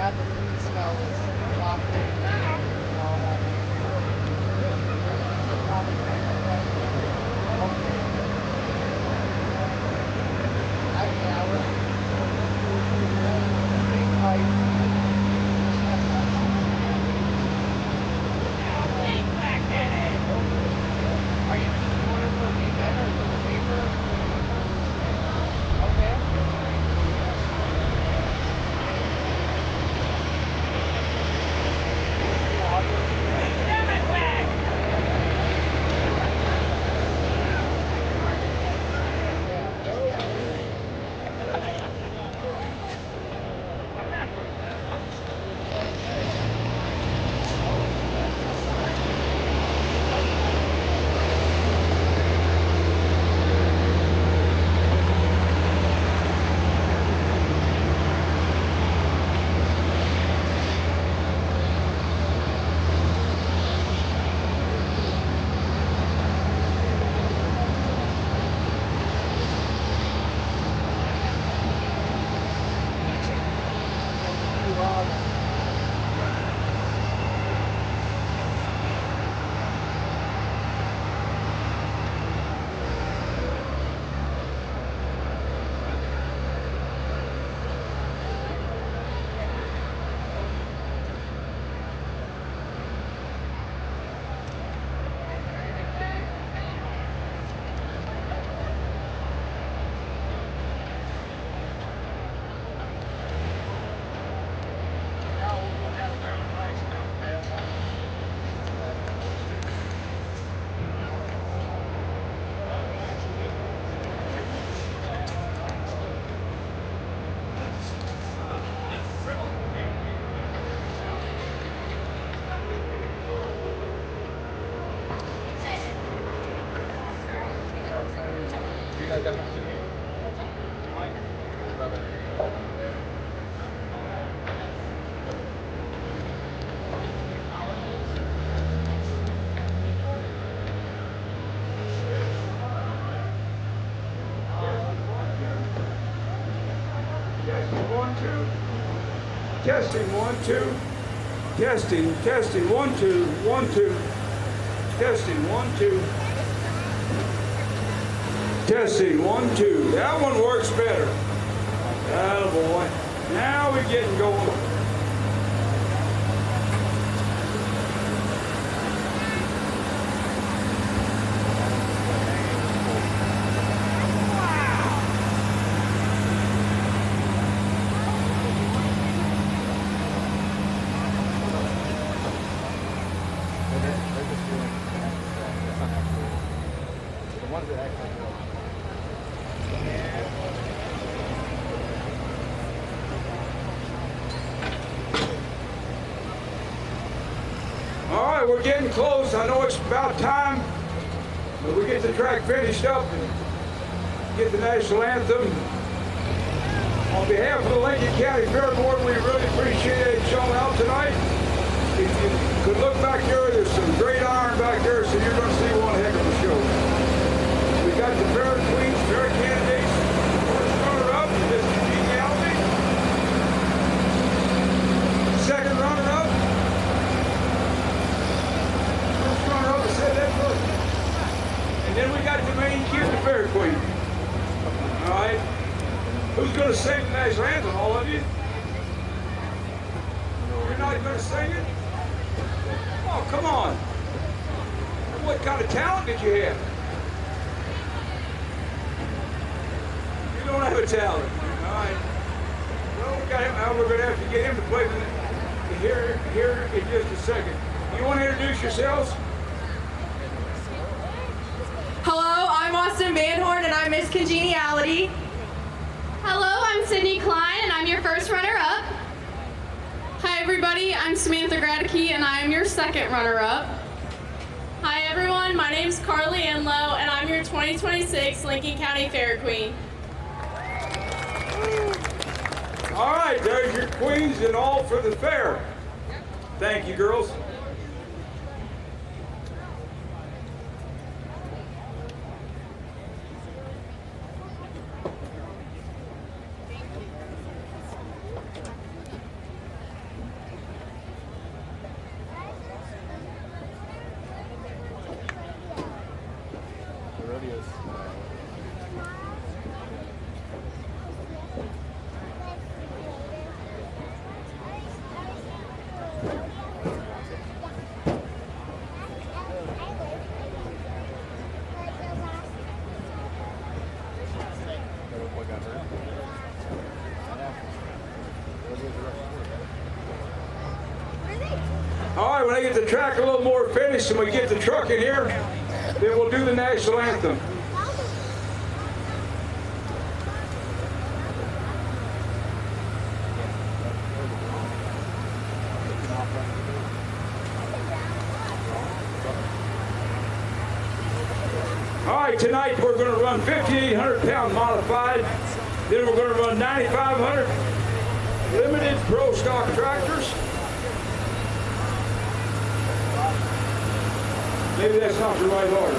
got the food smell that's wafting and all that. Okay. Yeah, we're big pipe. Are you just doing it for the event or for the paper? Okay. Testing, 1, 2. Testing, testing, 1, 2, 1, 2. Testing, 1, 2. Testing, 1, 2. That one works better. Atta boy. Now we're getting going. We're getting close. I know it's about time that we get the track finished up and get the national anthem. On behalf of the Lincoln County Fair Board, we really appreciate it showing out tonight. If you could look back there, there's some great iron back there, so you're going to see one heck of a show. We got the fair queens, fair candidates. First runner-up is Miss Congeniality. Second runner-up. And then we got the main cue, the fair queen. All right. Who's going to sing the national anthem? All of you? You're not going to sing it? Oh, come on. What kind of talent did you have? You don't have a talent. All right. Well, we got him. Now we're going to have to get him to play here in just a second. You want to introduce yourselves? Hello, I'm Austin Van Horn, and I'm Miss Congeniality. Hello, I'm Sydney Klein, and I'm your first runner-up. Hi, everybody. I'm Samantha Gradicke, and I am your second runner-up. Hi, everyone. My name's Carly Enlow, and I'm your 2026 Lincoln County Fair Queen. All right, there's your queens and all for the fair. Thank you, girls. when I get the track a little more finished and we get the truck in here, then we'll do the national anthem. All right, tonight we're going to run 5,800-pound modified. Then we're going to run 9,500 limited pro stock tractors. Maybe that's not the right order.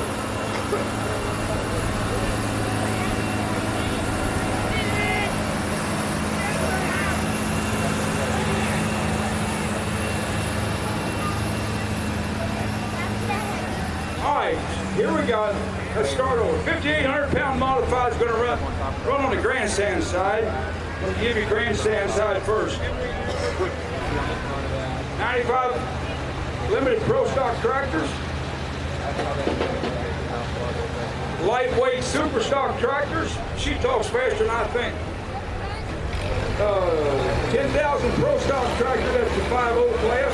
All right, here we go. Let's start over. 5,800-pound modified is going to run on the grandstand side. I'm going to give you grandstand side first. 95 limited pro stock tractors. Lightweight super stock tractors. She talks faster than I think. 10,000 pro stock tractor. That's the 5.0 class.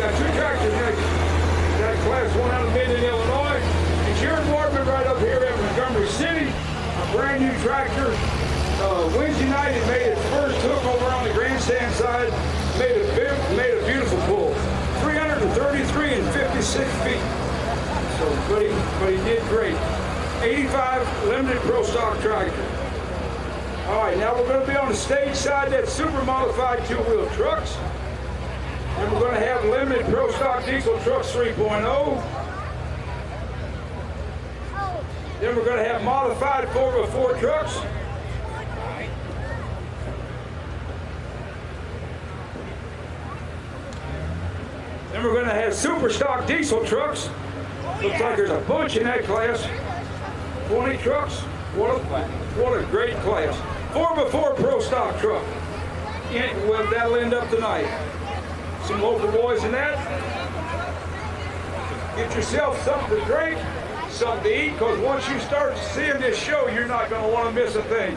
Got two tractors next. That class 1 out of Minden, Illinois. Insurance Department right up here in Montgomery City. A brand new tractor. Wednesday night it made its first hook over on the grandstand side. Made a beautiful pull. 333 and 56 feet. So, but he did great. 85 limited pro stock tractor. All right, now we're going to be on the stage side. That's super modified two-wheel trucks. Then we're going to have limited pro stock diesel trucks 3.0. Then we're going to have modified 4x4 trucks. Then we're going to have super stock diesel trucks. Looks like there's a bunch in that class. 20 trucks. What a great class. 4x4 pro stock truck. Well, that'll end up tonight. Some local boys in that. Get yourself something to drink, something to eat, because once you start seeing this show, you're not going to want to miss a thing.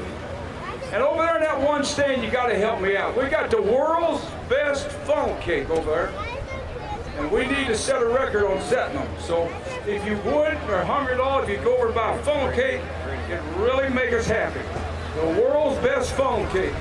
And over there in that one stand, you got to help me out. We got the world's best funnel cake over there. And we need to set a record on setting them. So if you would, or hungry at all, if you go over and buy a funnel cake, it'd really make us happy. The world's best funnel cake.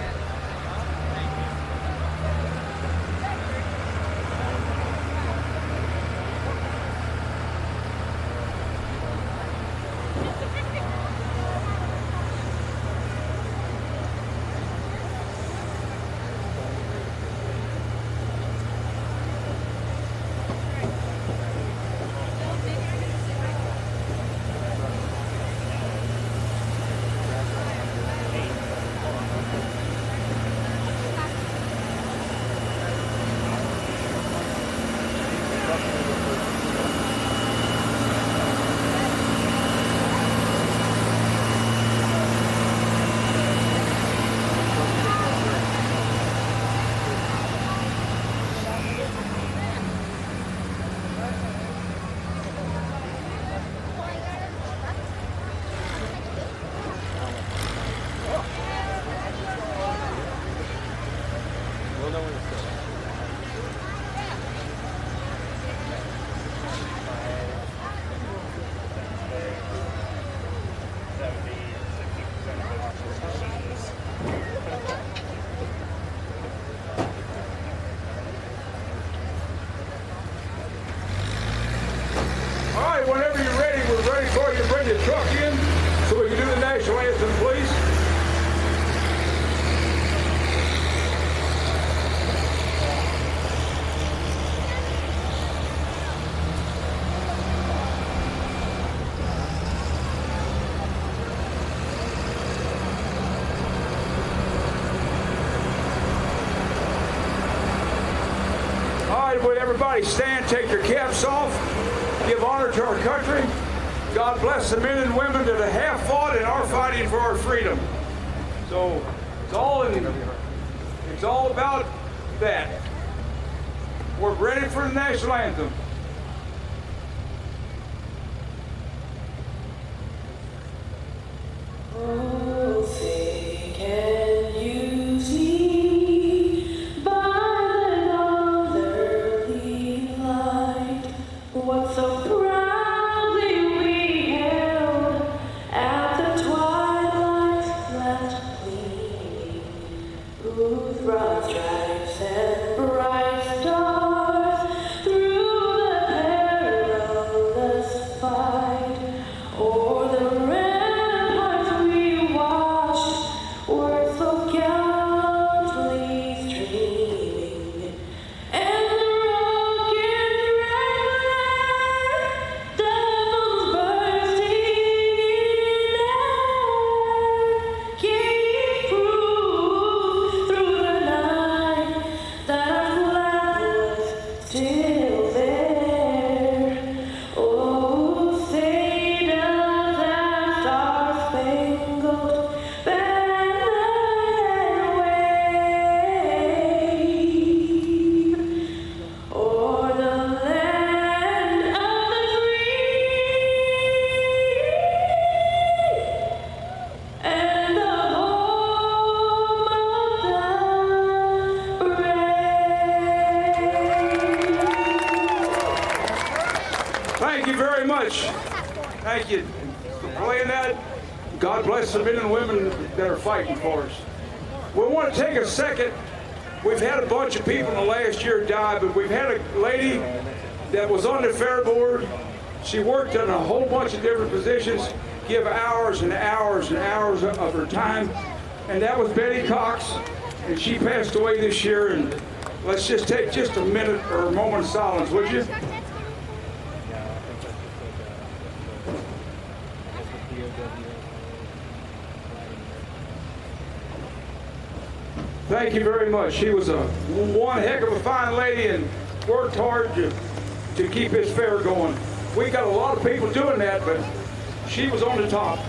Whenever you're ready, we're ready for you to bring the truck in so we can do the national anthem, please. All right, would everybody stand, take your caps off. Give honor to our country. God bless the men and women that have fought and are fighting for our freedom. So it's all about that. We're ready for the national anthem. Use me by the northerly much. Thank you for playing that. God bless the men and women that are fighting for us. We want to take a second. We've had a bunch of people in the last year die, but we've had a lady that was on the fair board. She worked in a whole bunch of different positions, give hours and hours and hours of her time, and that was Betty Cox, and she passed away this year. And let's just take just a minute or a moment of silence, would you? Thank you very much. She was one heck of a fine lady and worked hard to keep his fair going. We got a lot of people doing that, but she was on the top.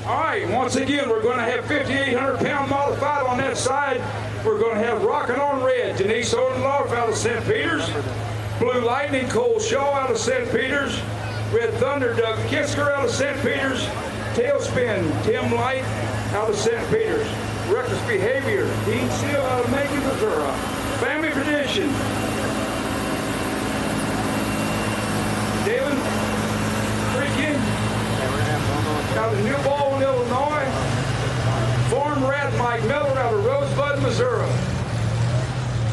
All right, once again, we're going to have 5,800-pound modified on that side. We're going to have Rockin' on Red, Denise Odendorf out of St. Peters. Blue Lightning, Cole Shaw out of St. Peters. Red Thunder, Doug Kisker out of St. Peters. Tailspin, Tim Light out of St. Peters. Reckless Behavior, Dean Seal out of Macon, Missouri. Family Tradition, Dalen Freakin out of New Baldwin, Illinois. Farm Rat Mike Miller out of Rosebud, Missouri.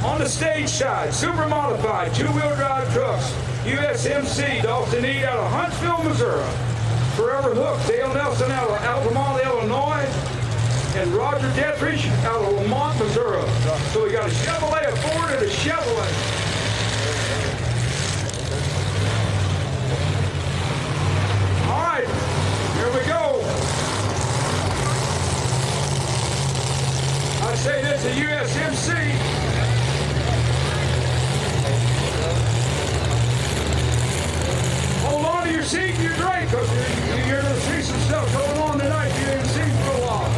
On the stage side, super modified, two-wheel drive trucks, USMC, Dalton Ead out of Huntsville, Missouri. Forever Hook, Dale Nelson out of Altamont, Illinois. And Roger Detrich out of Lamont, Missouri. So we got a Chevrolet, a Ford, and a Chevrolet. All right, here we go. I say this is USMC. Hold on to your seat and your drink, because you're going to see some stuff going on tonight you didn't see for a while.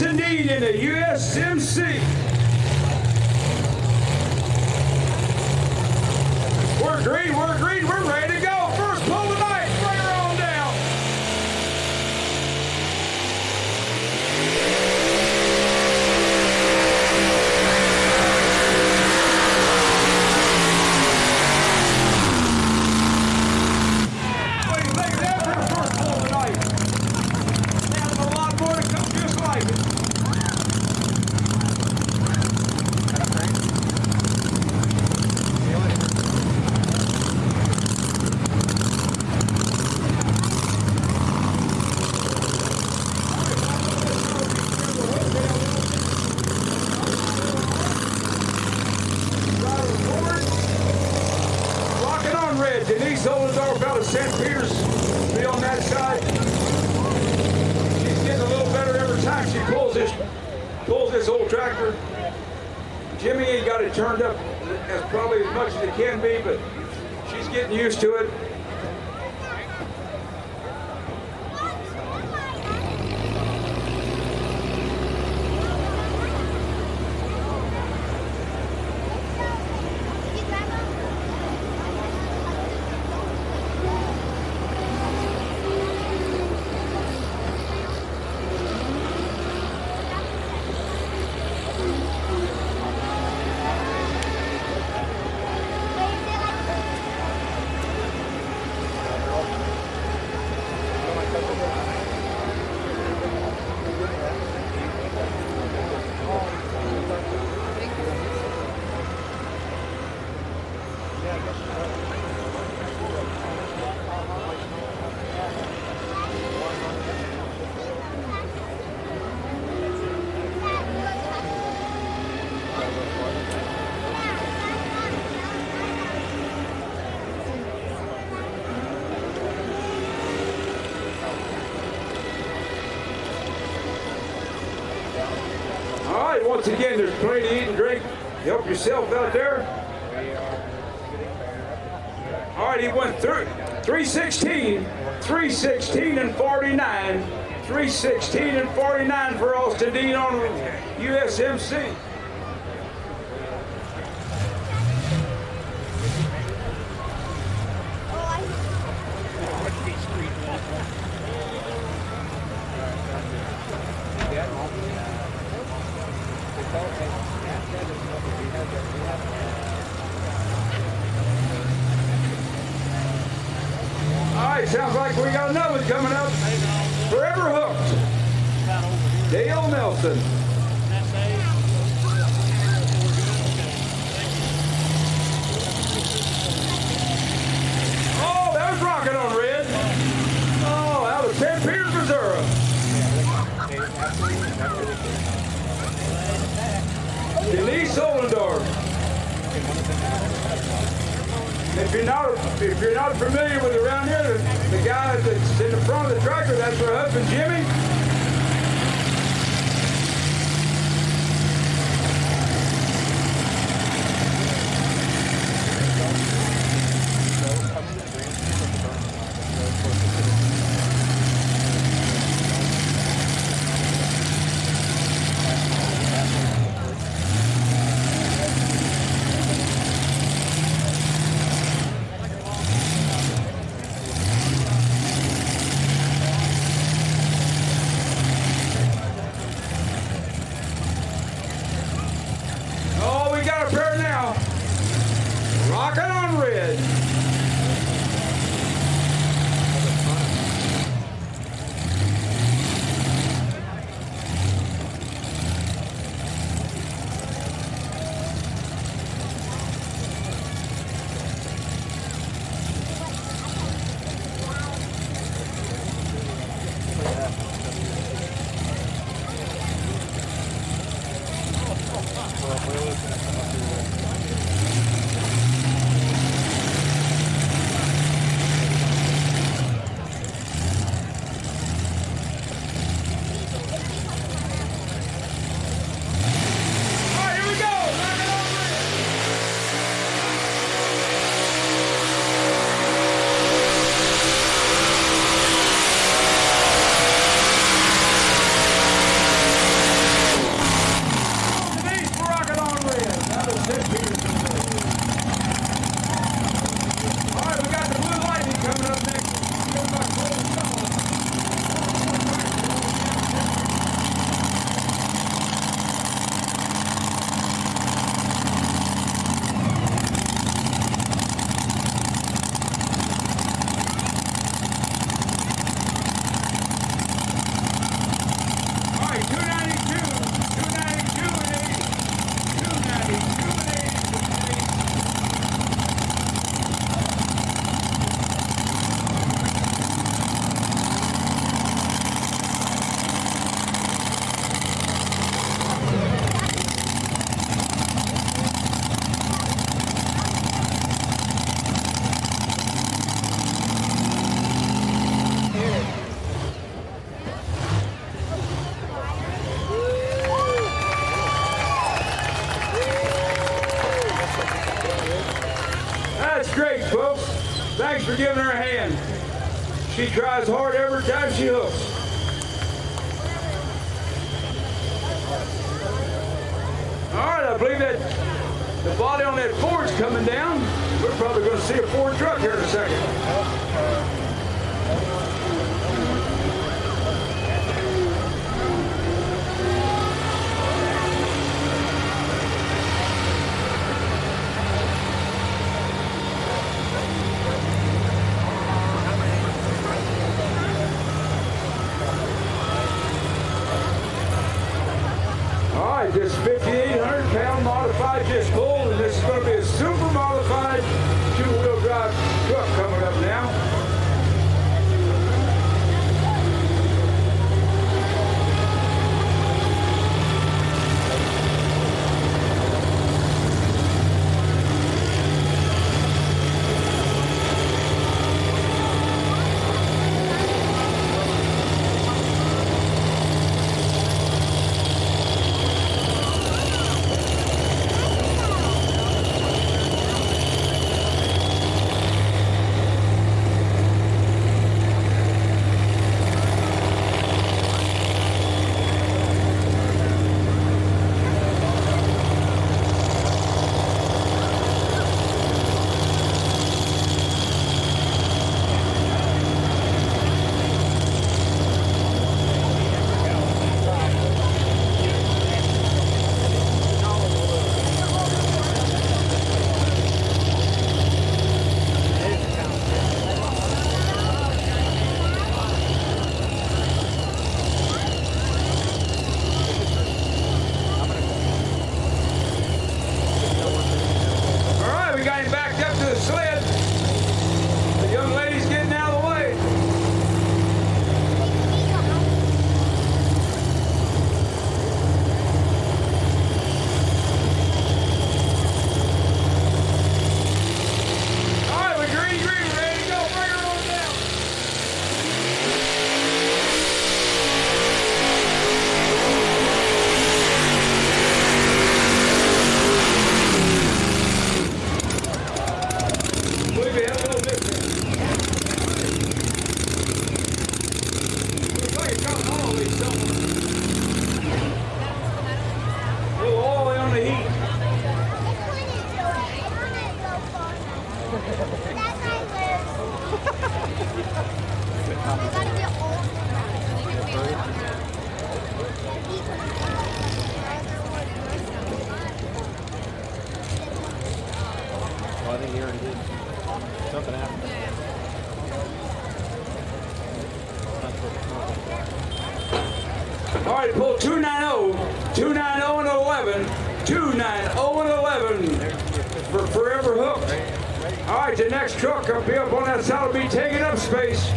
In the USMC. We're green, we're ready to go. First pull tonight, bring her on down. What do you think of that for the first pull tonight? There's a lot more to come just like it. Denise Odendorf out of St. Peters, be on that side. She's getting a little better every time she pulls this old tractor. Jimmy ain't got it turned up as probably as much as it can be, but she's getting used to it. once again, there's plenty to eat and drink. Help yourself out there. All right, he went through 316 and 49. 316 and 49 for Austin Dean on USMC. All right, sounds like we got another one coming up. Forever Hooked. Dale Nelson. Oh, that was rocking on red. Oh, out of St. Peters, Missouri. Denise Solendorf. If you're not familiar with around here, the guy that's in the front of the tractor, that's her husband Jimmy. Rocking on red. Great, folks. Thanks for giving her a hand. She tries hard every time she hooks. All right, I believe that the body on that Ford's coming down. We're probably going to see a Ford truck here in a second. This 5,800-pound modified just pulled, and this is going to be a super modified two-wheel drive truck coming up now. I think he already did. Something happened. All right, pull 290, 290 and 11, 290 and 11 for Forever Hooked. All right, the next truck will be up on that side will be taking up space.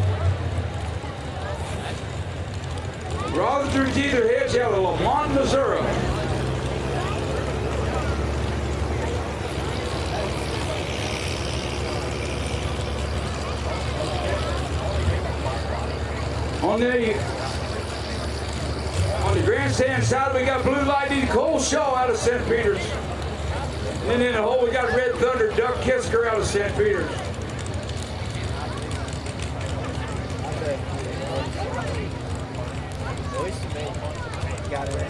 Rather through Jeter Hedge out of Lamont, Missouri. On the grandstand side, we got Blue Lightning Cole Shaw out of St. Peters. And in the hole, we got Red Thunder Doug Kisker out of St. Peters. Got it.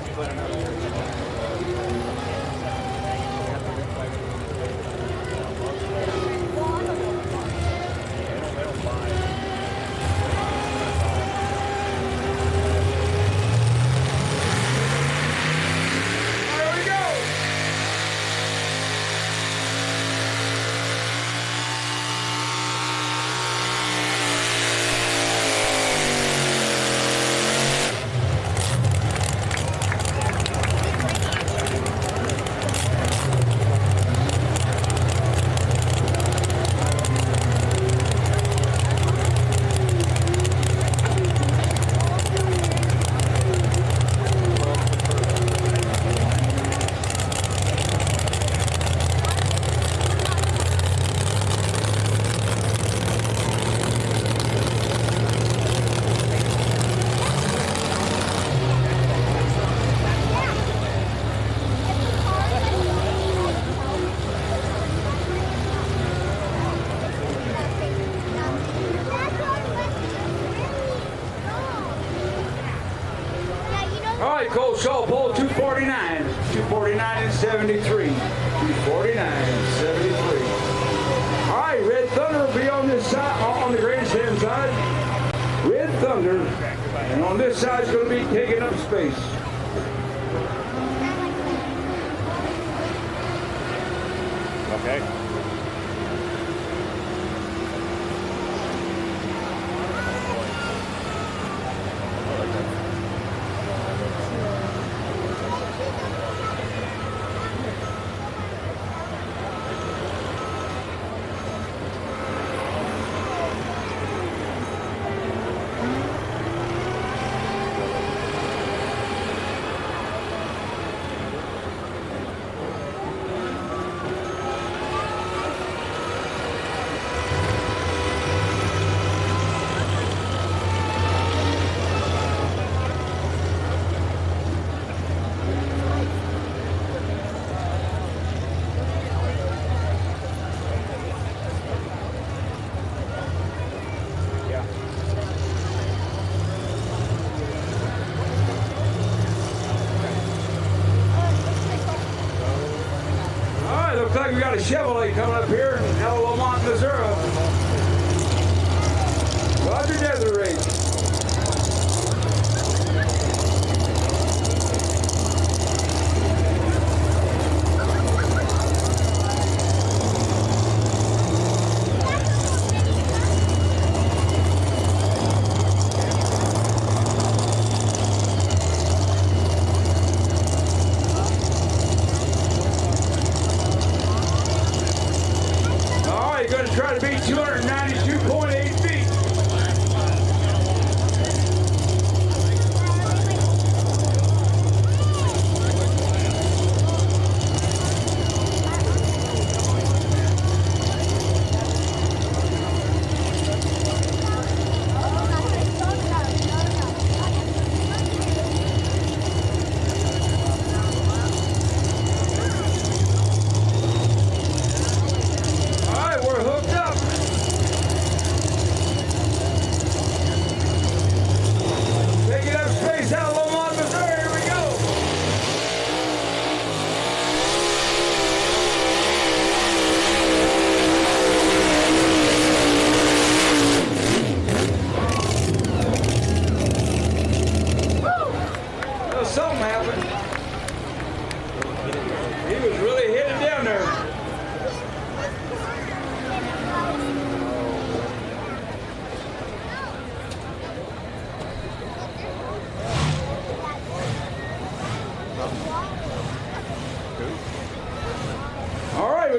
Cole Shaw pole 249, 249 and 73, 249 and 73. All right, Red Thunder will be on this side, on the grandstand side. Red Thunder, and on this side is going to be taking up space. Okay. Looks like we got a Chevrolet coming up here out of Lamont, Missouri. Roger Desiree. Going to try to beat 292.8 feet.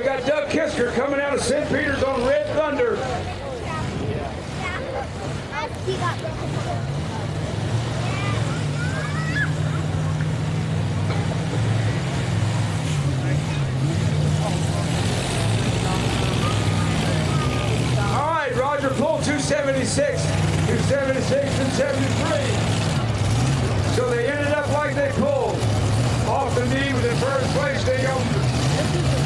we got Doug Kisker coming out of St. Peter's on Red Thunder. All right, Roger, pull 276, 276 and 73. So they ended up like they pulled. Off the knee was in first place. They go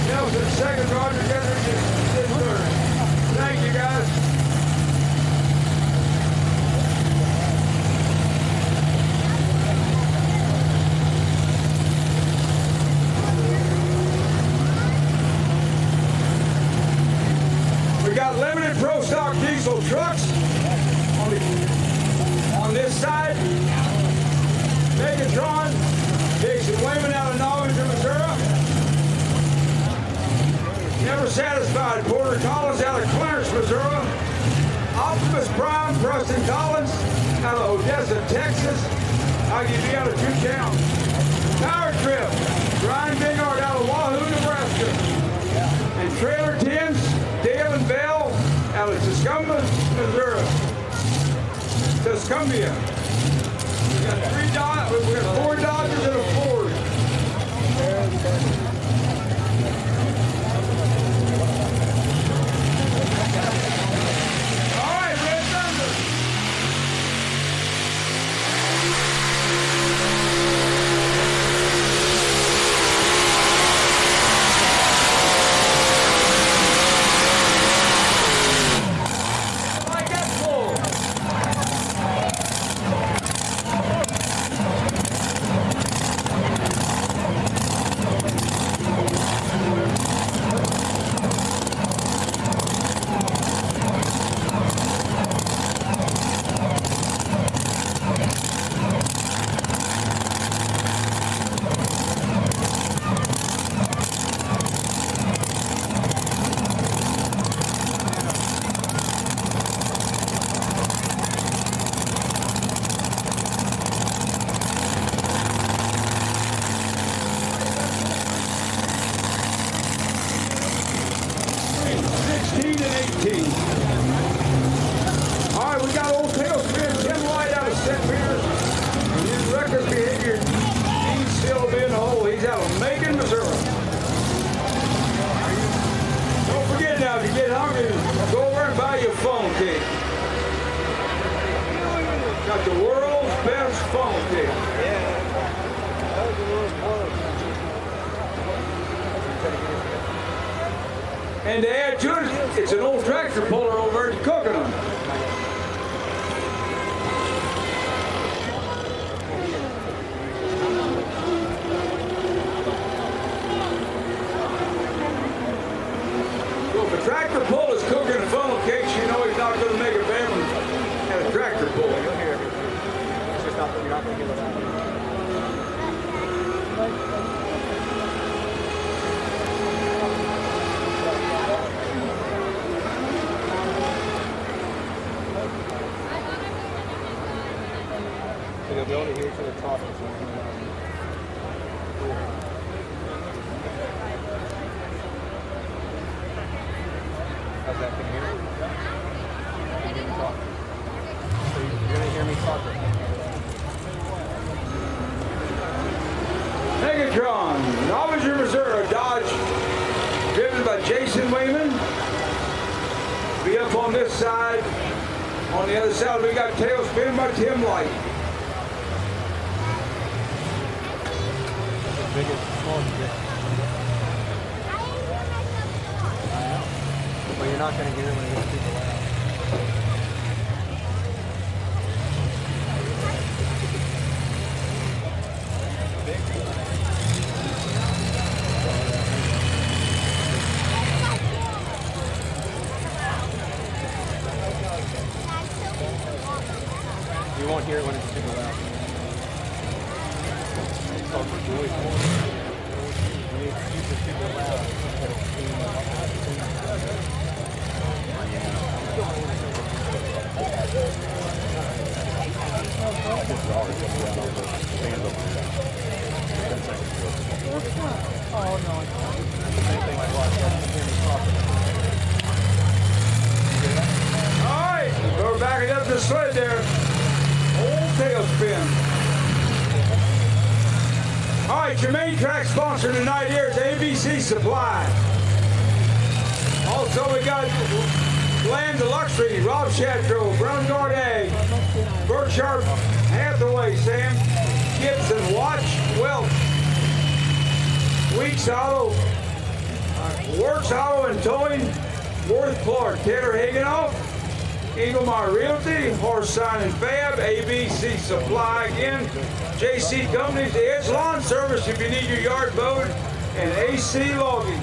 Nelson second, Roger Guthrie in third. Thank you, guys. We got limited pro stock diesel trucks on this side. Megatron, Jason Wayman out of Knowledge, Missouri. Never Satisfied, Porter Collins out of Clarence, Missouri. Optimus Prime, Preston Collins out of Odessa, Texas. IGB out of Newtown. Power Trip, Brian Bingard out of Wahoo, Nebraska. And Trailer Tins, Dale and Bell out of Tuscumbia, Missouri. Tuscumbia. We got four Dodgers and a Ford. All right, Red Thunder. I like that pull. All right, we got old tailspin Tim White out of St. Peter's. And his reckless behavior, he's still in the hole. He's out of Macon, Missouri. Don't forget now, if you get hungry, go over and buy you a phone cake. Got the world's best phone cake. That was a little close. And to add to it, it's an old tractor puller over at cooking them. So if a tractor pull is cooking a funnel cakes, you know he's not going to make a bad one at a tractor pull. You'll hear everything. It's just not that you're not going to hear what's happening. You'll be able to hear each other talking. How's that? Can you hear me? Can you hear me talk? So you're going to hear me talk right now. Megatron, Knowledge, Missouri, Dodge, driven by Jason Wayman. Be up on this side. On the other side, we got tailspin by Tim Light. Biggest phone you get. But you're not going to hear it when it gets super loud. You won't hear it when it's super loud. It's called the joy form. When it's super loud, Oh no. Same thing like last time. main track sponsor tonight here is ABC Supply. Also, we got Land of Luxury, Rob Shatro, Brown Guard Ag, Berkshire Hathaway, Sam Gibson, Watch Welch, Weeks Auto, Works Auto and Towing, Worth Clark, Tanner Hagenoff, Engelmeyer Realty, Horse Sign and Fab, ABC Supply again, JC Companies, Edge Lawn Service if you need your yard mowed, and AC Logging.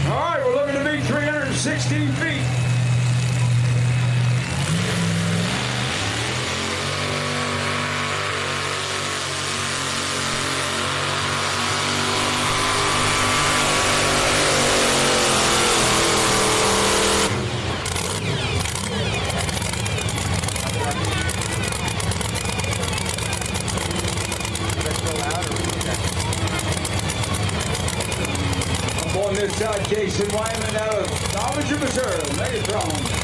All right, we're looking to be 316 feet. On this side, Jason Wyman out of Novinger, Missouri, Megatron.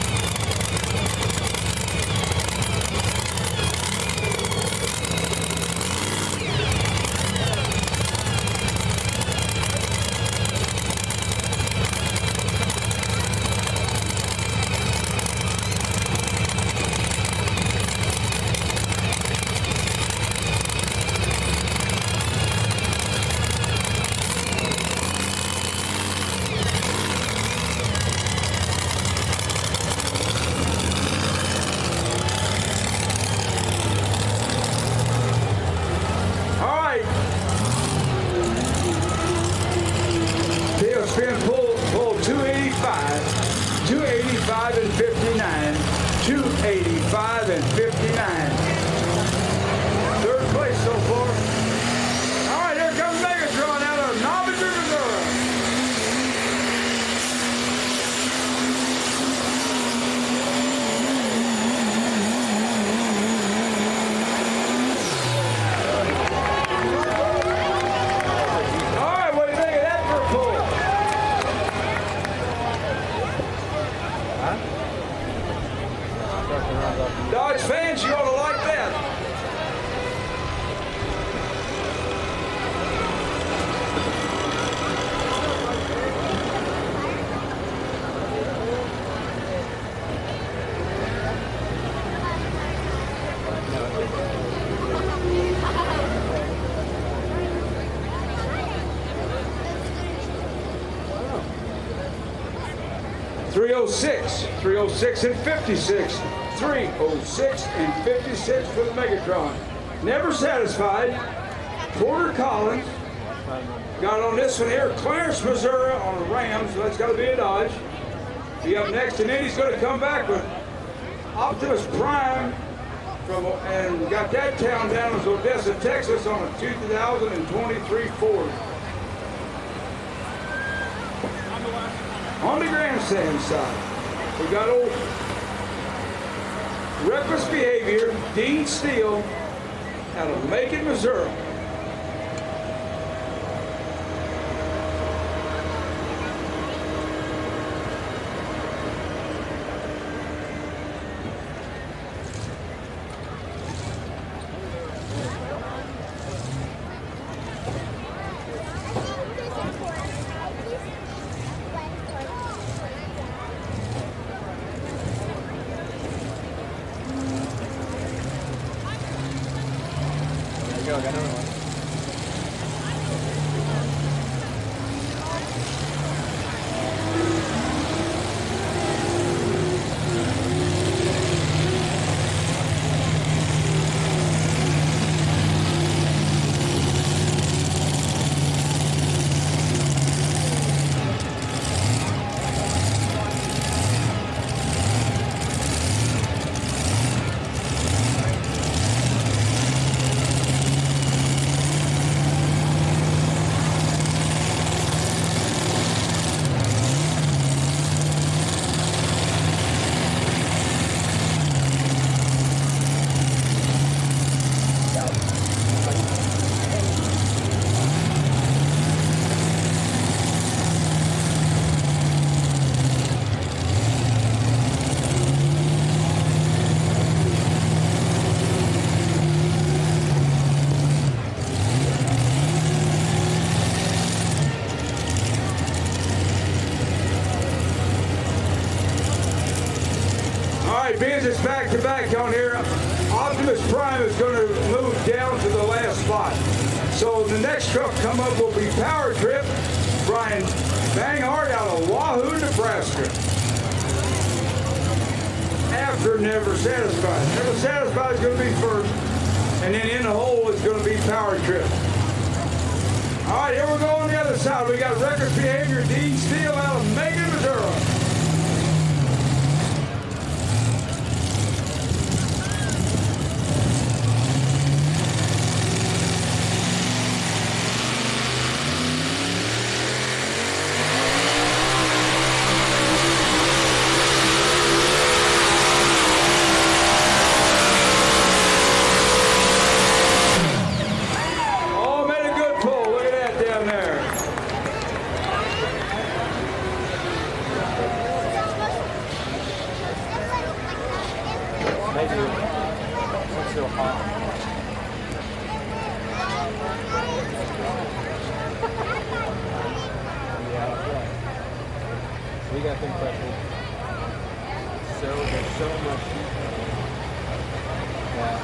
Spin pull 285, 285 and 59, 285 and 59. Third place so far. All right, here comes Megatron out of Novinger, Missouri. All right, what do you think of that for a pull? Dodge fans, you ought to like that. .306 and 56. 306 and 56 for the Megatron. Never satisfied. Porter Collins got on this one here. Clarence, Missouri on a Ram, so that's got to be a Dodge. Be up next, and then he's going to come back with Optimus Prime from, and got that town down as Odessa, Texas on a 2023 Ford. On the grandstand side, we got old Reckless Behavior, Dean Steele, out of Macon, Missouri. Go, got another one. being it's back-to-back on here, Optimus Prime is going to move down to the last spot. So the next truck come up will be Power Trip, Brian Banghart out of Wahoo, Nebraska. After Never Satisfied. Never Satisfied is going to be first, and then in the hole is going to be Power Trip. All right, here we go on the other side. We got Reckless Behavior, Dean Steele out of Macon, Missouri. We got them pressure. There's so much that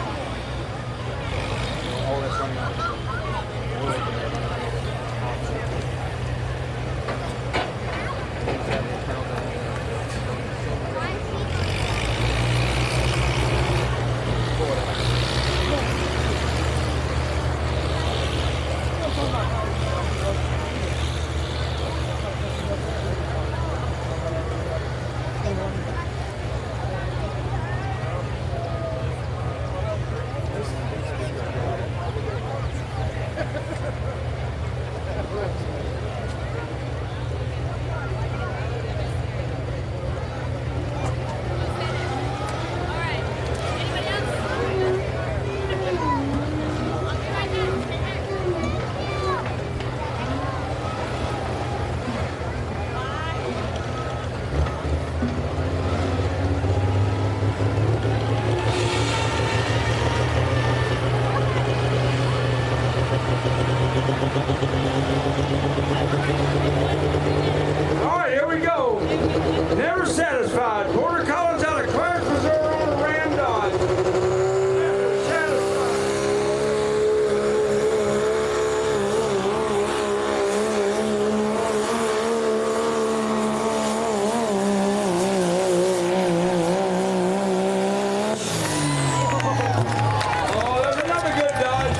all that's running out. All right, here we go. Never Satisfied. Porter Collins out of Clarence, Missouri on a Ram Dodge. Never Satisfied. Oh, there's another good Dodge.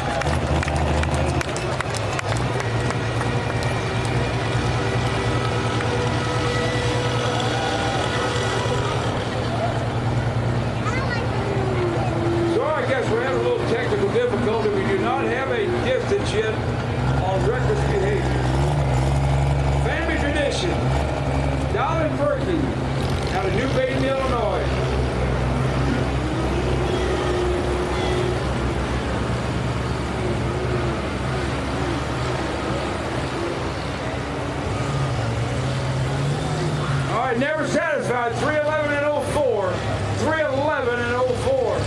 We're having a little technical difficulty. We do not have a distance yet on Reckless Behavior. Family Tradition, Dallin Berkey out of New Baden, Illinois. All right, Never Satisfied, 311 and 04. 311 and 04.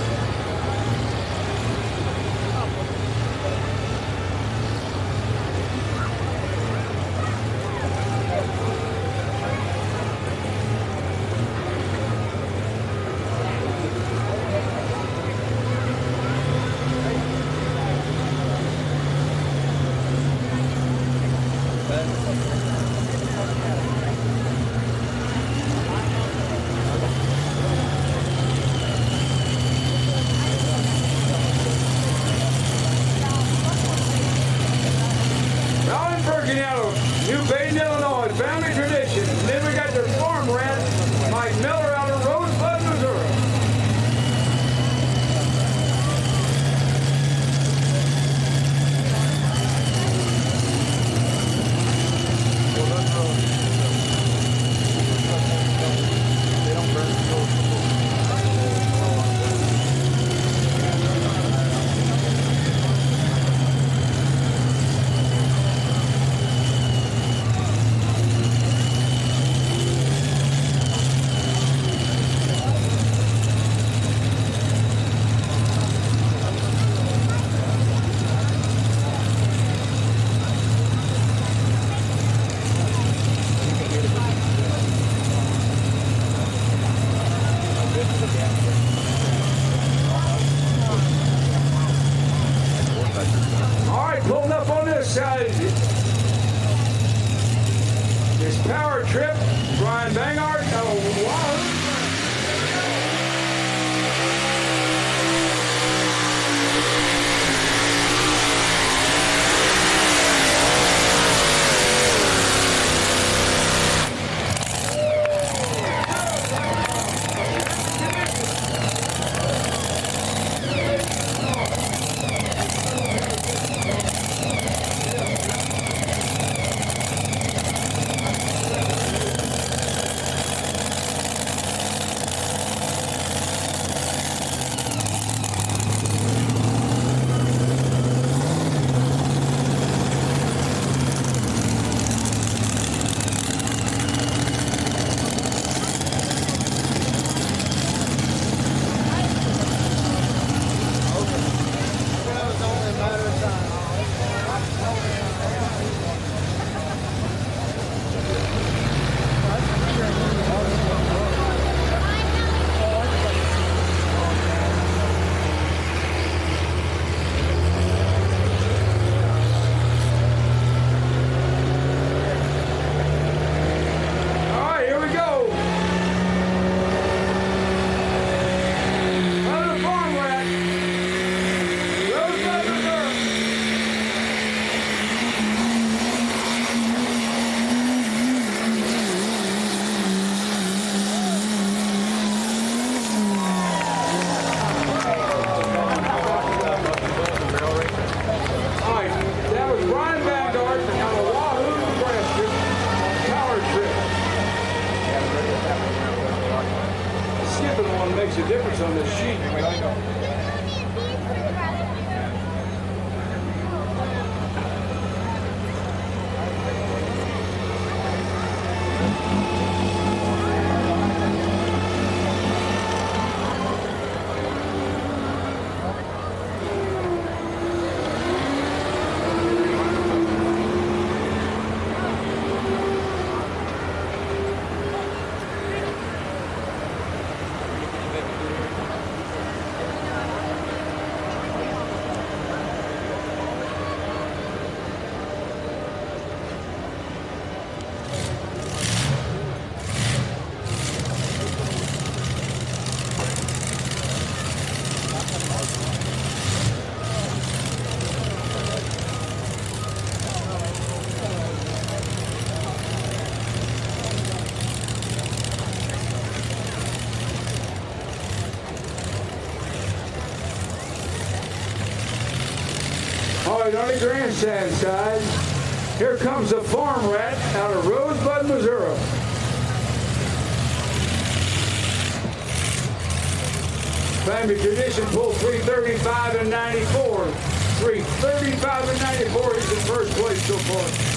Out of New Baden, Illinois, Family Tradition. And then we got the farm rat, Mike Miller out of Rosebud, Missouri. They don't burn. side is Power Trip, Brian Bangard. Oh, wow. Makes a difference on this sheet. All right, on the grandstand side, here comes the farm rat out of Rosebud, Missouri. Family tradition, pull 335 and 94. 335 and 94, he's in first place so far.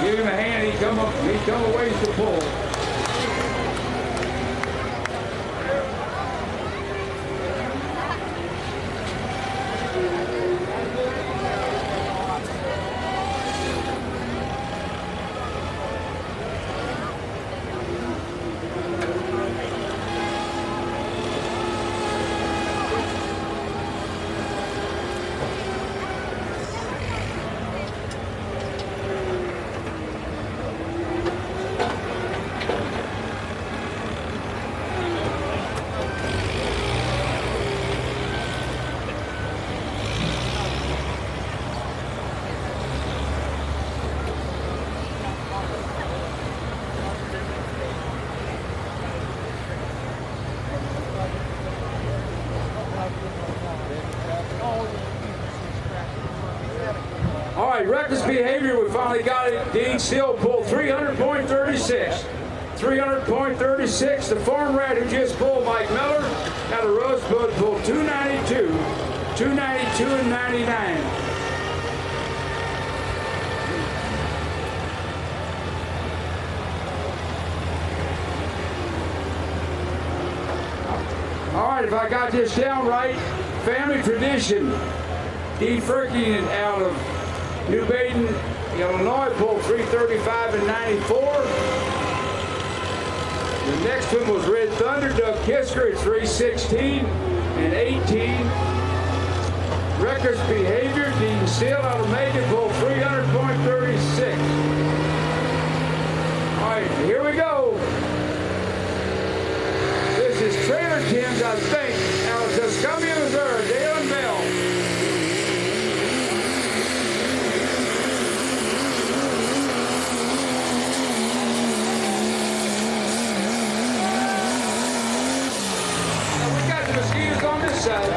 Give him a hand, he come a ways to pull. right, reckless behavior, we finally got it. Dean Steele pulled 300.36. 300.36. The farm rat who just pulled, Mike Miller, out of Rosebud, pulled 292. 292 and 99. All right, if I got this down right, family tradition. Dean Furky out of New Baden, Illinois, pulled 335 and 94. The next one was Red Thunder, Doug Kisker at 316 and 18. Reckless behavior, Dean Steele out of Macon, pulled 300.36. All right, here we go. This is Trailer Tim's, I think, out of Tuscumbia, Missouri, Dalen Bell. Now we got the mosquitoes on this side.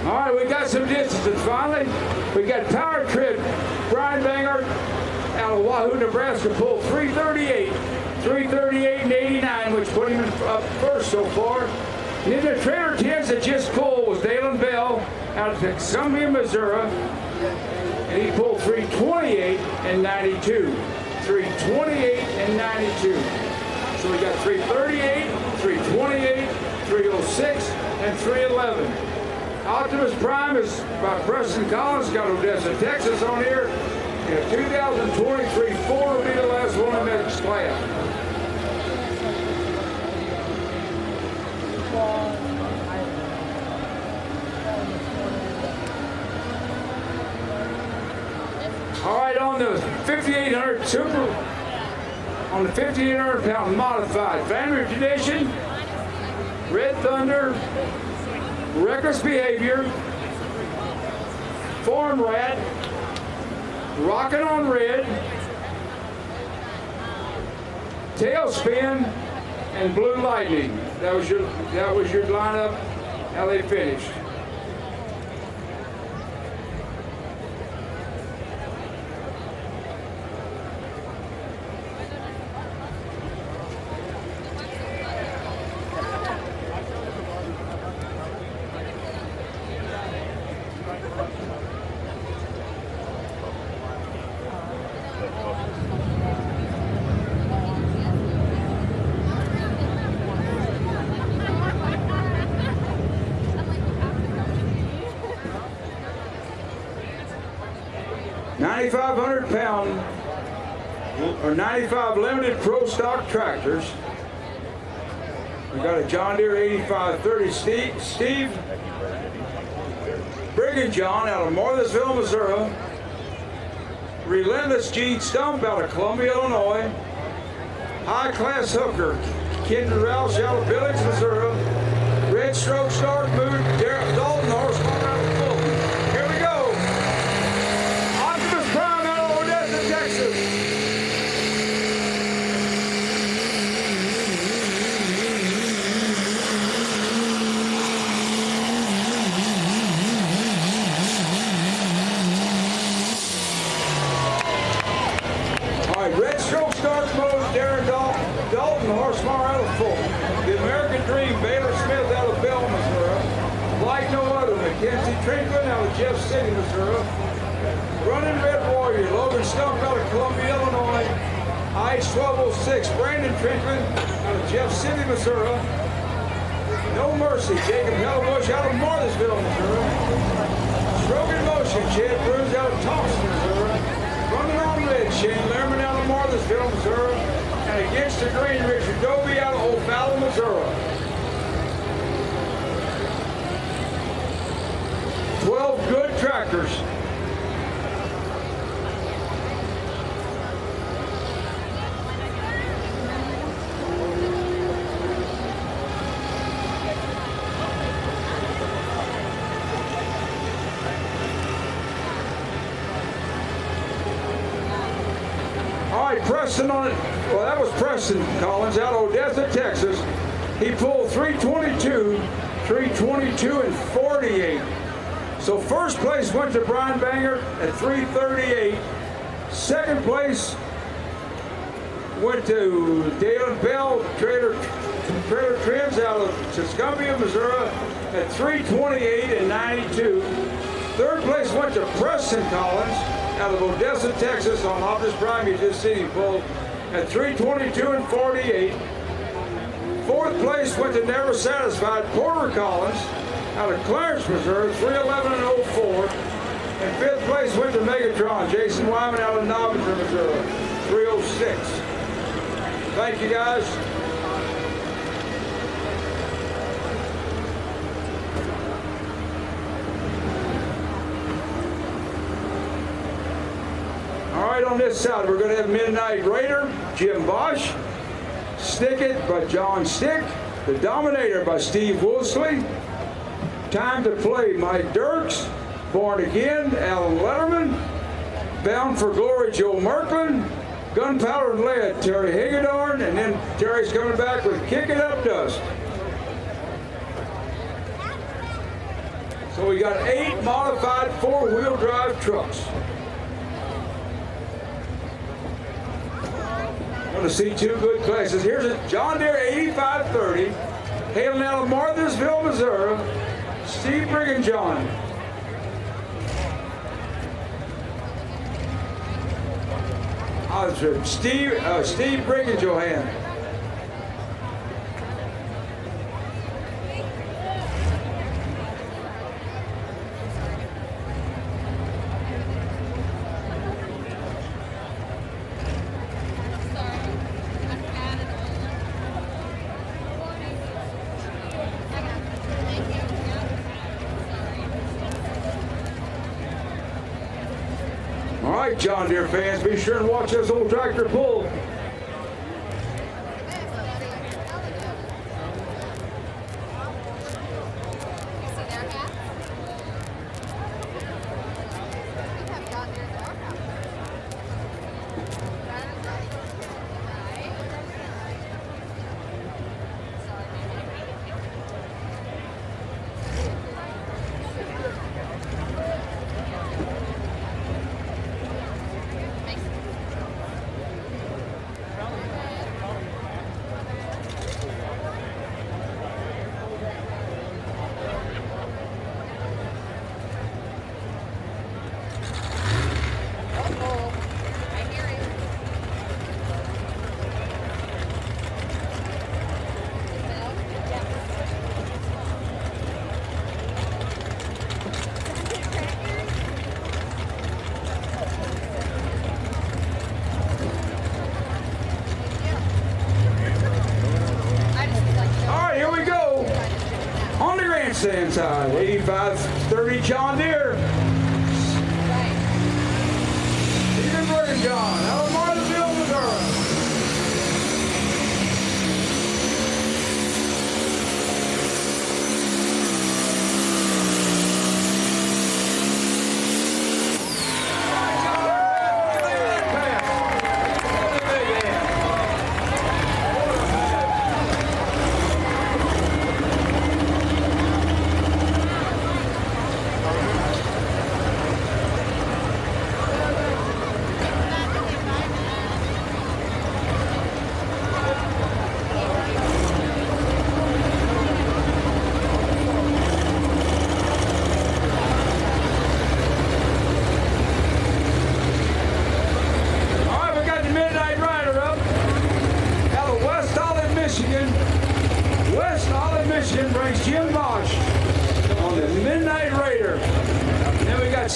All right, we got some distances finally. We got Power Trip, Brian Banger out of Wahoo, Nebraska, pulled 338. 338 and 89, which put him up first so far. And then the trailer tents that just pulled was Dalen Bell out of Tuscumbia, Missouri. And he pulled 328 and 92. 328 and 92. So we got 338, 328, 306, and 311. Optimus Prime is by Preston Collins, got Odessa, Texas on here. And 2023 4 will be the last one in that class. All right, on the 5,800 super, on the 5,800 pound modified family tradition, Red Thunder, reckless behavior, farm rat, rockin' on red, tailspin, and blue lightning. That was your lineup. How they finished. £9,500 or 95 limited pro stock tractors. We got a John Deere 8530 Steve Brigham John out of Marthasville, Missouri. Relentless Gene Stump out of Columbia, Illinois. High Class Hooker Kendra Roush out of Billings, Missouri. Red Stroke Start Mood Dalton Horsepower out of Fulton. Here we go. Optimus Prime out of Odessa, Texas. All right, Red Stroke Start Mode, Darren Dalton Horsepower out of Fulton. The American Dream, Baylor Smith out of Bell, Missouri. Like no other, Mackenzie Trinklin out of Jeff City, Missouri. Running Red Warrior, Golden Stump out of Columbia, Illinois. IH-1206, Brandon Trinkman out of Jeff City, Missouri. No Mercy, Jacob Hellebush out of Marthersville, Missouri. Stroke in Motion, Chad Bruce out of Thompson, Missouri. Running on Red, Shane Lehrman out of Marthersville, Missouri. And against the green, Richard Dobie out of O'Fallon, Missouri. 12 good tractors. Preston on it. Well, that was Preston Collins out of Odessa, Texas. He pulled 322, 322 and 48. So first place went to Brian Banger at 338. Second place went to Dalen Bell, Trader Trims out of Tuscumbia, Missouri at 328 and 92. Third place went to Preston Collins out of Odessa, Texas on Optus Prime. He just seen him pull at 322 and 48. Fourth place went to Never Satisfied Porter Collins out of Clarence, Missouri, 311 and 04. And fifth place went to Megatron, Jason Wyman out of Novinger, Missouri, 306. Thank you, guys. All right, on this side, we're going to have Midnight Raider, Jim Bosch, Stick It by John Stick, The Dominator by Steve Wolseley, Time to Play, Mike Dirks, Born Again, Alan Letterman, Bound for Glory, Joe Merklin, Gunpowder and Lead, Terry Hagedorn, and then Terry's coming back with Kick It Up Dust. So we got 8 modified 4-wheel drive trucks. Going to see 2 good classes. Here's a John Deere 8530, hailing out of Marthersville, Missouri, Steve Brigham John. Steve Brigham Johan. All right, John Deere fans, be sure and watch this old tractor pull. Inside 8530 John Deere. Stephen Brigham John out of Marthersville, Missouri.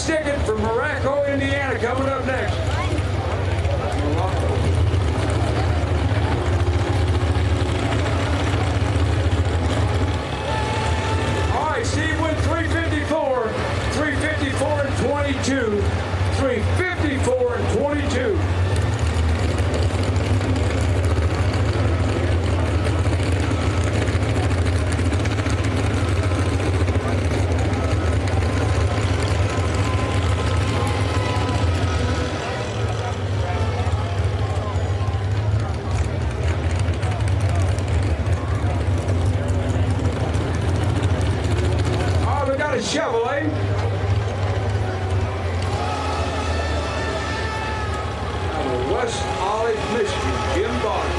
Stickett from Morocco, Indiana, coming up next. All right, Steve went 354, 354 and 22, 354 and 22. Chevrolet. Out of West Olive, Michigan, Jim Barton.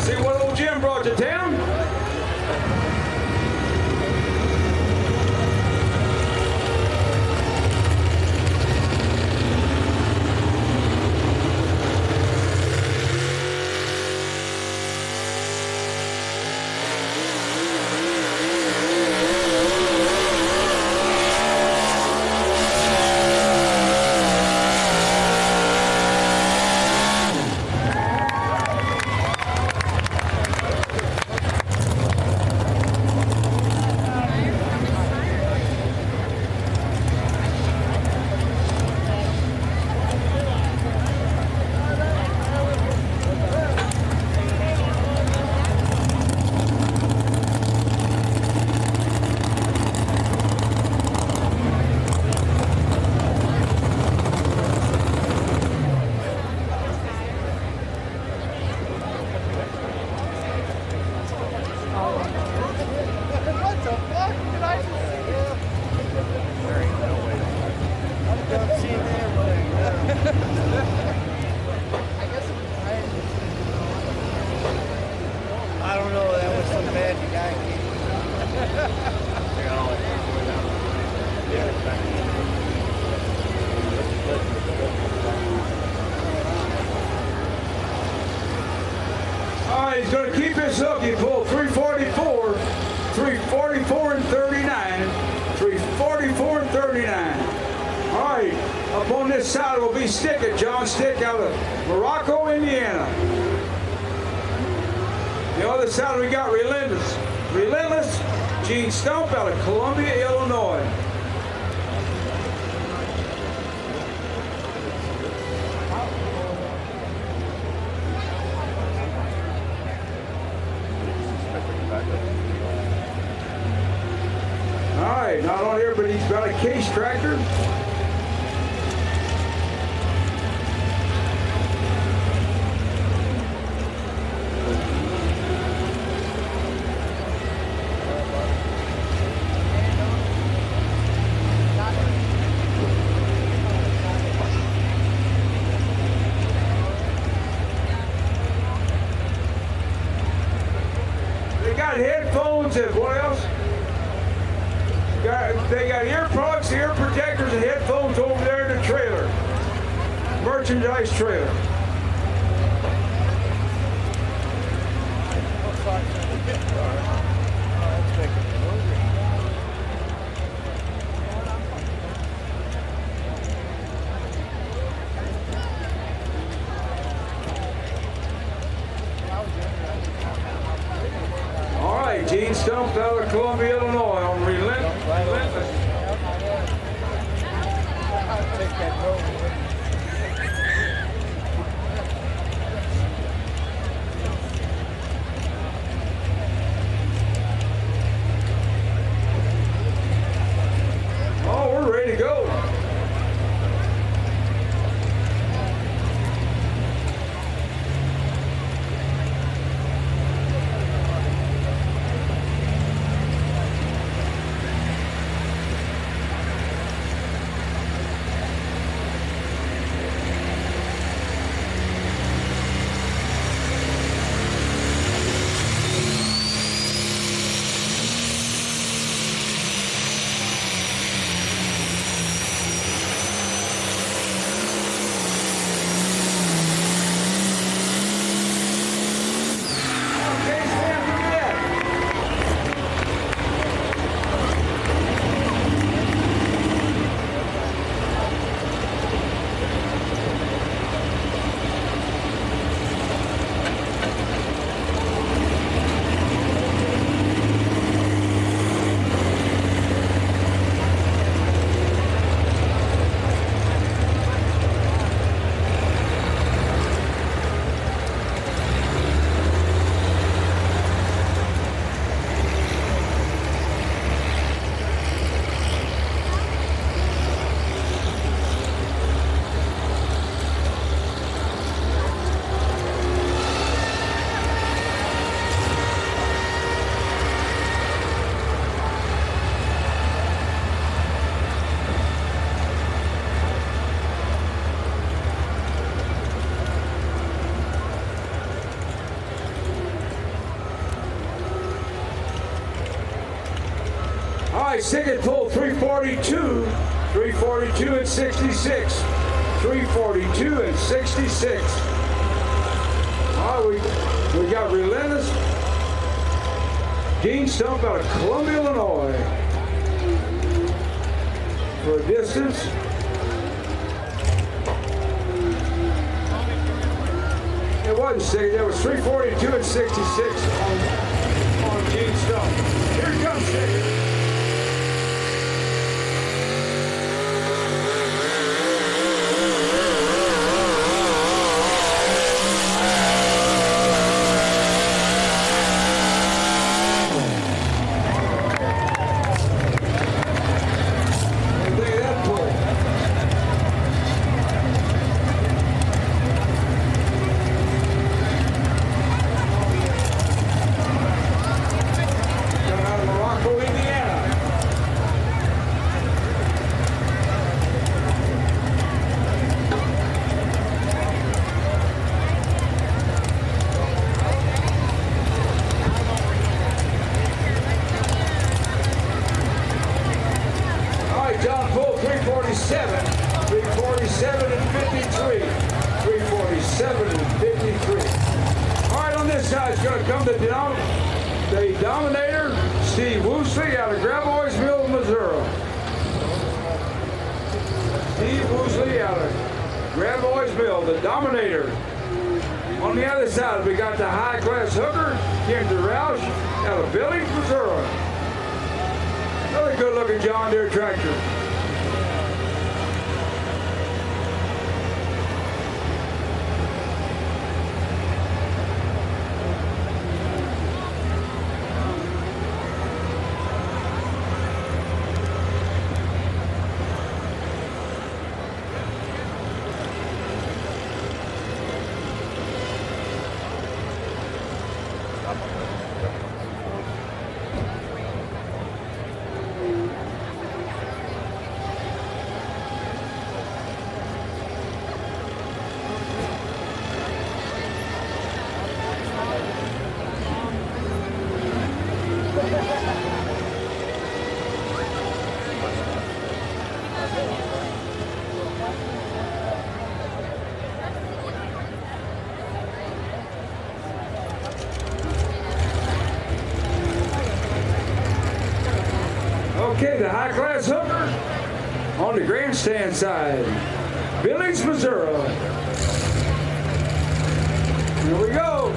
See what old Jim brought to town? He's going to keep this up. He pulled 344, 344 and 39, 344 and 39. All right, up on this side will be Stickett, John Stick out of Morocco, Indiana. The other side we got Relentless, Gene Stump out of Columbia, Illinois. Not on here, but he's got a case tractor. They got headphones and what else? They got ear plugs, ear protectors, and headphones over there in the trailer. Merchandise trailer. All right, Gene Stump out of Columbia, Illinois on Relentless. right, second pull 342, 342 and 66, 342 and 66. All right, we got Relentless Dean Stump out of Columbia, Illinois for a distance. It wasn't 60, that was 342 and 66 on Gene Stump. Here comes second. The Dominator. On the other side, we got the high-class hooker, Kendra Roush, out of Billings, Missouri. Another good-looking John Deere tractor. Okay, the high-class hooker on the grandstand side, Billings, Missouri. Here we go.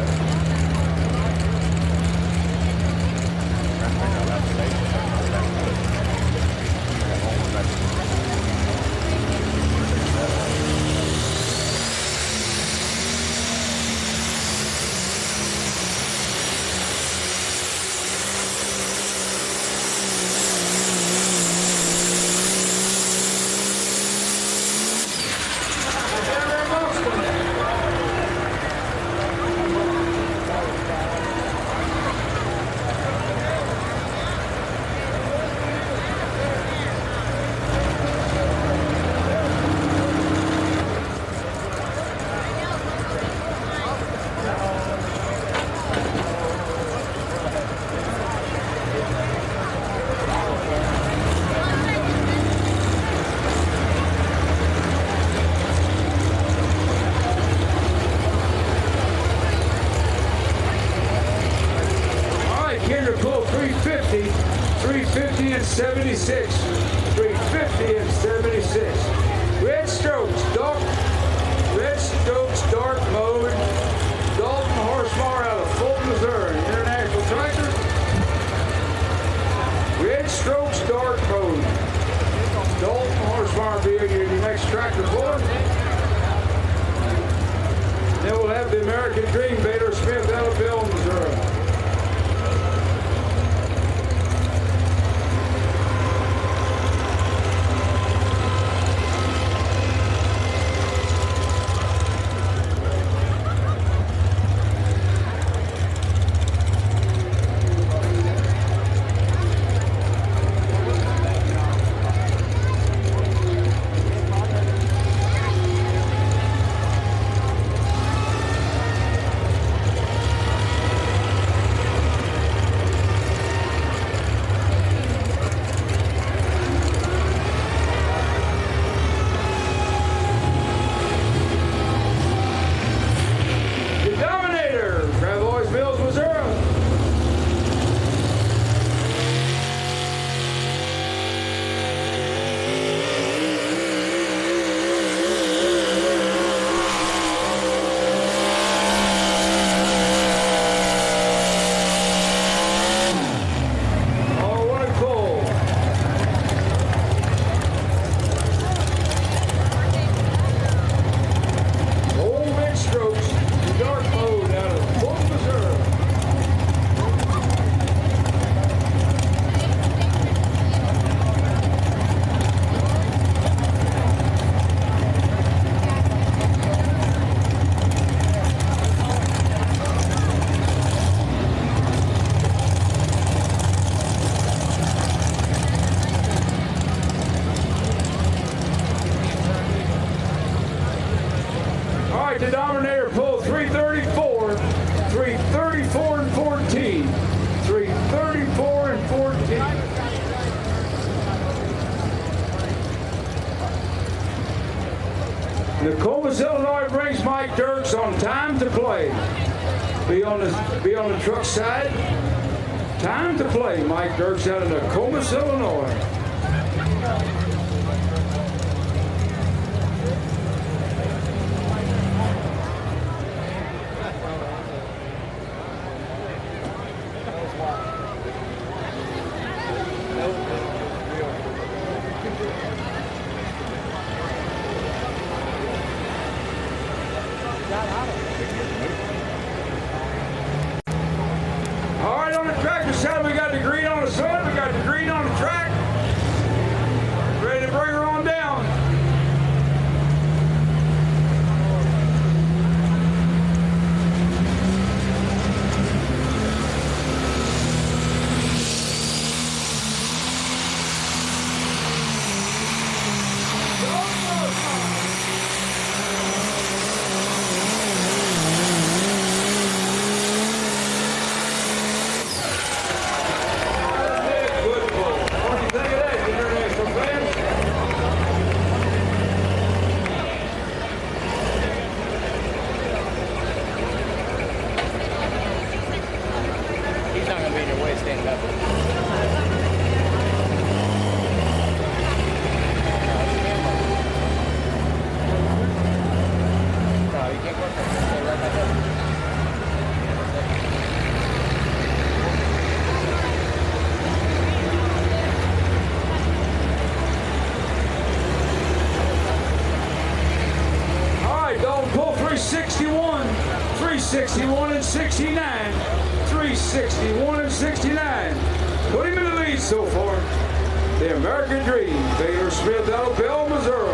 Pull 350, 350 and 76, 350 and 76. Red strokes, dark mode, Dalton horsepower out of Fulton, Missouri, International Tractor. Red strokes, dark mode, Dalton horsepower be your next tractor puller. Then we'll have the American Dream Bader Smith out of Bill, Missouri. right, the Dominator pulled 334, 334 and 14, 334 and 14. Nokomis, Illinois brings Mike Dirks on time to play. Be on the truck side. Time to play. Mike Dirks out of Nokomis, Illinois. All right, on the tractor side, we got the green on the side, we got the green on the track. Ready to bring her on down. Good pull. What do you think of that, international fans? He's not going to be in your way standing up. No, you can't work on it. Stay right back up. All right, Dalton pull 361, 361 and 69, 361 and 69. Put him in the lead so far. The American Dream, Baylor Smith out of Bell, Missouri.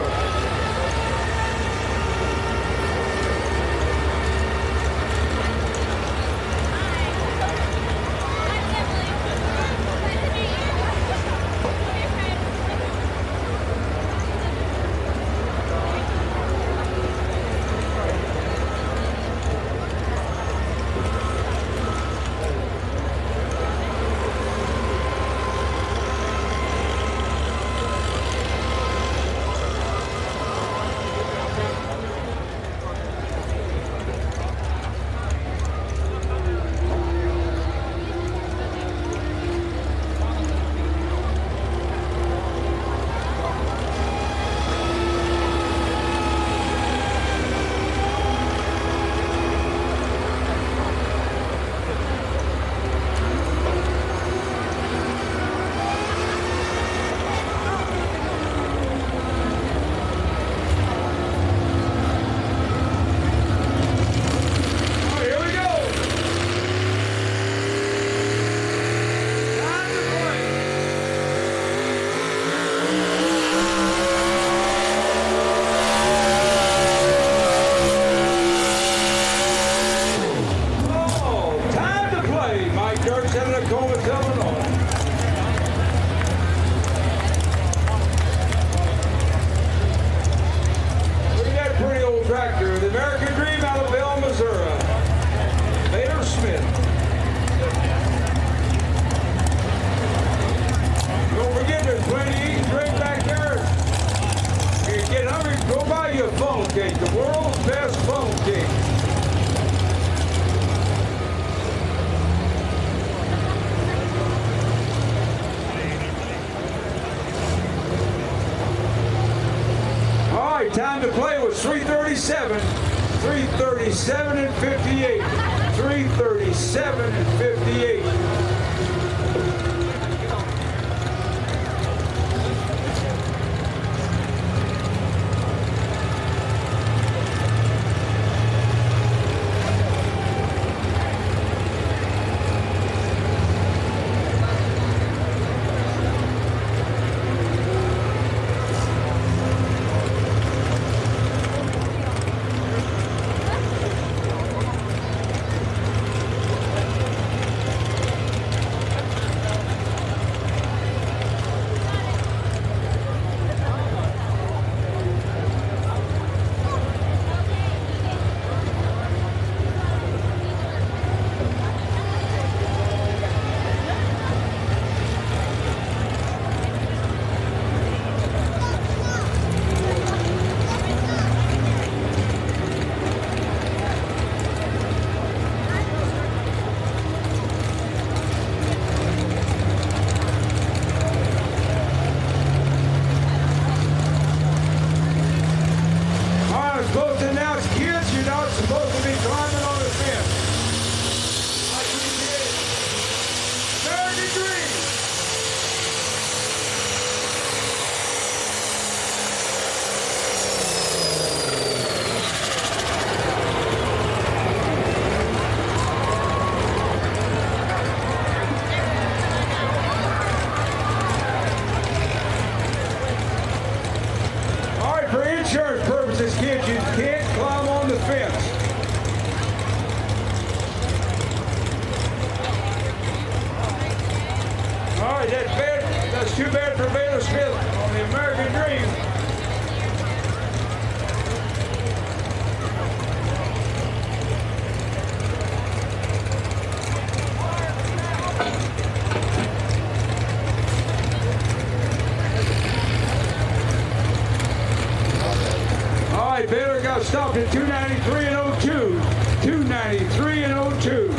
Time to play was 337, 337 and 58, 337 and 58. insurance purposes, kids, you can't climb on the fence. All right, that's bad. That's too bad for Baylor Smith on the American Dream. All right, Baylor got stopped at 293 and 02. 293 and 02.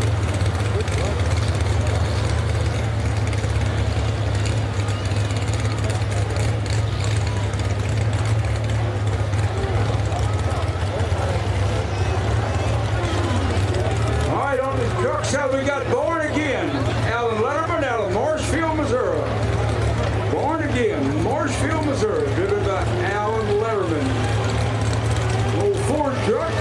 So we got Born Again, Alan Letterman out of Marshfield, Missouri. Born Again, Marshfield, Missouri, driven by Alan Letterman. Old Ford truck.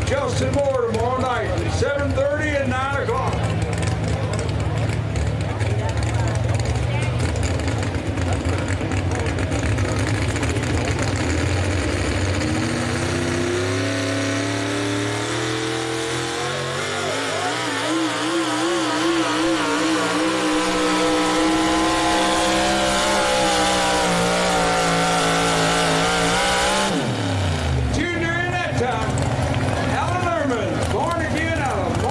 Justin Moore tomorrow night, 7:30 and 9 o'clock. Born Again out of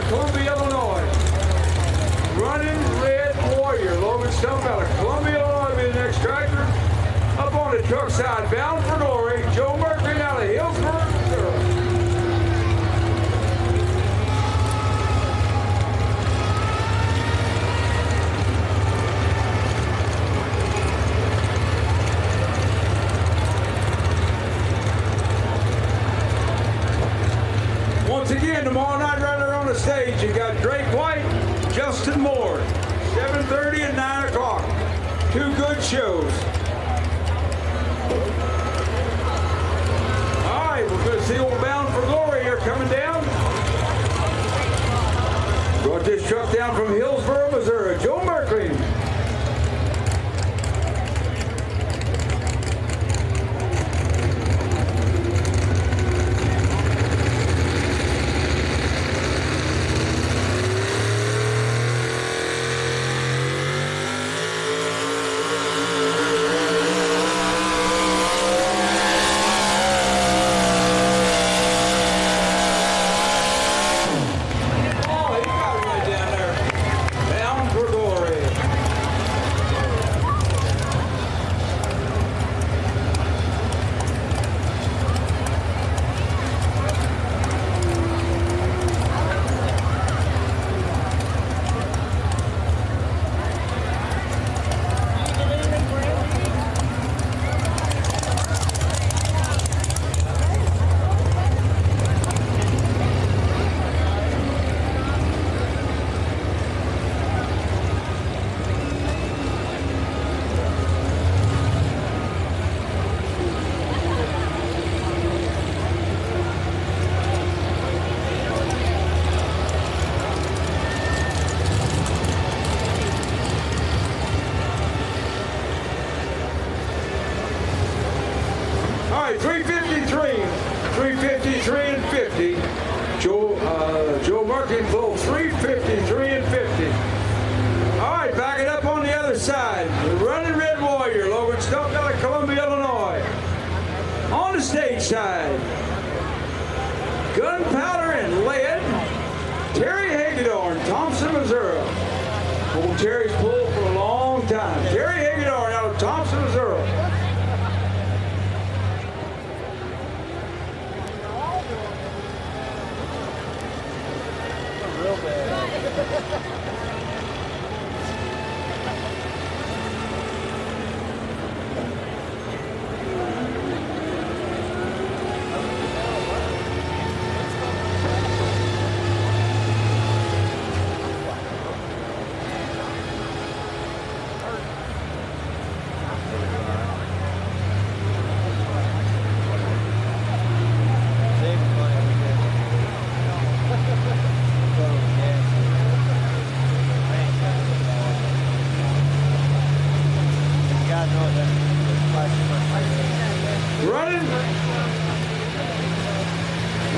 Columbia, Illinois. Running Red Warrior, Logan Stump out of Columbia, Illinois, be the next tractor. Up on the truck side, bound for glory, Joe Mercury out of Hillsboro, Missouri. Once again, tomorrow night right there on the stage, you got Drake White, Justin Moore, 7:30 and 9 o'clock. Two good shows. All right, we're going to see old Bound for Glory here coming down. Brought this truck down from Hillsboro, Missouri. Joe Merkley. All right, 353 and 50. Joe Merkin pulled 353 and 50. All right, back it up on the other side. The Running Red Warrior, Logan Stump out of Columbia, Illinois. On the stage side, Gunpowder and Lead, Terry Hagedorn, Thompson, Missouri. Old Terry's pulled for a long time. Terry Hagedorn out of Thompson, Missouri. Real bad.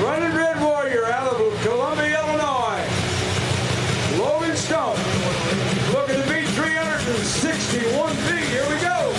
Running Red Warrior out of Columbia, Illinois. Logan Stump looking to beat 361 feet. Here we go.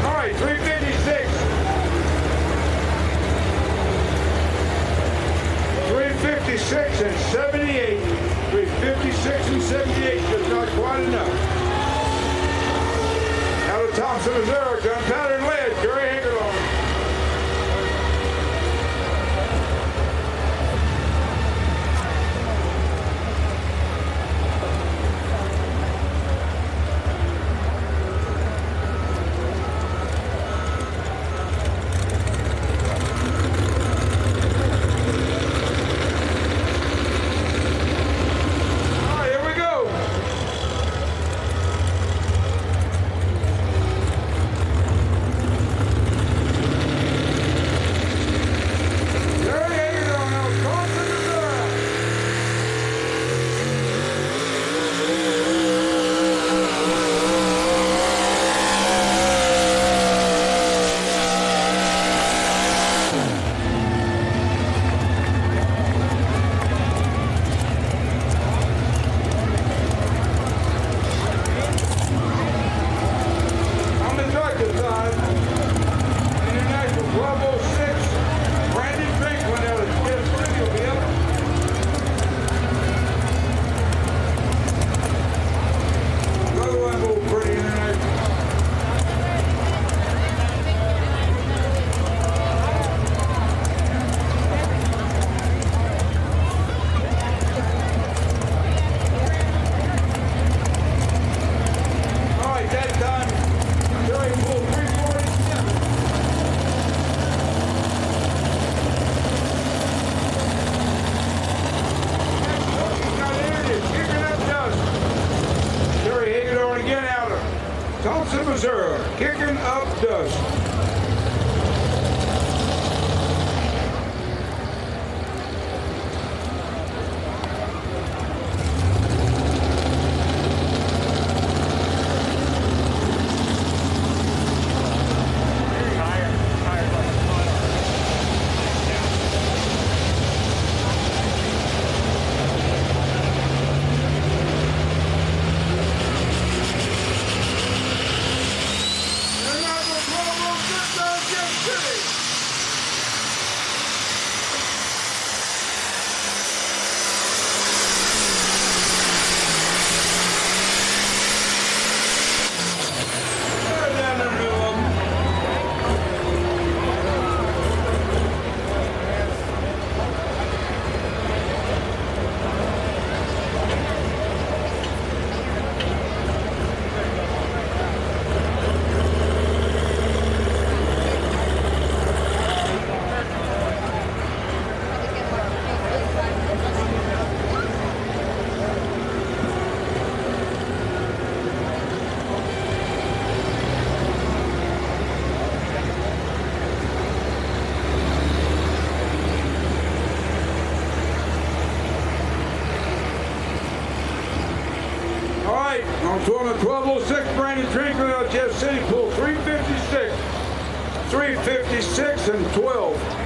All right, 356. 356 and 78. 356 and 78, just not quite enough. Out of Thompson, Missouri, Gunpowder and Lead, Gary Hagedorn. Tulsa, Missouri, kicking up dust. On 1206, Brandon Trinkley of Jeff City, pull 356, 356 and 12.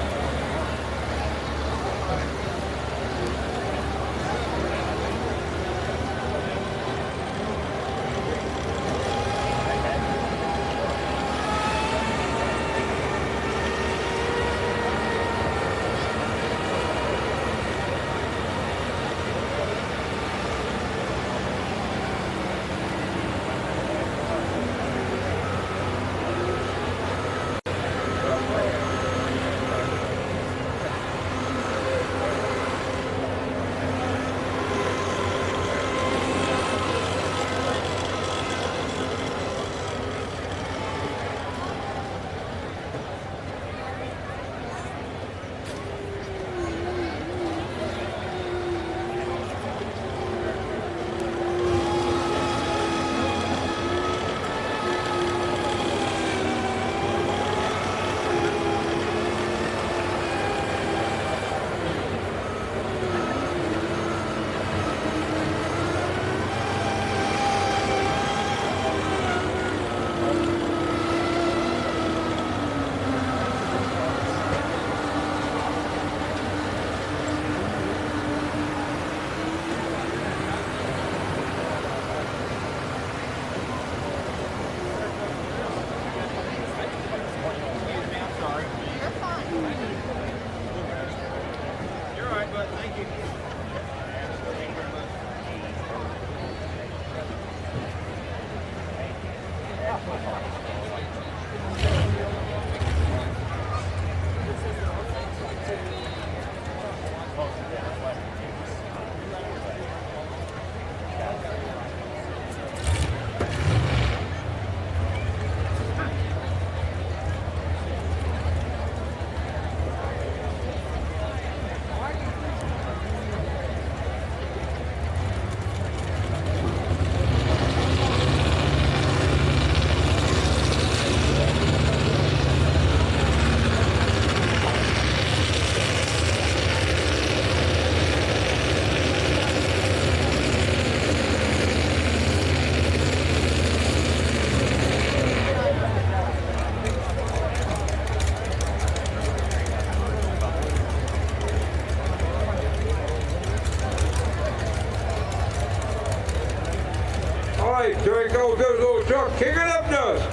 There he goes, this little truck kicking up dust.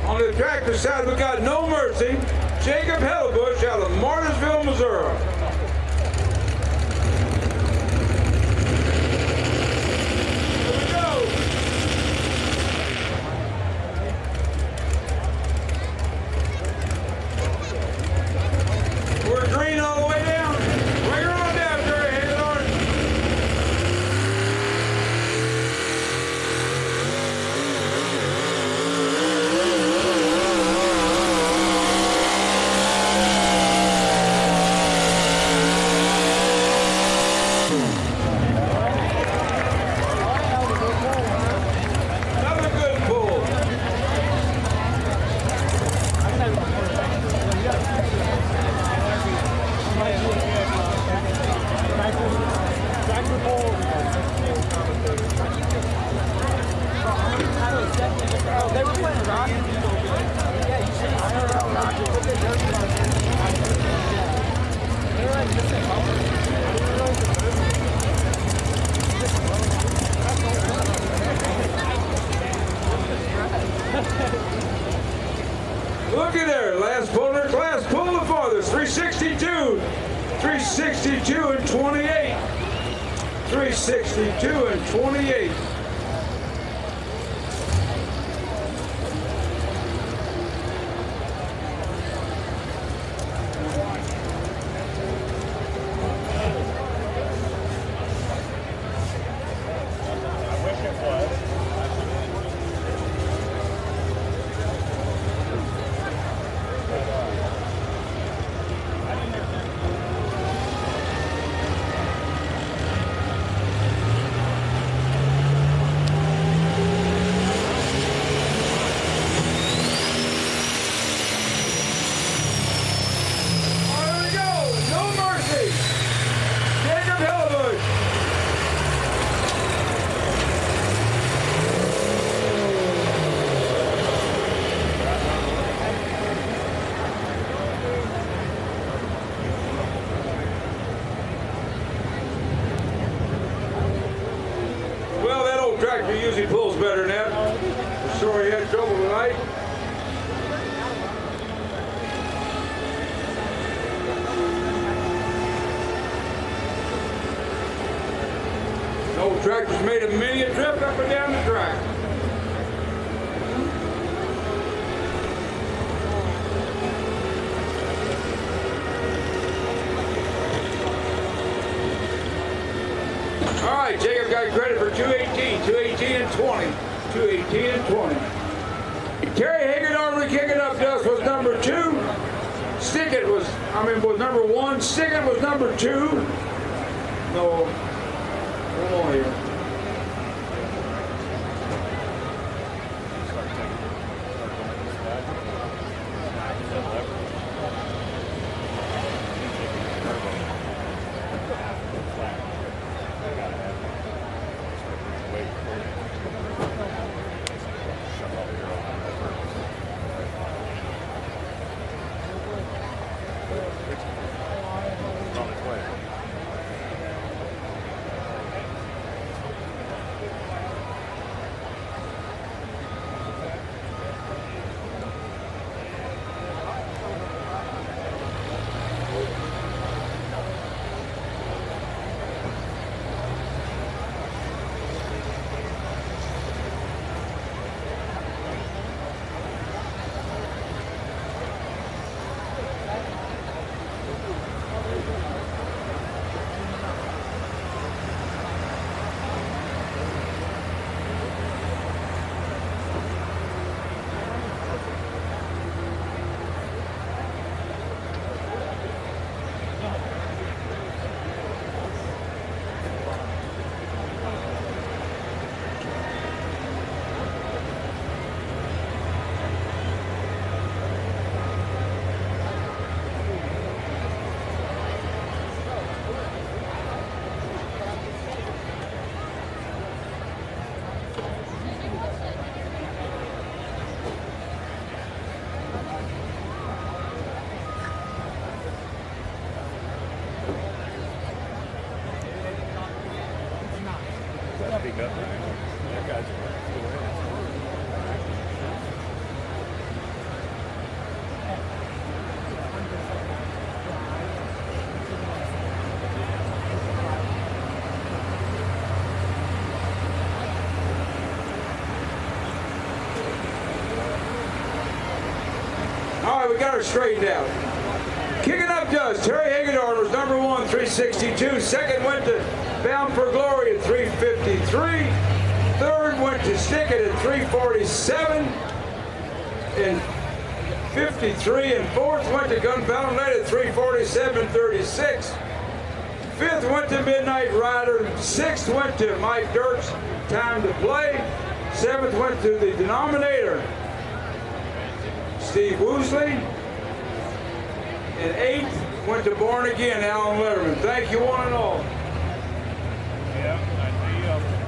On the tractor side, we got No Mercy, Jacob Hellebush out of Martinsville, Missouri. Another good pull. They were playing rock. Yeah, you should have rock. They're like missing Looky there, last pull in their class, pull the farthest, 362. 362 and 28. 362 and 28. Tractor usually pulls better than that. Sorry he had trouble tonight. The old tractor's made a mini trip up and down the track. All right, Jacob got credit for 218, 218 and 20, 218 and 20. Terry Higginarmy kicking up dust was number 2. Stickett was number 1. Stickett was number 2. No, come on here. All right, we got her straightened out. Kicking up dust, Terry Hagedorn was number 1, 362. Second went to Bound for Glory at 353. Third went to Stickett at 347. And 53. And fourth went to Gunpowder Lady at 347.36. Fifth went to Midnight Rider. Sixth went to Mike Dirk's Time to Play. Seventh went to the Denominator, Steve Woosley. And eighth went to Born Again, Alan Letterman. Thank you one and all. Yeah, nice to meet you.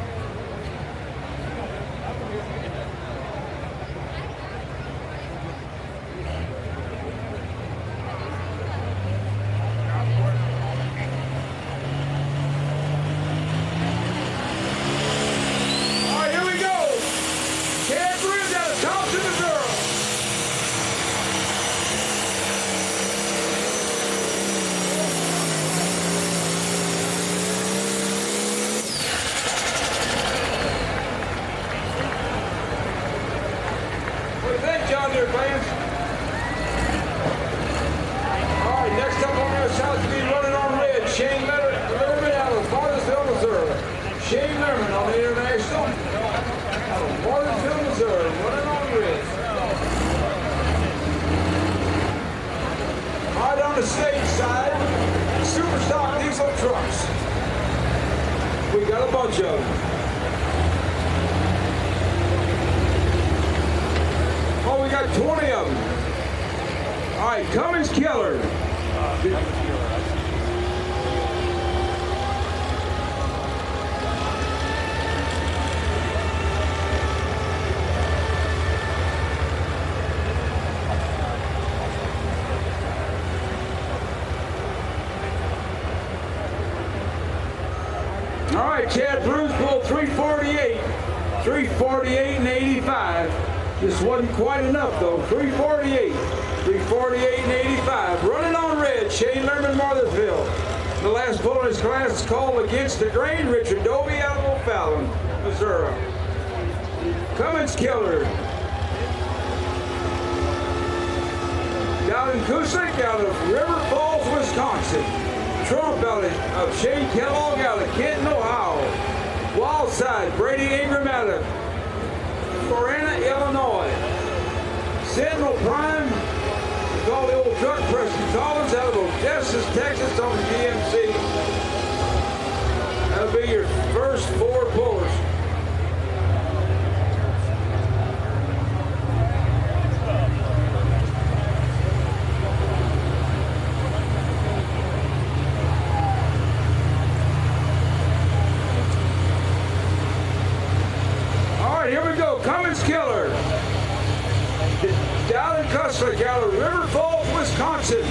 Chad Bruce pulled 348 and 85. This wasn't quite enough though. 348 and 85. Running on red, Shane Lerman, Marthersville. The last pull in his class is called Against the Grain, Richard Dobie out of O'Fallon, Missouri. Cummins Killer. Dowden Kusick out of River Falls, Wisconsin. Trump out of Shane Kellogg out of Kenton, Ohio. Wildside, Brady Ingram out of Corona, Illinois. Sentinel Prime, we call the old truck, Preston Collins out of Odessa, Texas on the GMC. That'll be your first four pullers. Cummins Killer. Dowden Kusick out of River Falls, Wisconsin.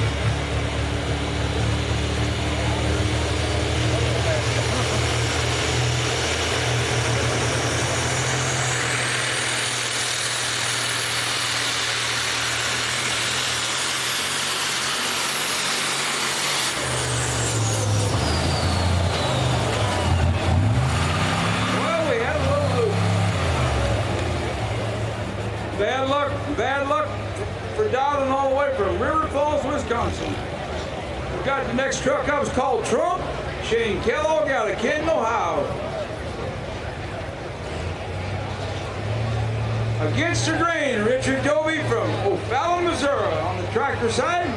Bad luck for Dowden all the way from River Falls, Wisconsin. We've got the next truck up. It's called Trump. Shane Kellogg out of Kenton, Ohio. Against the Grain, Richard Dobie from O'Fallon, Missouri on the tractor side.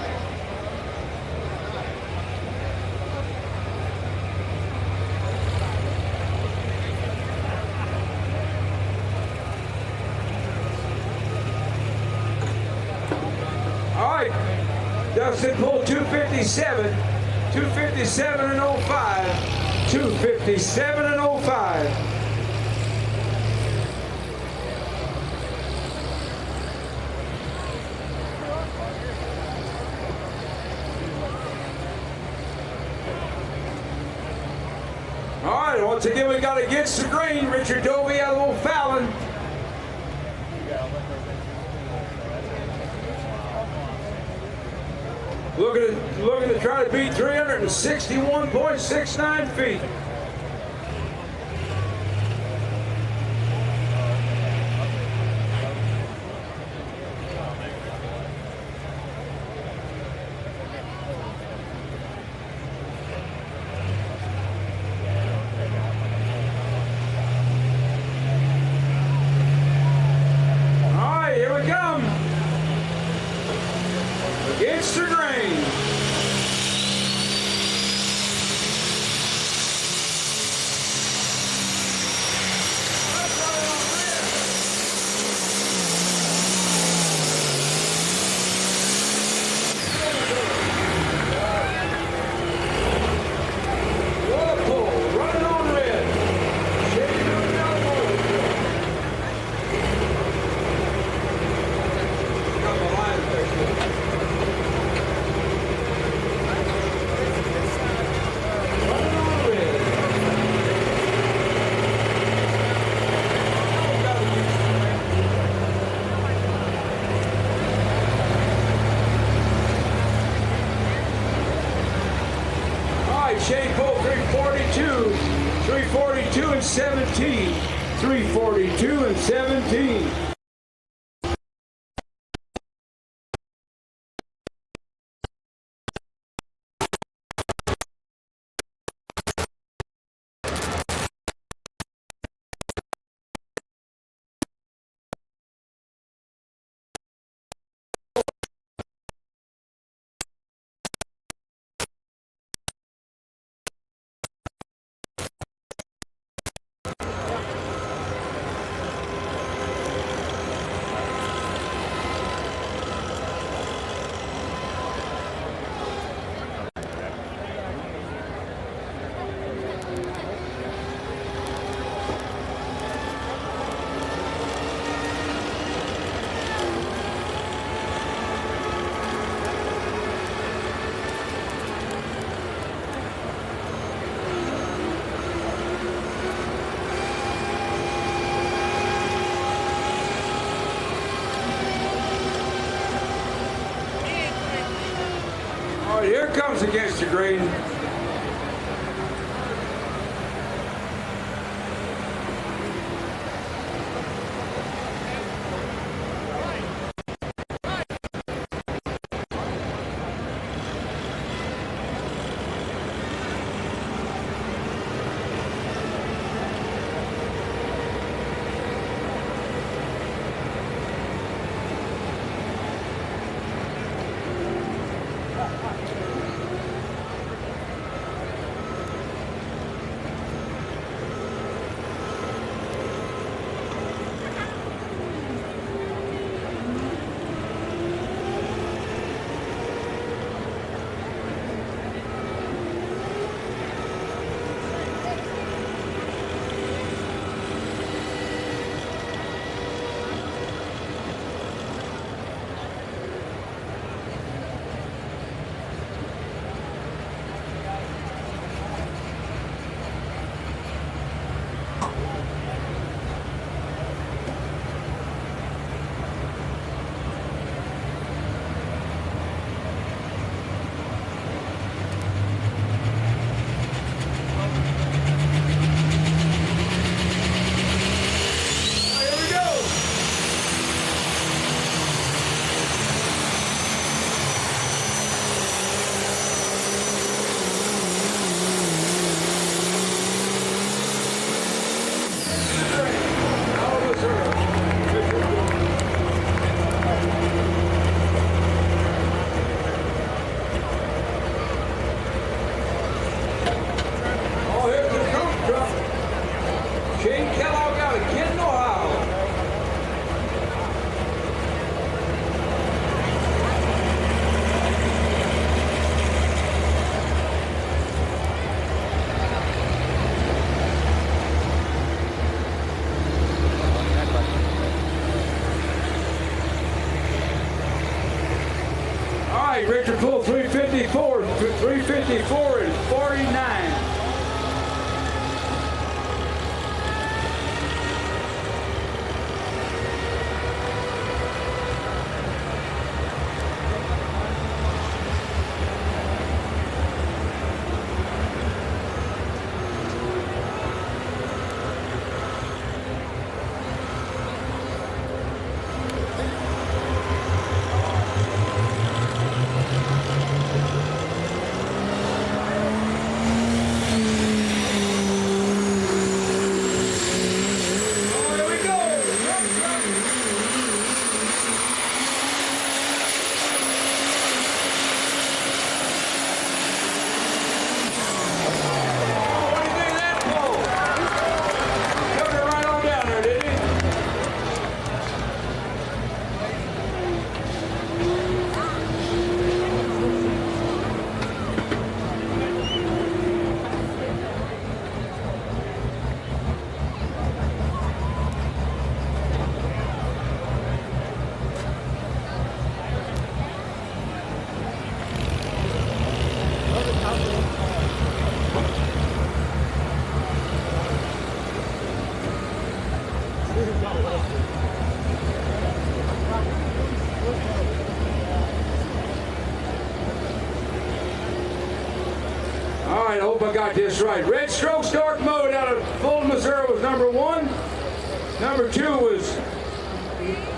Dustin pulled 257 and 05. 257 and 05. All right, once again we got Against the Grain, Richard Dobie out of O'Fallon. Looking to try to beat 361.69 feet. All right, here we come. Against the Grain. 17, 342 and 17. Here comes against the green. Richard Poole 354 and 49. All right, I hope I got this right. Red stroke start mode out of full Missouri. Number 2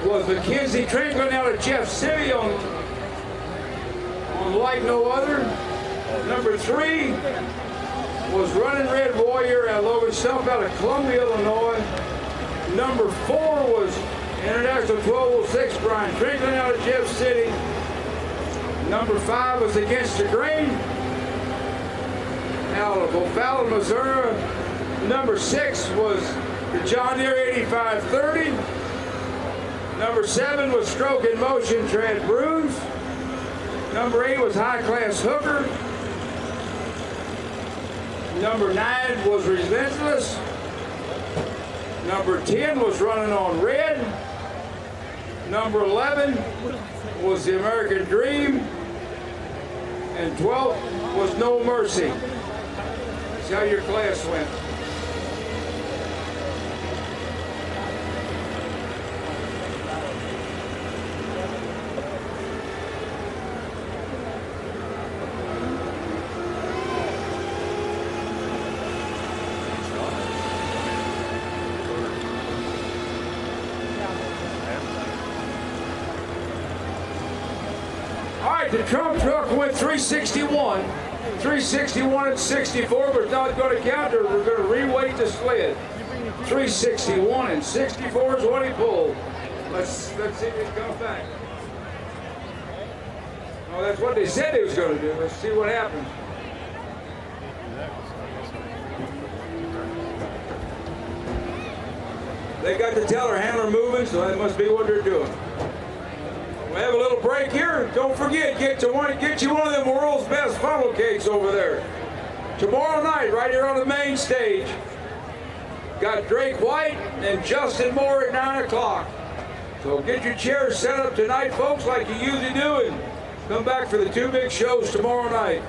was Mackenzie Franklin out of Jeff City on like no other. Number 3 was Running Red Warrior at Logan Stump out of Columbia, Illinois. Number 4 was International 1206 Brian Franklin out of Jeff City. Number 5 was Against the Grain out of O'Fallon, Missouri. Number 6 was the John Deere 8530. Number 7 was Stroke in Motion Trad Bruins. Number 8 was High Class Hooker. Number 9 was Relentless. Number 10 was Running on Red. Number 11 was The American Dream. And 12 was No Mercy. That's how your class went. The Trump truck went 361. 361 and 64, but not going to count. We're going to reweight the sled. 361 and 64 is what he pulled. Let's see if it comes back. Oh, that's what they said he was going to do. Let's see what happens. They got the telehandler moving, so that must be what they're doing. We have a little break here. Don't forget, get you one of them world's best funnel cakes over there. Tomorrow night, right here on the main stage. Got Drake White and Justin Moore at 9 o'clock. So get your chairs set up tonight, folks, like you usually do, and come back for the 2 big shows tomorrow night.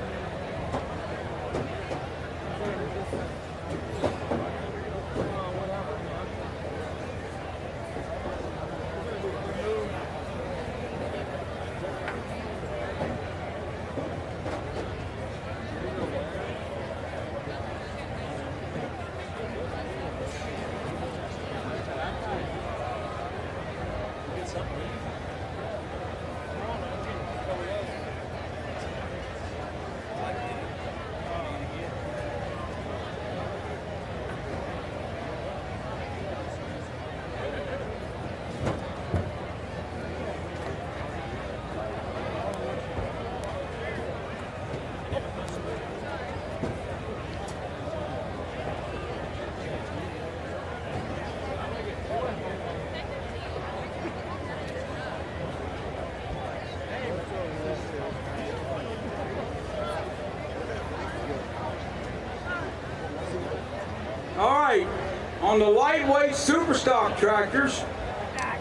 On the lightweight super stock tractors,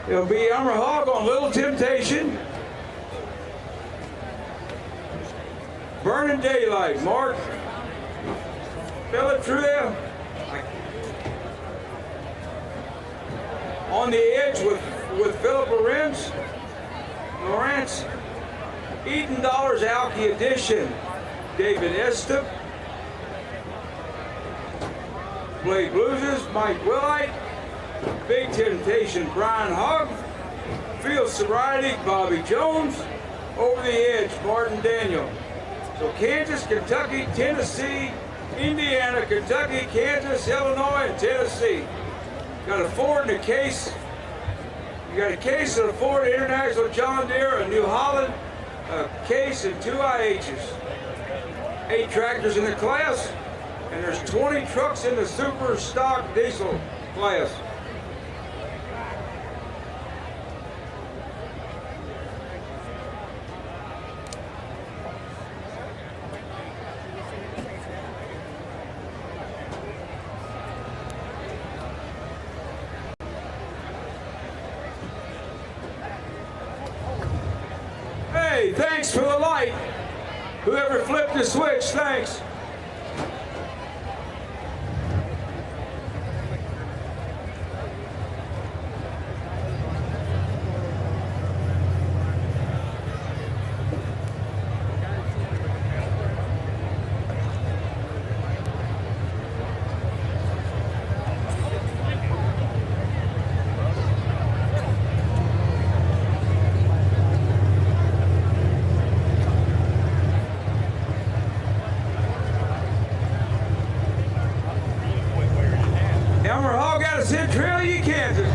it'll be Elmer Hogg on Little Temptation, Burning Daylight, Mark Bellatria, On the Edge with Philip Lawrence, Eden Dollars Alki Edition, David Estep, Blade Blueses, Mike Willite, Big Temptation, Brian Hogg, Field Sobriety, Bobby Jones, Over the Edge, Martin Daniel. So Kansas, Kentucky, Tennessee, Indiana, Kentucky, Kansas, Illinois, and Tennessee. Got a Ford in a case. You got a case of a Ford International John Deere, a New Holland, a case, and 2 IHs. 8 tractors in the class. And there's 20 trucks in the super stock diesel class. Hey, thanks for the light. Whoever flipped the switch, thanks. Elmer Hogg out of Centralia, Kansas.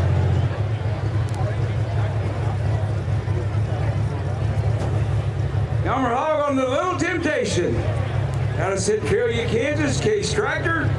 Elmer Hogg on the Little Temptation. Out of Centralia, Kansas, Case Tractor.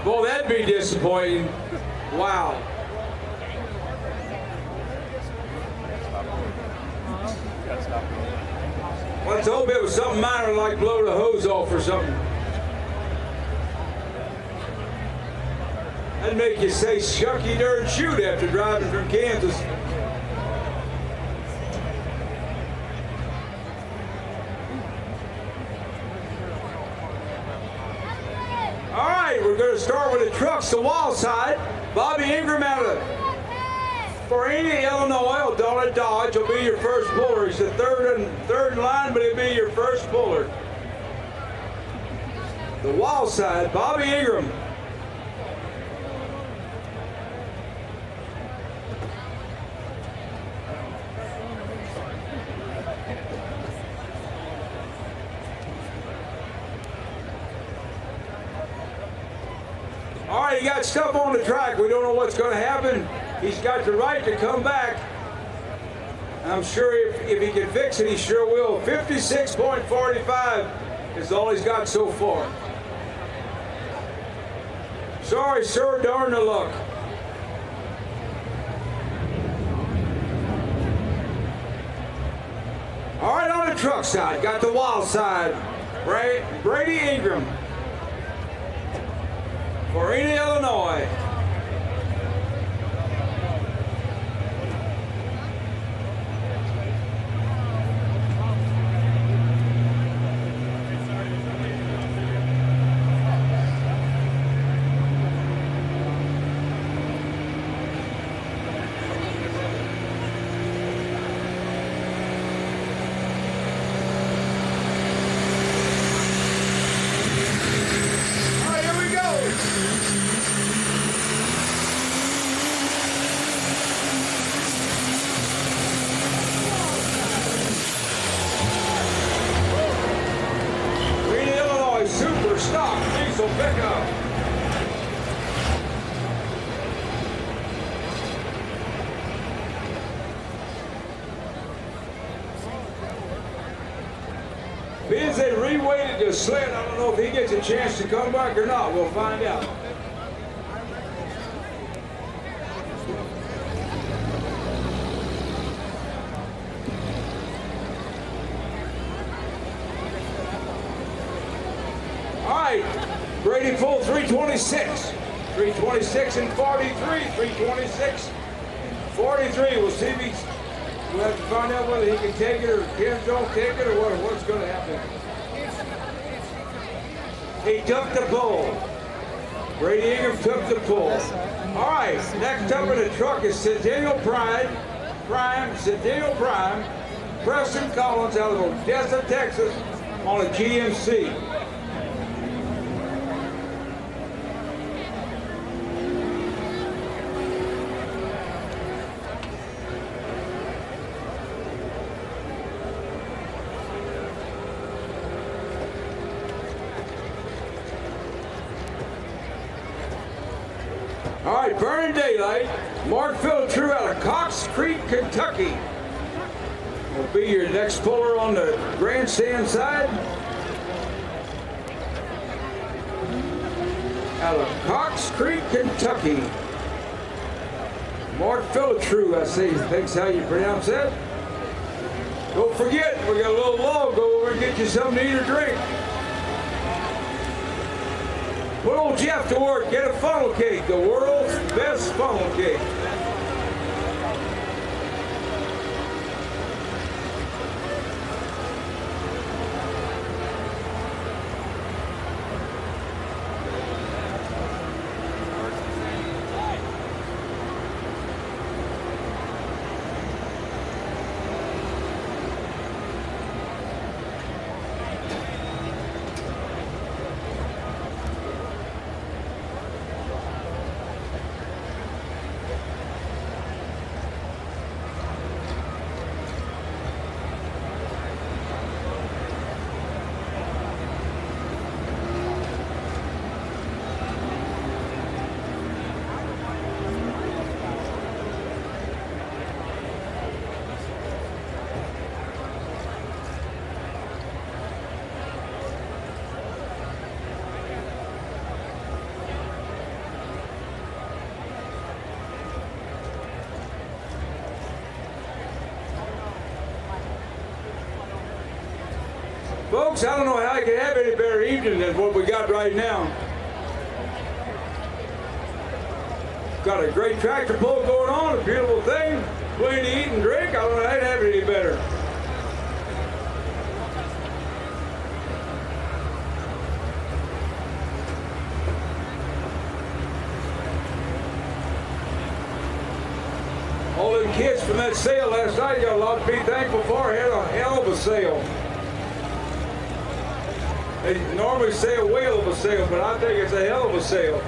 Boy, that'd be disappointing. Wow. Let's hope it was something minor like blow the hose off or something. That'd make you say shucky darn shoot after driving from Kansas. All right, we're going to start with the trucks, the wall side. Bobby Ingram out of Farina, Illinois, will Dollar Dodge will be your first puller. He's the third in line, but he'll be your first puller. The wall side, Bobby Ingram. All right, he got stuff on the track. We don't know what's going to happen. He's got the right to come back. I'm sure if he can fix it, he sure will. 56.45 is all he's got so far. Sorry, sir, darn the luck. All right, on the truck side, got the wild side. Brady Ingram. Farina, Illinois. Because they reweighted the sled, I don't know if he gets a chance to come back or not. We'll find out. All right, Brady full 326. 326 and 43. 326, 43. We'll see if he's. We'll have to find out whether he can take it or Kim don't take it or what's going to happen. He took the pull. Brady Ingram took the pull. All right, next up in the truck is Centennial Prime, Preston Collins out of Odessa, Texas, on a GMC. All right, Burning Daylight, Mark Philtrue out of Cox Creek, Kentucky. Will be your next puller on the grandstand side. Out of Cox Creek, Kentucky. Mark Philtrue, I think how you pronounce that. Don't forget, we got a little log. Go over and get you something to eat or drink. Put old Jeff to work. Get a funnel cake, the world's best funnel cake. Folks, I don't know how I could have any better evening than what we got right now. Got a great tractor pull going on, a beautiful thing, plenty to eat and drink. I don't know how to have it any better. All them kids from that sale last night got a lot to be thankful for. Had a hell of a sale. They normally say a whale of a sale, but I think it's a hell of a sale.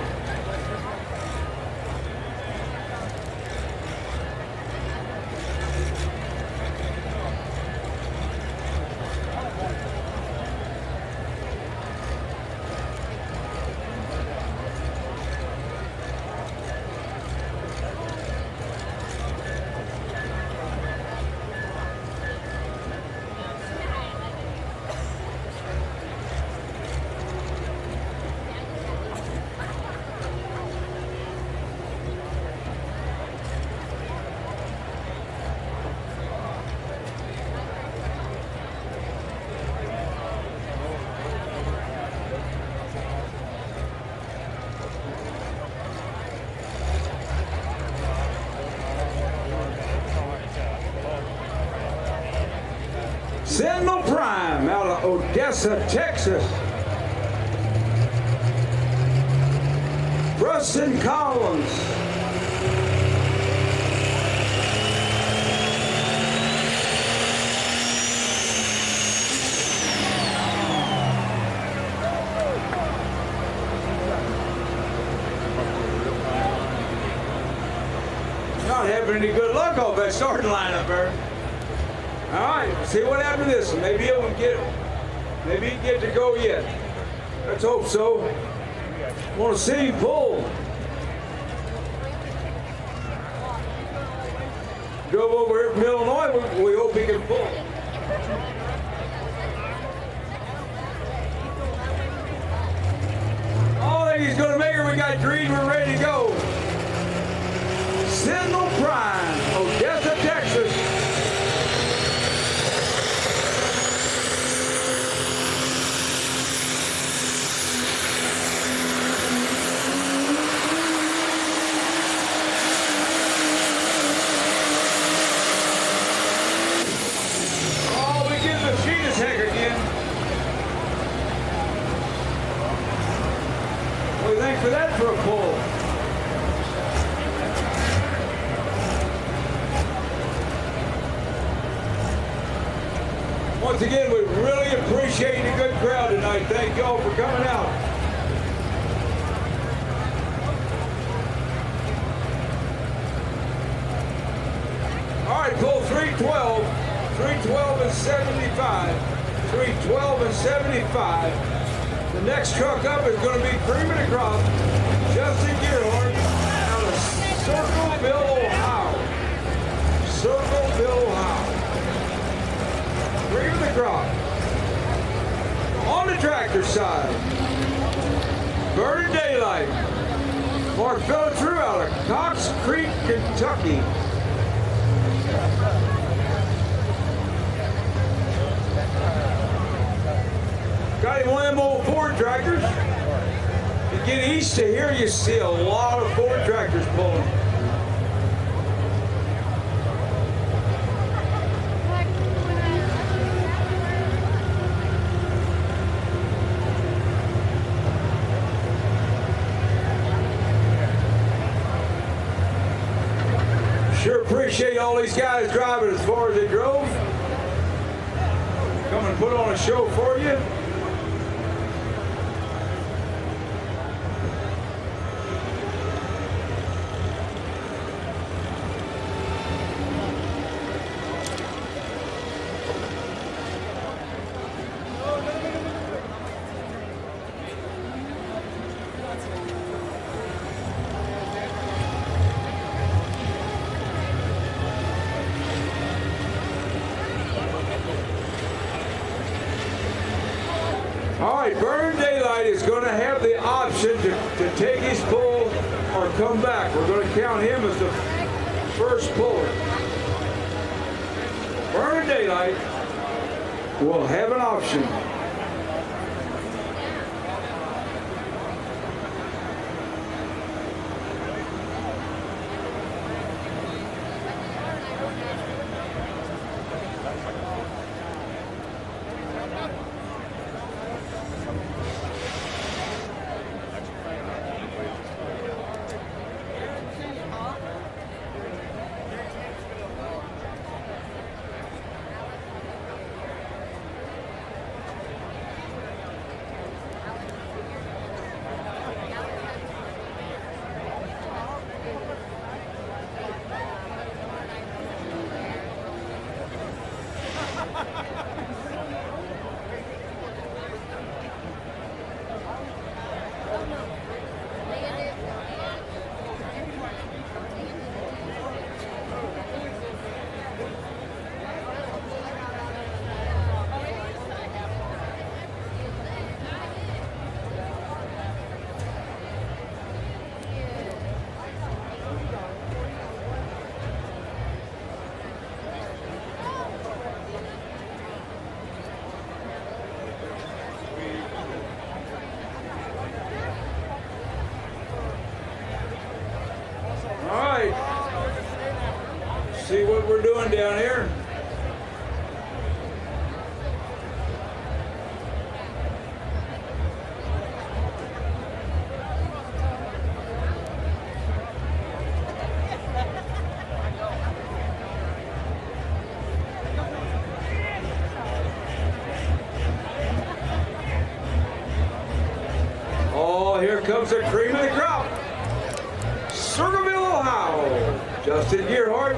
Sentinel Prime out of Odessa, Texas. Preston Collins. Not having any good luck off that starting lineup there. All right, see what happened to this one. Maybe he'll get to go yet. Let's hope so. Want to see him pull. Drove over here from Illinois. We hope he can pull. I think he's going to make her. We got green. We're ready to go. Sentinel Prime, Odessa, Texas. For that for a pull. Once again, we really appreciate the good crowd tonight. Thank y'all for coming out. All right, pull 312, 312 and 75, 312 and 75. The next truck up is going to be creaming across. Justin Gearhart tractor side. Burning Daylight. Mark Phillips Drew out of Cox Creek, Kentucky. Got him one of them old Ford tractors. You get east to here, you see a lot of Ford tractors pulling. Sure appreciate all these guys driving as far as they drove. Come and put on a show for you. All right, Burn Daylight is going to have the option to take his pull or come back. We're going to count him as the first puller. Burn Daylight will have an option. See what we're doing down here. Oh, here comes the cream of the crop. Circleville, Ohio. Justin Gearhart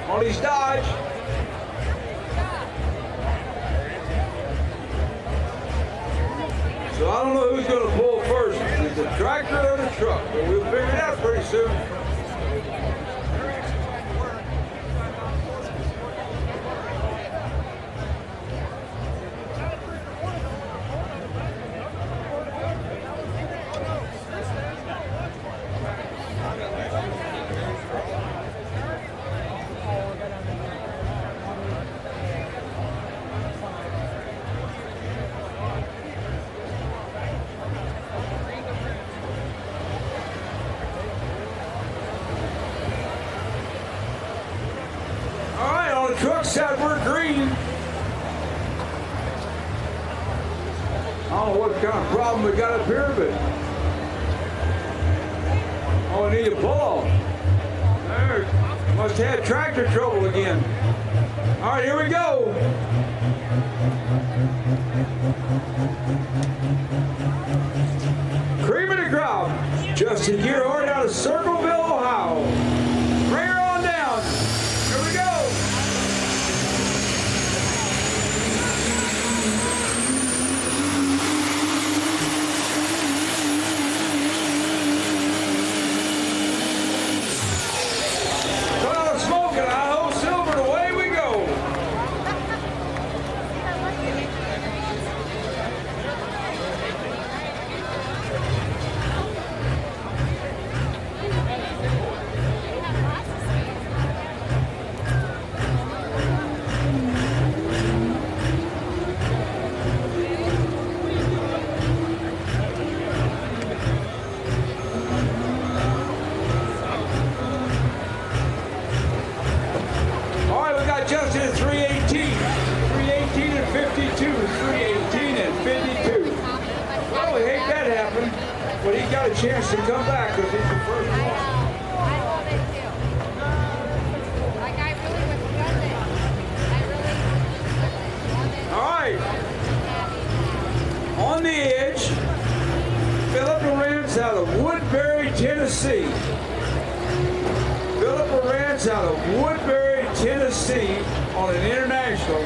on his Dodge. So I don't know who's going to pull first, the tractor or the truck, but we'll figure it out pretty soon. Truck side, we're green. I don't know what kind of problem we got up here, but oh, we need a pull off. There, must have tractor trouble again. All right, here we go. Cream of the crop. Justin Gearhart out of Circleville, Ohio. Bring her on down. Here we go. got a chance to come back because it's your first one. I love it too. Like I really was buzzing. All right. On the edge, Philip Lorenz out of Woodbury, Tennessee. Philip Lorenz out of Woodbury, Tennessee on an international.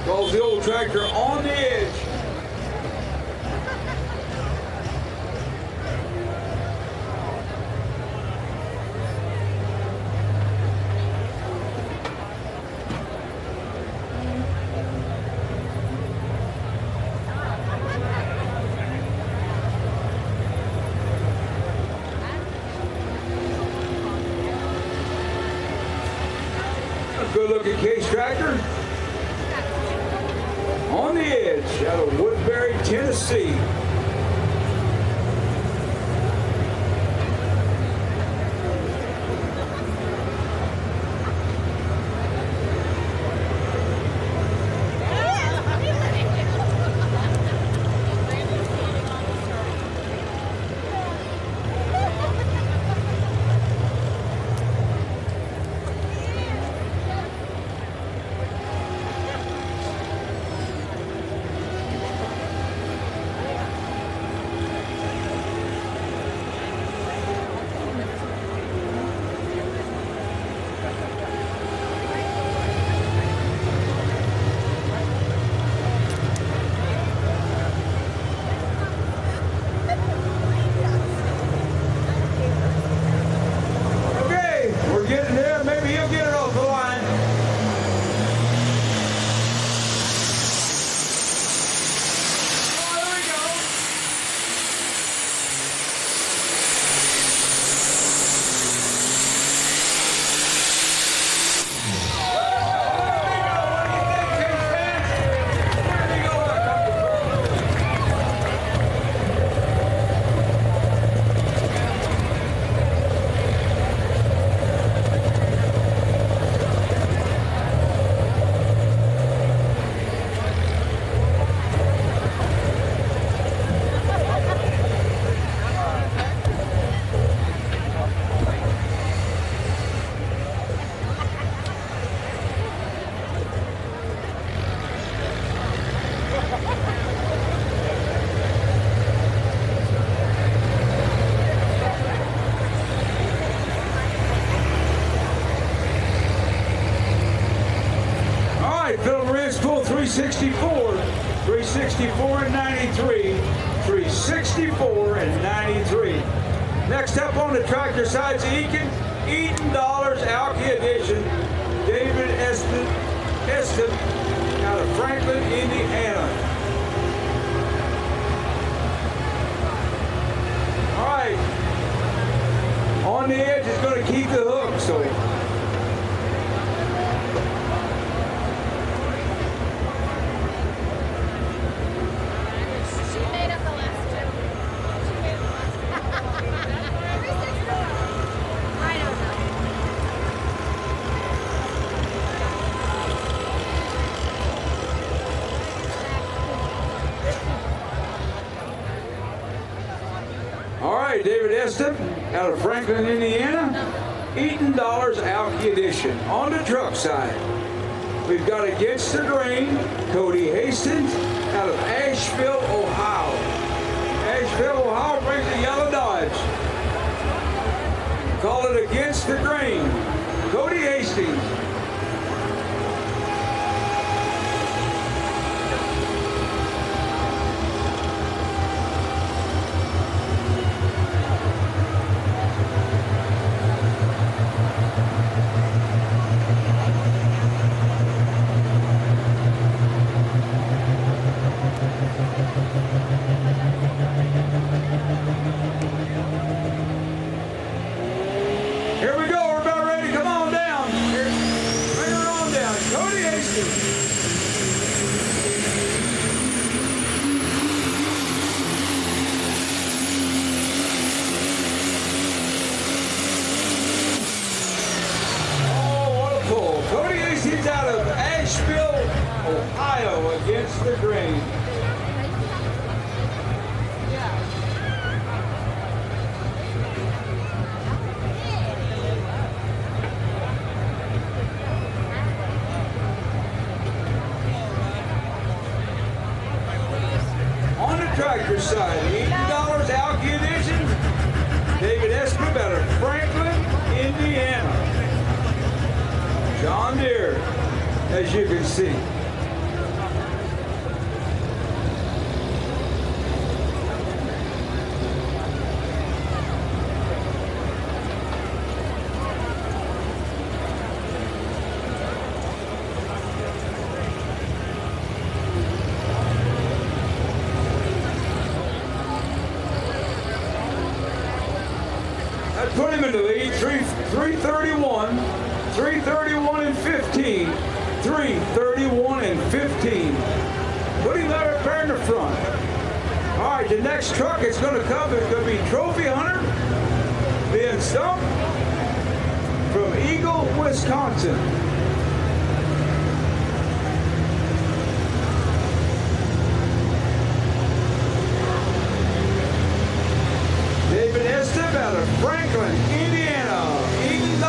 Calls the old tractor on the edge. Good looking case tractor. On the edge out of Woodbury, Tennessee. Philip Lorenz pull 364 and 93, 364 and 93. Next up on the tractor side's Eaton Dollars Alki Edition, David Eston out of Franklin, Indiana. All right, on the edge is going to keep the hook, so David Eston out of Franklin, Indiana. Eaton Dollars Alki Edition. On the truck side, we've got Against the Grain, Cody Hastings out of Asheville, Ohio. Asheville, Ohio brings the yellow Dodge. Call it Against the Grain, Cody Hastings. Here we go, we're about ready. Come on down. Here. Bring her on down. Cody Hastings. Oh, what a pull. Cody Hastings out of Asheville, Ohio against the grain. John Deere, as you can see. Put him in the lead, 331 and 15, 331 and 15. Put him there up there in the front. All right, the next truck is going to come is going to be Trophy Hunter, being stumped from Eagle, Wisconsin. David Estep out of Franklin, Indiana, $80.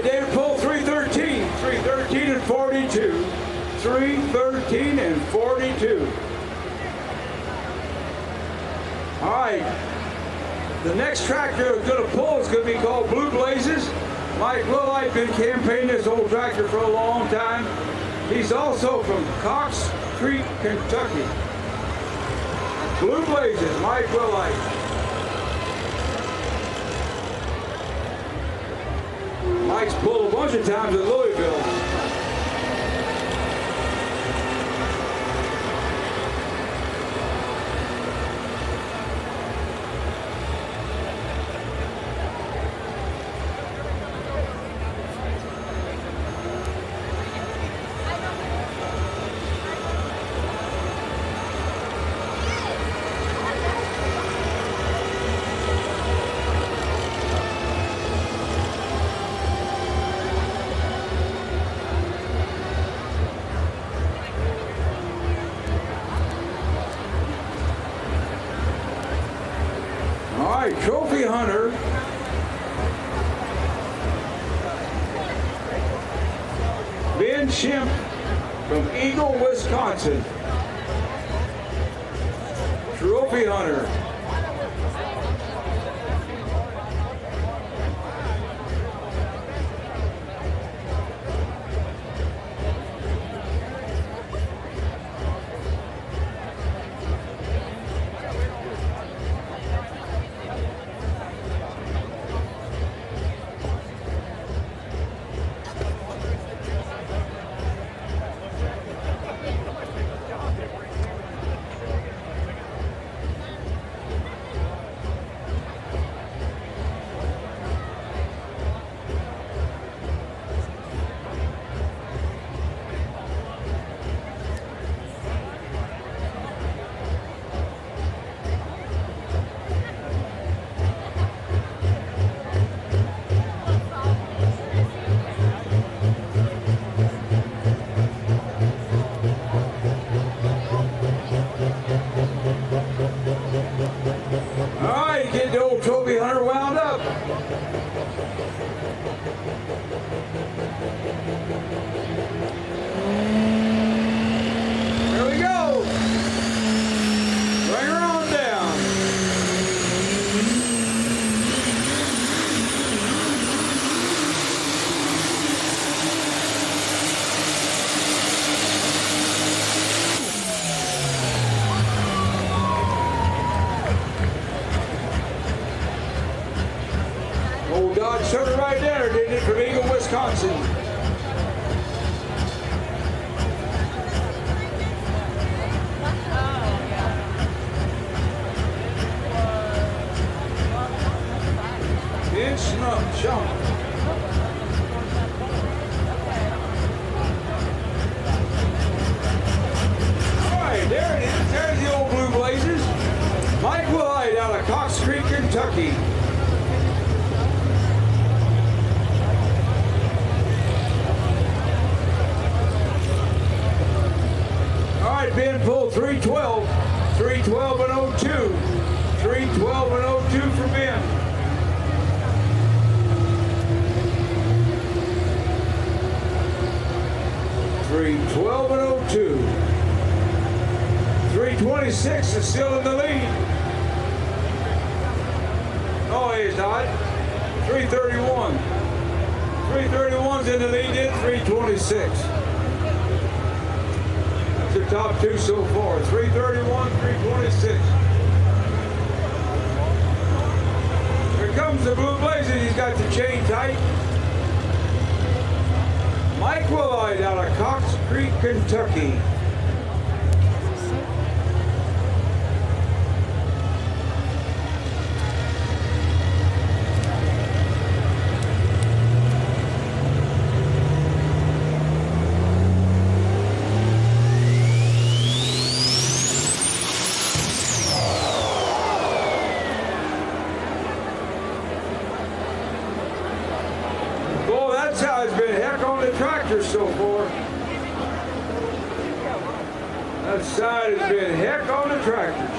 David pulled 313 and 42. 313 and 42. All right. The next tractor is going to pull is going to be called Blue Blazes. Mike Willite been campaigning this old tractor for a long time. He's also from Cox Creek, Kentucky. Blue Blazes, Mike Willite. Mike's pulled a bunch of times at Louisville. Trophy Hunter Ben Shimp from Eagle, Wisconsin. Trophy Hunter. 312. 312 and 02. 312 and 02 for Ben. .312 and 02. 326 is still in the lead. No, he's not. 331. 331's in the lead in 326. That's the top two so far. 331, 326. Here comes the Blue Blazers. He's got the chain tight. Mike Willide out of Cox Creek, Kentucky. So far. That side has been heck on the tractors.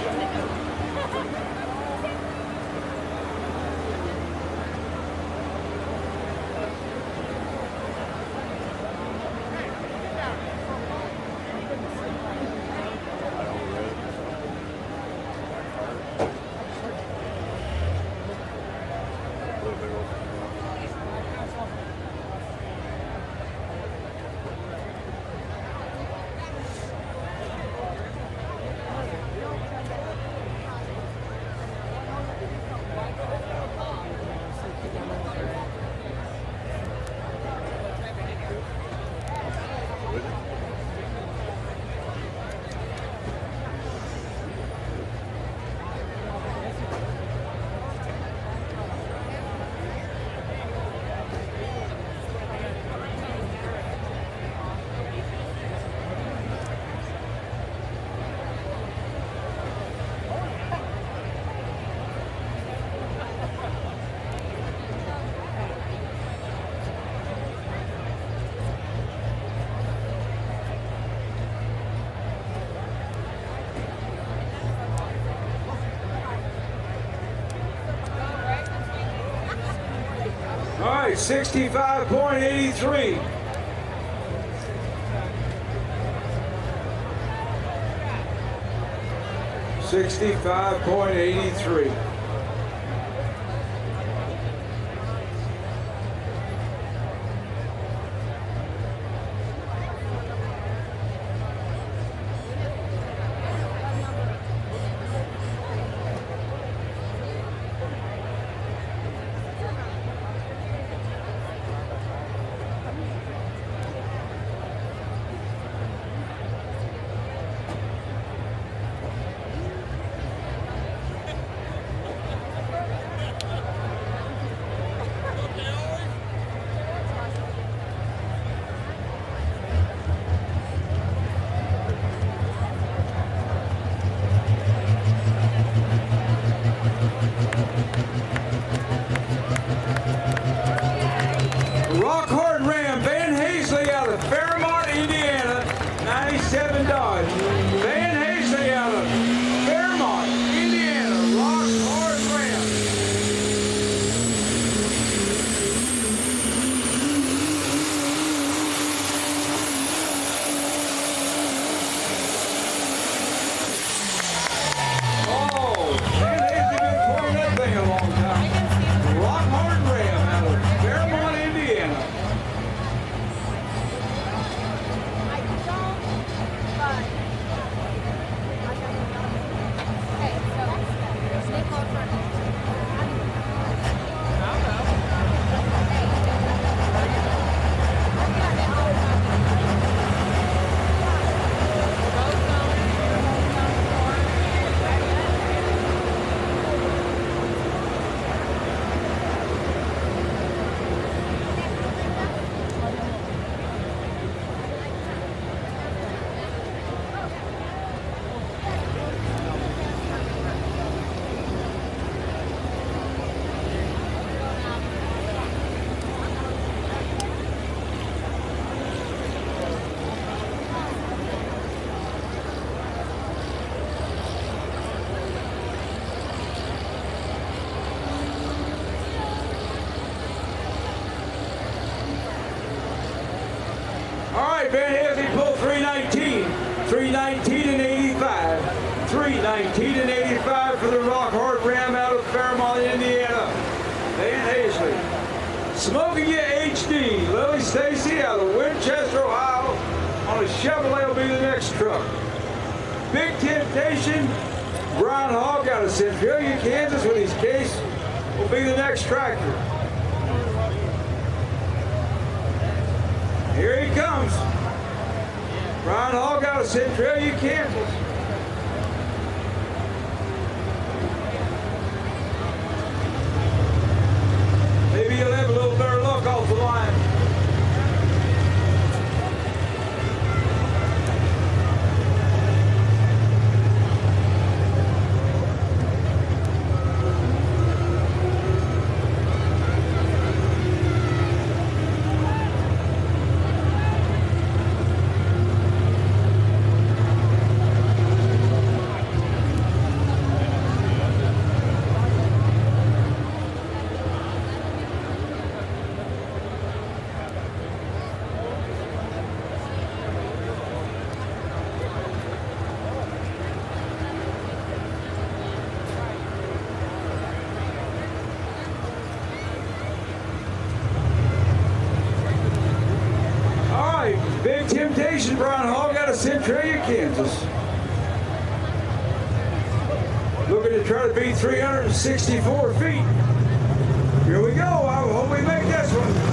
All right, 65.83. $65.83. Rock Hard Ram, Van Hazley out of Fairmont, Indiana, 97 Dodge. Van Hazley out of Fairmont, Indiana, Rock Hard Ram. Oh, Van Hazley been pulling that thing a long time. Rock Hard Ram out of Fairmont, Indiana. Van Hesse pulled 319. 319 and 85. 319 and 85 for the Rock Hard Ram out of Fairmont, Indiana. Van Hesse. Smoking You HD, Lily Stacy out of Winchester, Ohio, on a Chevrolet will be the next truck. Big Temptation, Brian Hogg out of Centralia, Kansas with his case will be the next tractor. Here he comes. Brian Hogg out of Centralia, Kansas. Maybe you'll have a little better luck off the line. Big Temptation, Brian Hogg out of Centralia, Kansas. Looking to try to beat 364 feet. Here we go. I hope we make this one.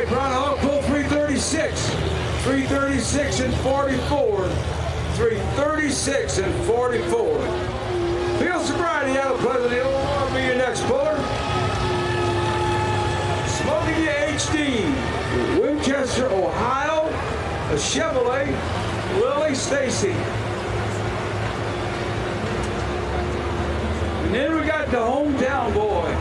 Brian Hogg pulled 336. 336 and 44. 336 and 44. Field Sobriety out of Pleasant Hill will be your next puller. Smoking You HD, Winchester, Ohio, a Chevrolet, Lily Stacy. And then we got the hometown boy.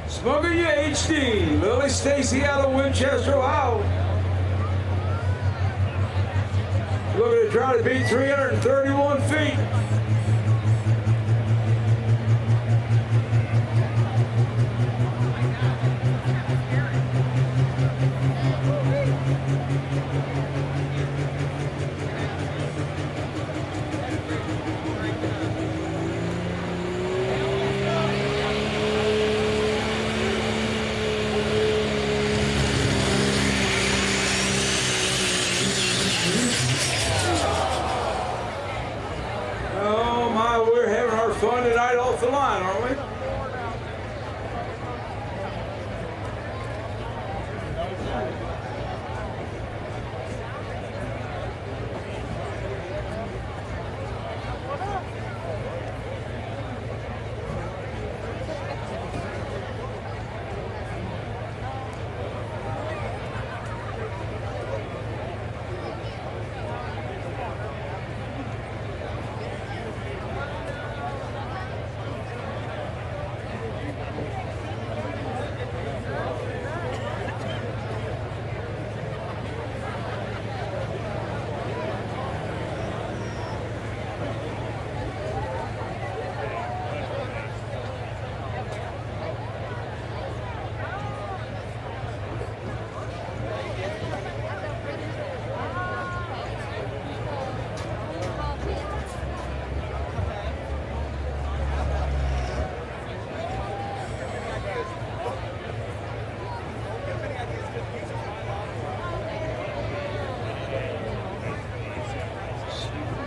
Smoking You HD, Lily Stacy out of Winchester, Ohio. Looking to try to beat 331 feet. Oh my, we're having our fun tonight off the line, aren't we?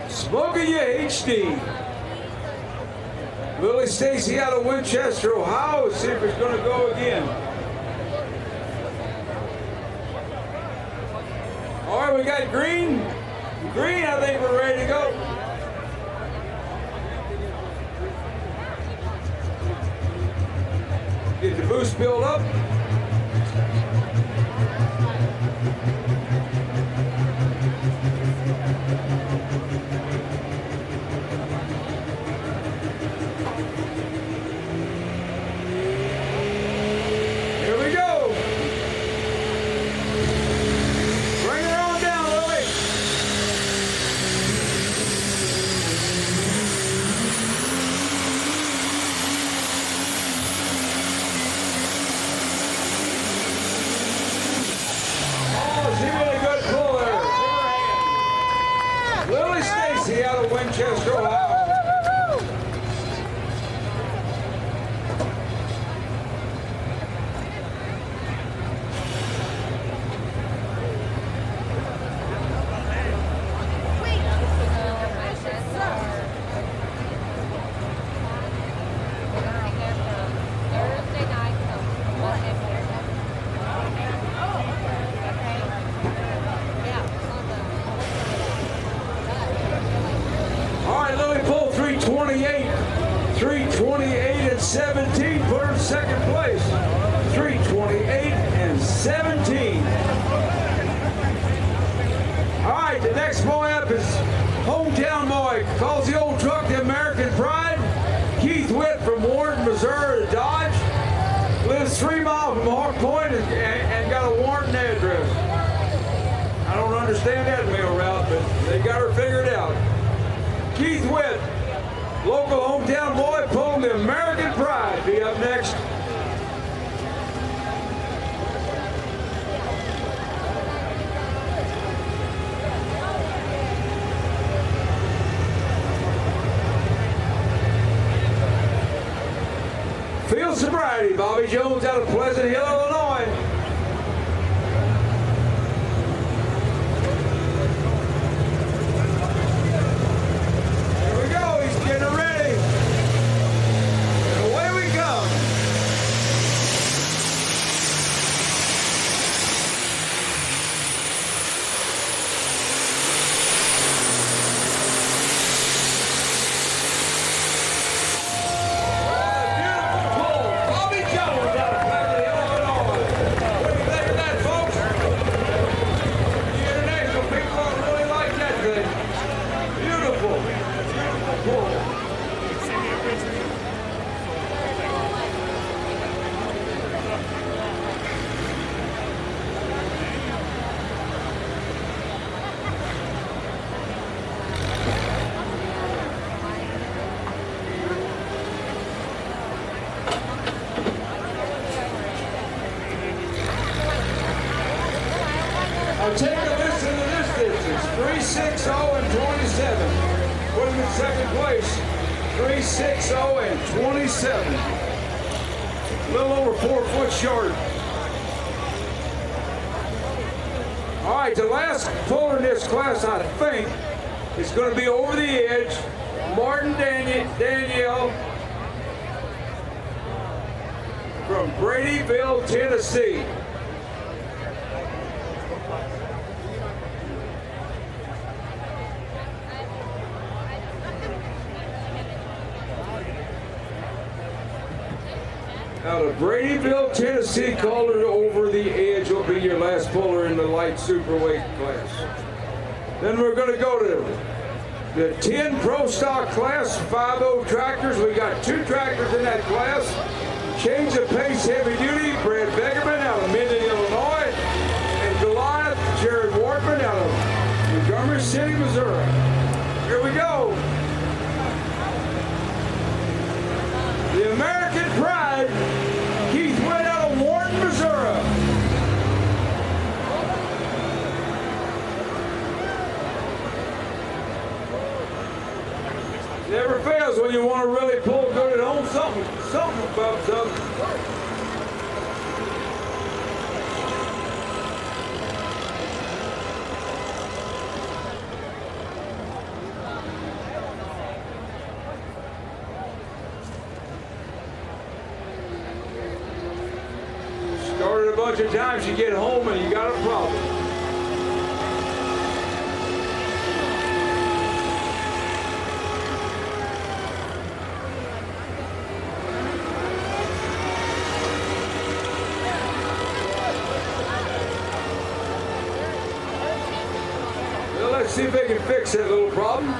Smoking you HD. Willie Stacy out of Winchester, Ohio. Let's see if it's going to go again. All right, we got green. Green, I think we're ready to go. Get the boost built up. Here we go. Bring her on down, Lily. Oh, she made a good pull there. Lily Stacy out of Winchester, Ohio. All right, Lily, pull 328. 328 and 17. Put her in second place. 328 and 17. All right, the next boy up is hometown boy. Calls the old truck the American Pride. Keith Witt from Warren, Missouri to Dodge. Lives 3 miles from Hawk Point and got a Warren address. I don't understand that mail route, but they got her figured out. Keith Witt, local hometown boy, pulling the American Pride. Be up next. Field sobriety, Bobby Jones out of Pleasant Hill, Illinois. Here we go, he's getting ready. And away we come. Beautiful pull. Bobby Jones out of Pleasant Hill, Illinois. second place, 360 and 27. A little over 4 foot short. All right, the last puller in this class, I think, is going to be over the edge. Martin Danielle from Bradyville, Tennessee. Out of Bradyville, Tennessee, Calder over the edge will be your last puller in the light superweight class. Then we're going to go to the 10 Pro Stock class, 5.0 tractors. We got 2 tractors in that class. Change of pace heavy duty, Brad Beckerman out of Minden, Illinois. And Goliath, Jared Wortman out of Montgomery City, Missouri. Here we go. The American Pride, Keith Witt out of Warren, Missouri. Never fails when you want to really pull good at home. Something bumps up. Started a bunch of times, you get home and you got a problem. Well, let's see if they can fix that little problem.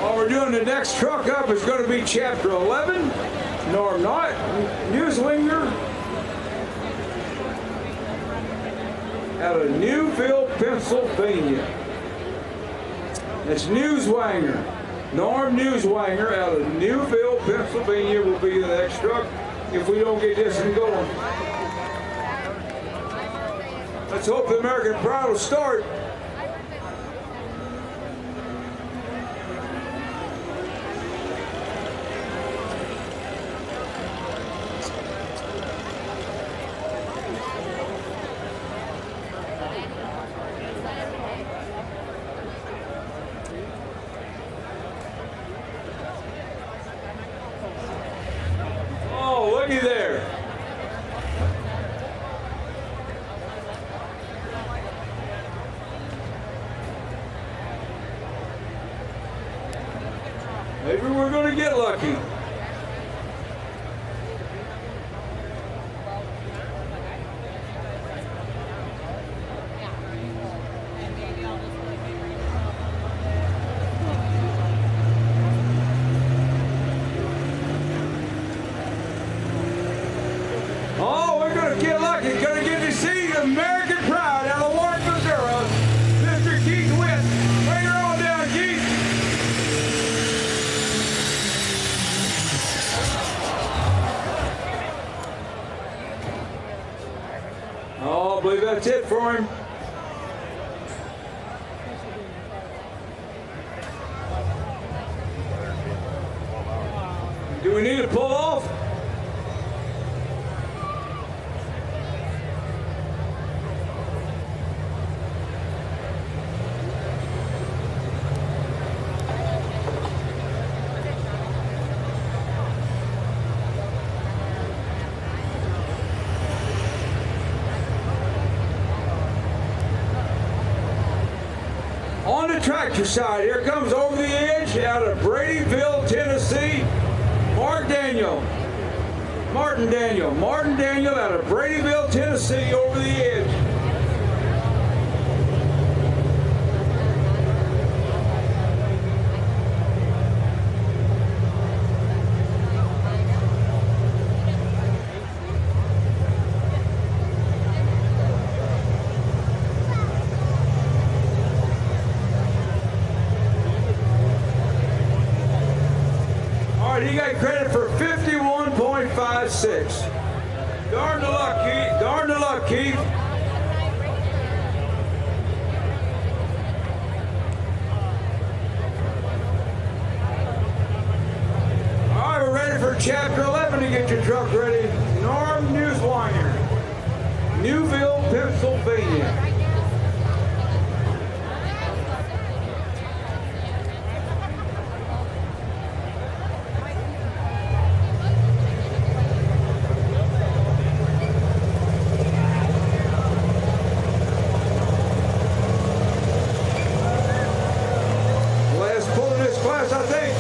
What we're doing, the next truck up is going to be Chapter 11, Norm Newswinger, out of Newville, Pennsylvania. It's Newswanger. Norm Newswanger out of Newville, Pennsylvania will be the next truck if we don't get this thing going. Let's hope the American Pride will start. Looky there. Maybe we're going to get lucky. I believe that's it for him. Do we need to pull off? On the tractor side, here comes over the edge out of Bradyville, Tennessee, Martin Daniel out of Bradyville, Tennessee, over the edge. He got credit for 51.56. Darn the luck, Keith. truck ready. Norm Newswiner, Newville, Pennsylvania. Last pull in this class, I think.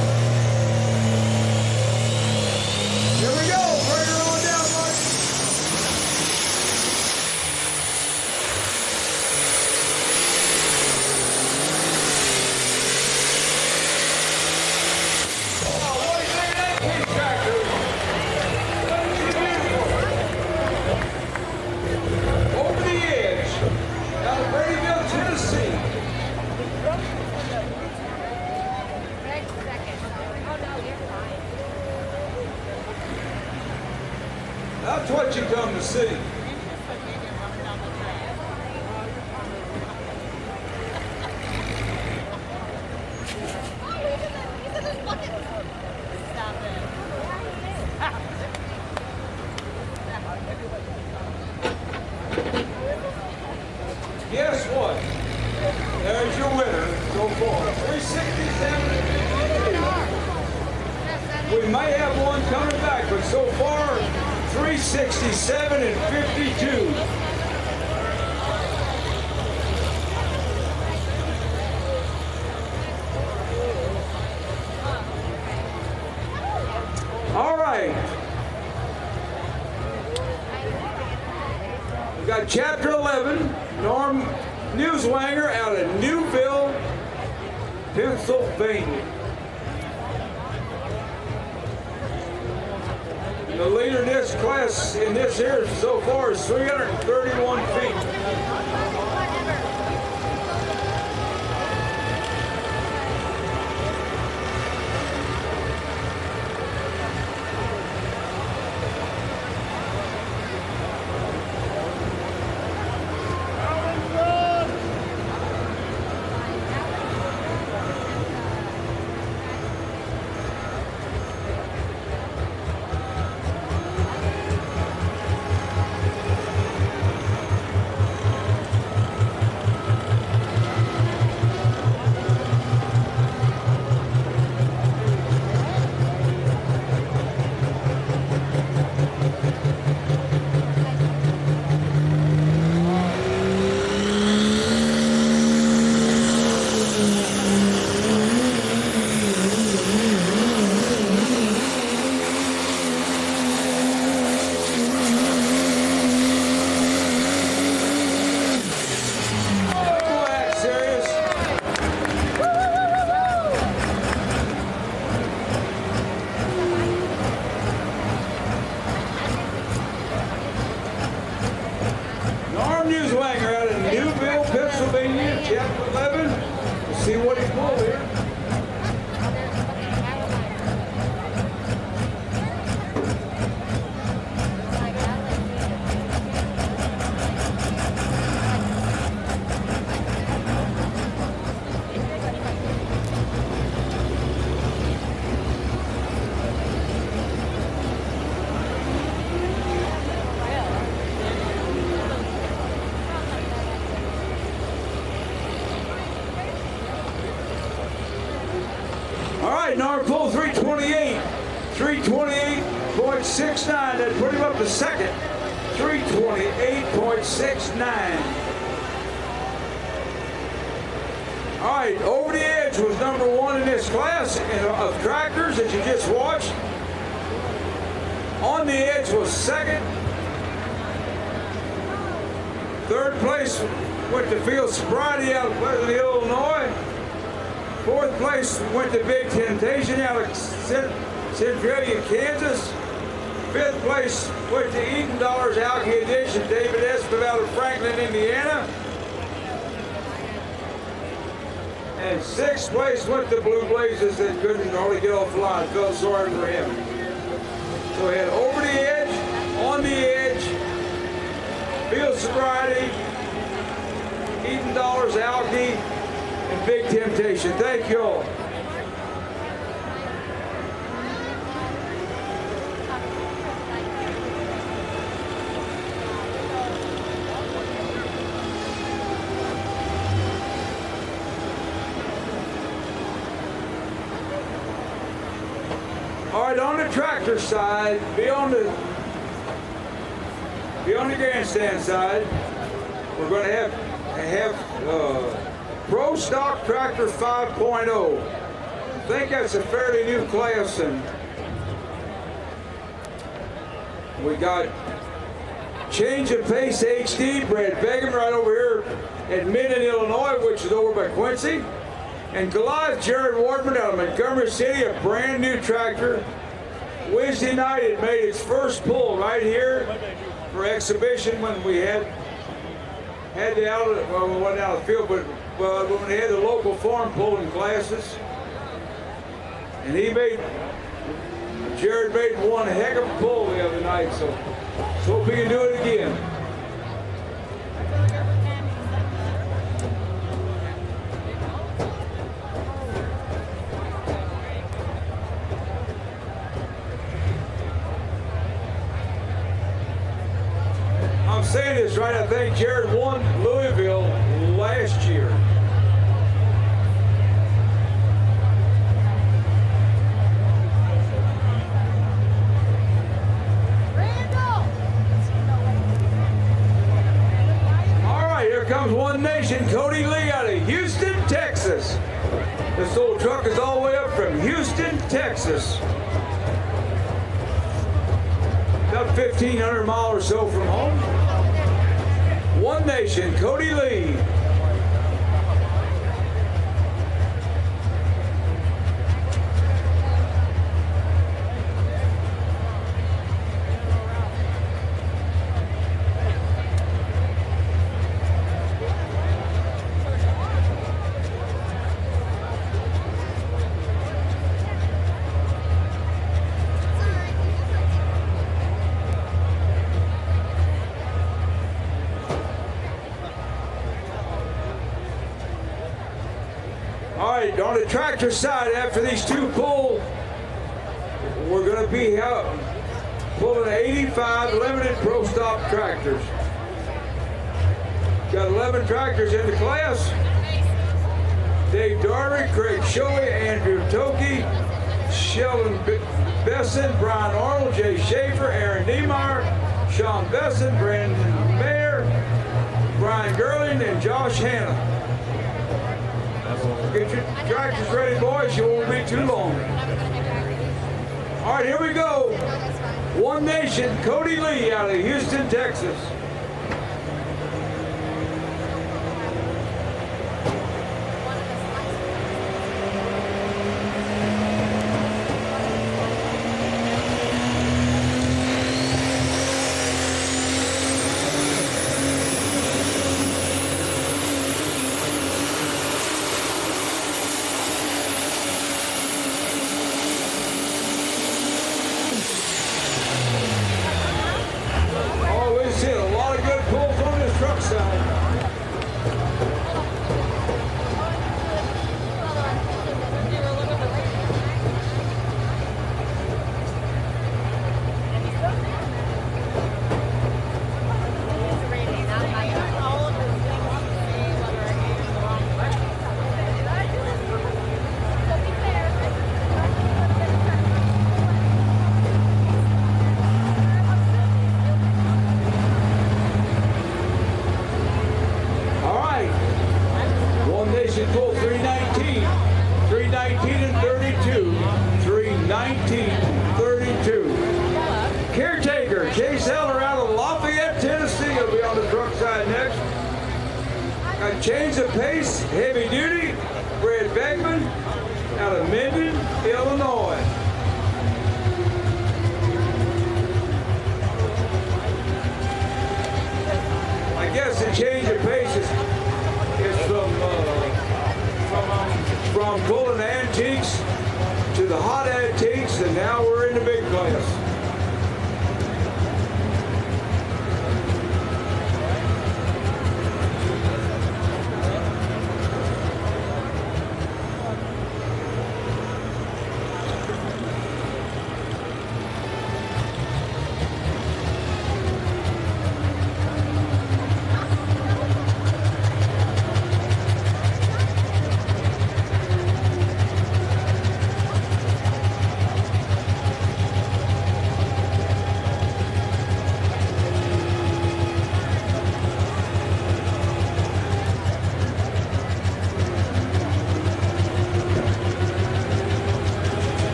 Here we go. Bring her on down, Mike. Oh, what do you think of that piece tractor? Over the edge. Out of Bradyville, Tennessee. Next second. Oh, no, you're fine. That's what you come to see. Guess what? There's your winner so far. 367. We may have one coming back, but so far, 367 and 52. All right. We got Chapter 11, Norm Newswanger out of Newville, Pennsylvania. And the leader in this class, in this here so far, is 331 feet. Newswanger out of Newville, Pennsylvania, Chapter 11. Let's see what he pulled here. All right, Norm pulled 328, 328.69. That put him up to second, 328.69. All right, Over the Edge was number one in this class of tractors that you just watched. On the Edge was second. Third place went to Field Sobriety out of Pleasant Hill, Illinois. Fourth place went to Big Temptation out of Centralia, Kansas. Fifth place went to Eden Dollars Alky Edition, David Espen out of Franklin, Indiana. And sixth place went to Blue Blazes that couldn't hardly get off the line. Felt sorry for him. So we had Over the Edge, On the Edge, Field Sobriety, Eden Dollars Alky, and Big Temptation. Thank you all. right, on the tractor side, be on the grandstand side. We're going to have Pro Stock Tractor 5.0. I think that's a fairly new class, and we got Change of Pace HD, Brad Begum right over here at Minden, Illinois, which is over by Quincy. And Goliath Jared Wardman out of Montgomery City, a brand new tractor. Wednesday night it made its first pull right here for exhibition when we had the outlet, well, we went out of the field, but when we had the local farm pulling classes. And Jared made one heck of a pull the other night, so let's hope he can do it again. I'm saying this right, I think Jared won Louisville last year. Comes One Nation, Cody Lee out of Houston, Texas. This old truck is all the way up from Houston, Texas. About 1,500 miles or so from home. One Nation, Cody Lee. On the tractor side, after these two pull, we're going to be pulling 85 limited Pro Stock tractors. Got 11 tractors in the class. Dave Darby, Craig Shoei, Andrew Toki, Sheldon Besson, Brian Arnold, Jay Schaefer, Aaron Niemeyer, Sean Besson, Brandon Mayer, Brian Gerling, and Josh Hanna. Get your tractors ready, boys. You won't be too long. All right, here we go. One Nation, Cody Lee out of Houston, Texas. Change of Pace, heavy duty, Brad Beckman out of Minden, Illinois. I guess the change of pace is from pulling antiques to the hot antiques, and now we're in the big class.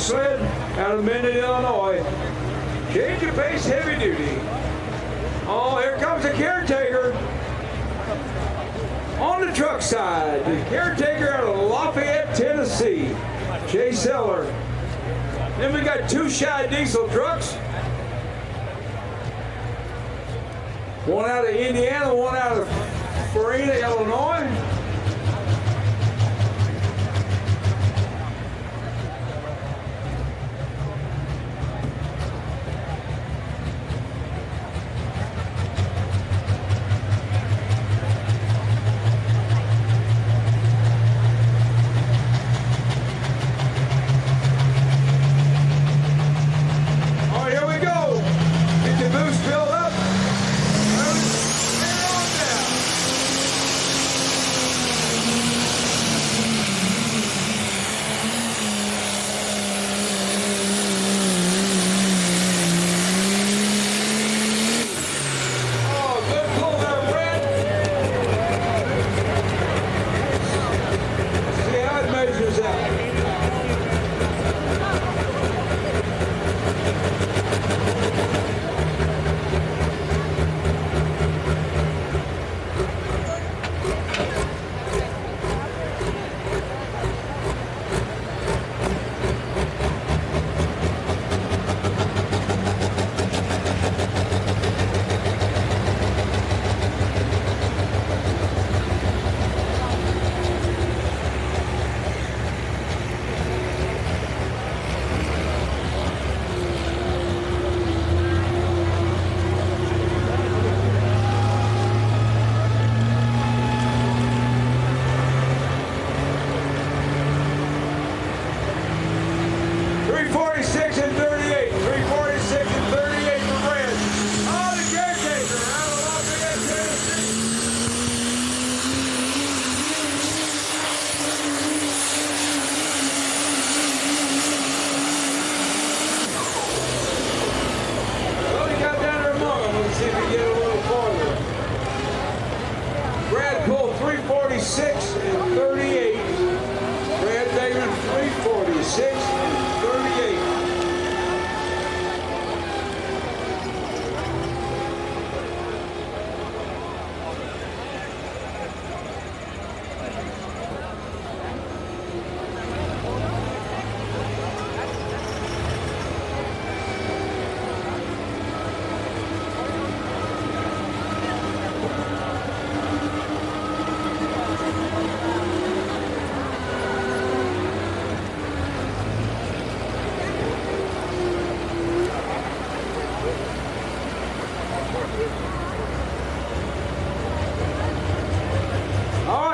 sled out of Minden, Illinois. Change of pace, heavy duty. Oh, here comes the caretaker. On the truck side, the caretaker out of Lafayette, Tennessee, Jay Seller. Then we got two Shy diesel trucks. One out of Indiana, one out of Farina, Illinois.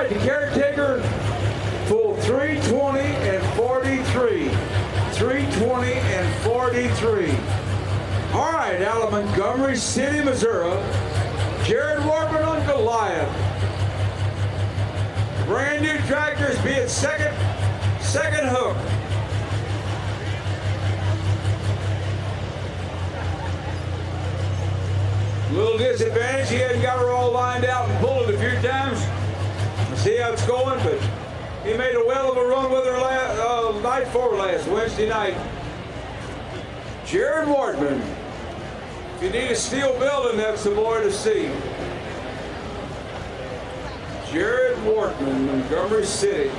The caretaker pulled 320 and 43. 320 and 43. All right, out of Montgomery City, Missouri, Jared Warburton on Goliath. Brand new tractors, be it second hook. Little disadvantage, he hadn't got her all lined out and pulled it a few times. See how it's going, but he made a well of a run with her night before last, Wednesday night. Jared Wortman. If you need a steel building, that's the boy to see. Jared Wortman, Montgomery City.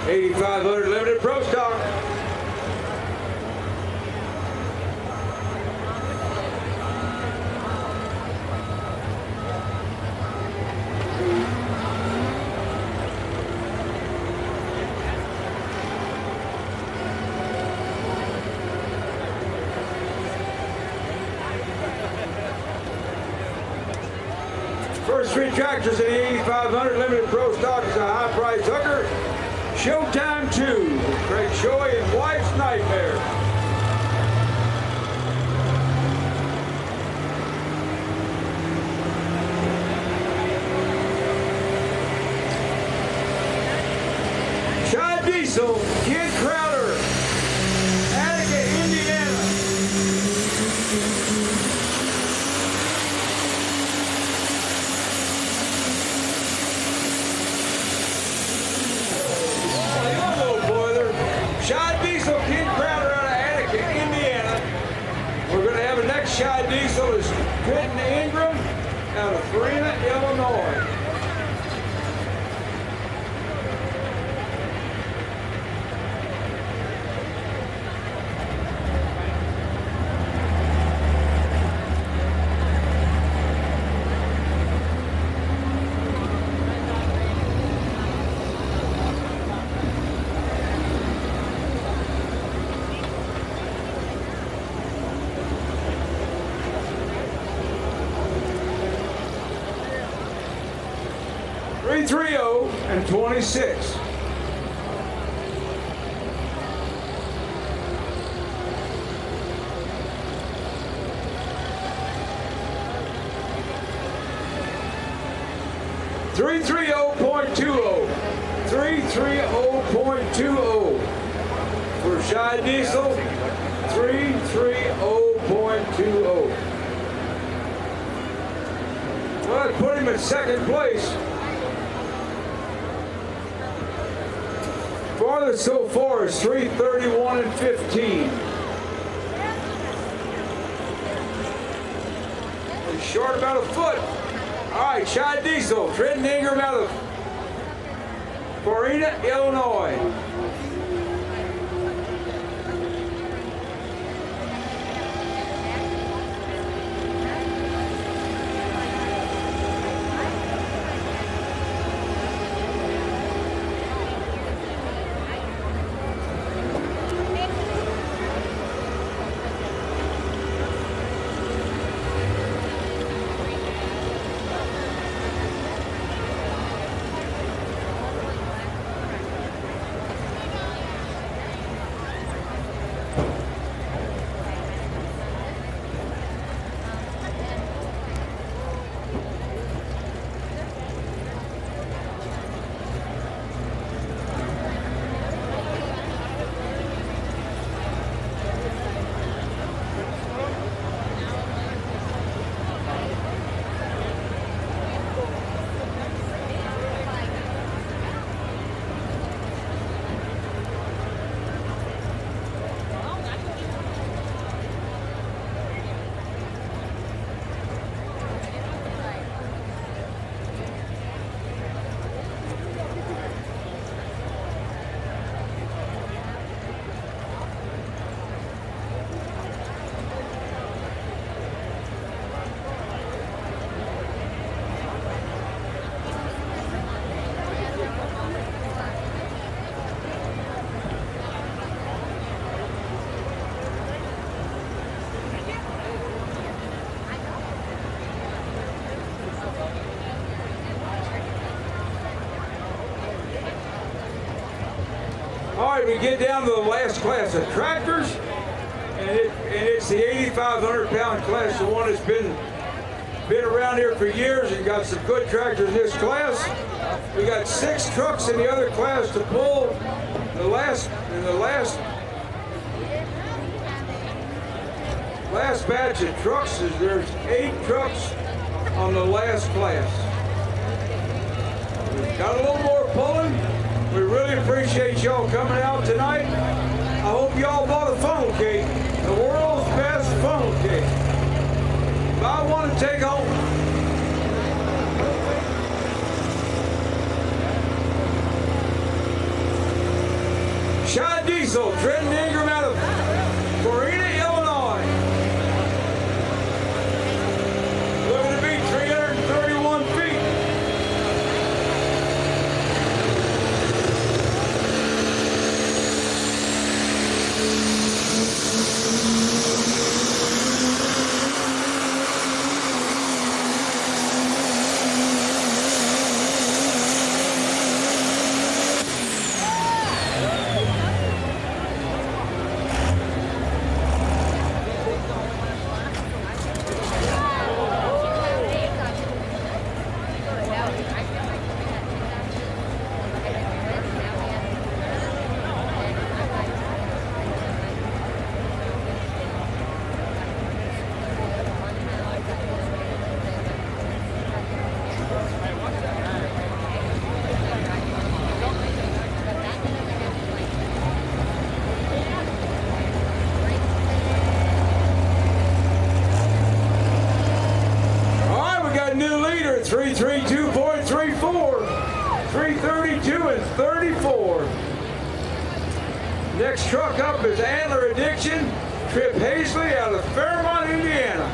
8,500 limited pro stock. First three tractors in the 8,500 limited pro stock is a high price hooker. Showtime 2, Craig Shoy and Wife's Nightmare. Shy Diesel, Kid Crowder, Attica, Indiana. Shy Diesel, Kid Crowder out of Attica, Indiana. We're going to have the next Shy Diesel is Trenton Ingram out of Farina, Illinois. .330 and 26. .330.20. 330.20 for Shy Diesel. 330.20. Well, that put him in second place. Farthest so far is 331 and 15. He's short about a foot. All right, Shy Diesel, Trenton Ingram out of Farina, Illinois. All right, we get down to the last class of tractors, and it's the 8,500-pound class, the one that's been around here for years and got some good tractors in this class. We got 6 trucks in the other class to pull. The last batch of trucks is there's 8 trucks on the last class. We've got a little more pulling. We really appreciate y'all coming out tonight. I hope y'all bought a funnel cake, the world's best funnel cake. Buy one and take home. Diesel, Trenton Ingram out of Corina, Illinois. Looking to beat 331 feet. All right, we got a new leader, 332.34, 332 and 34. Next truck up is Antler Addiction, Trip Hazley out of Fairmont, Indiana.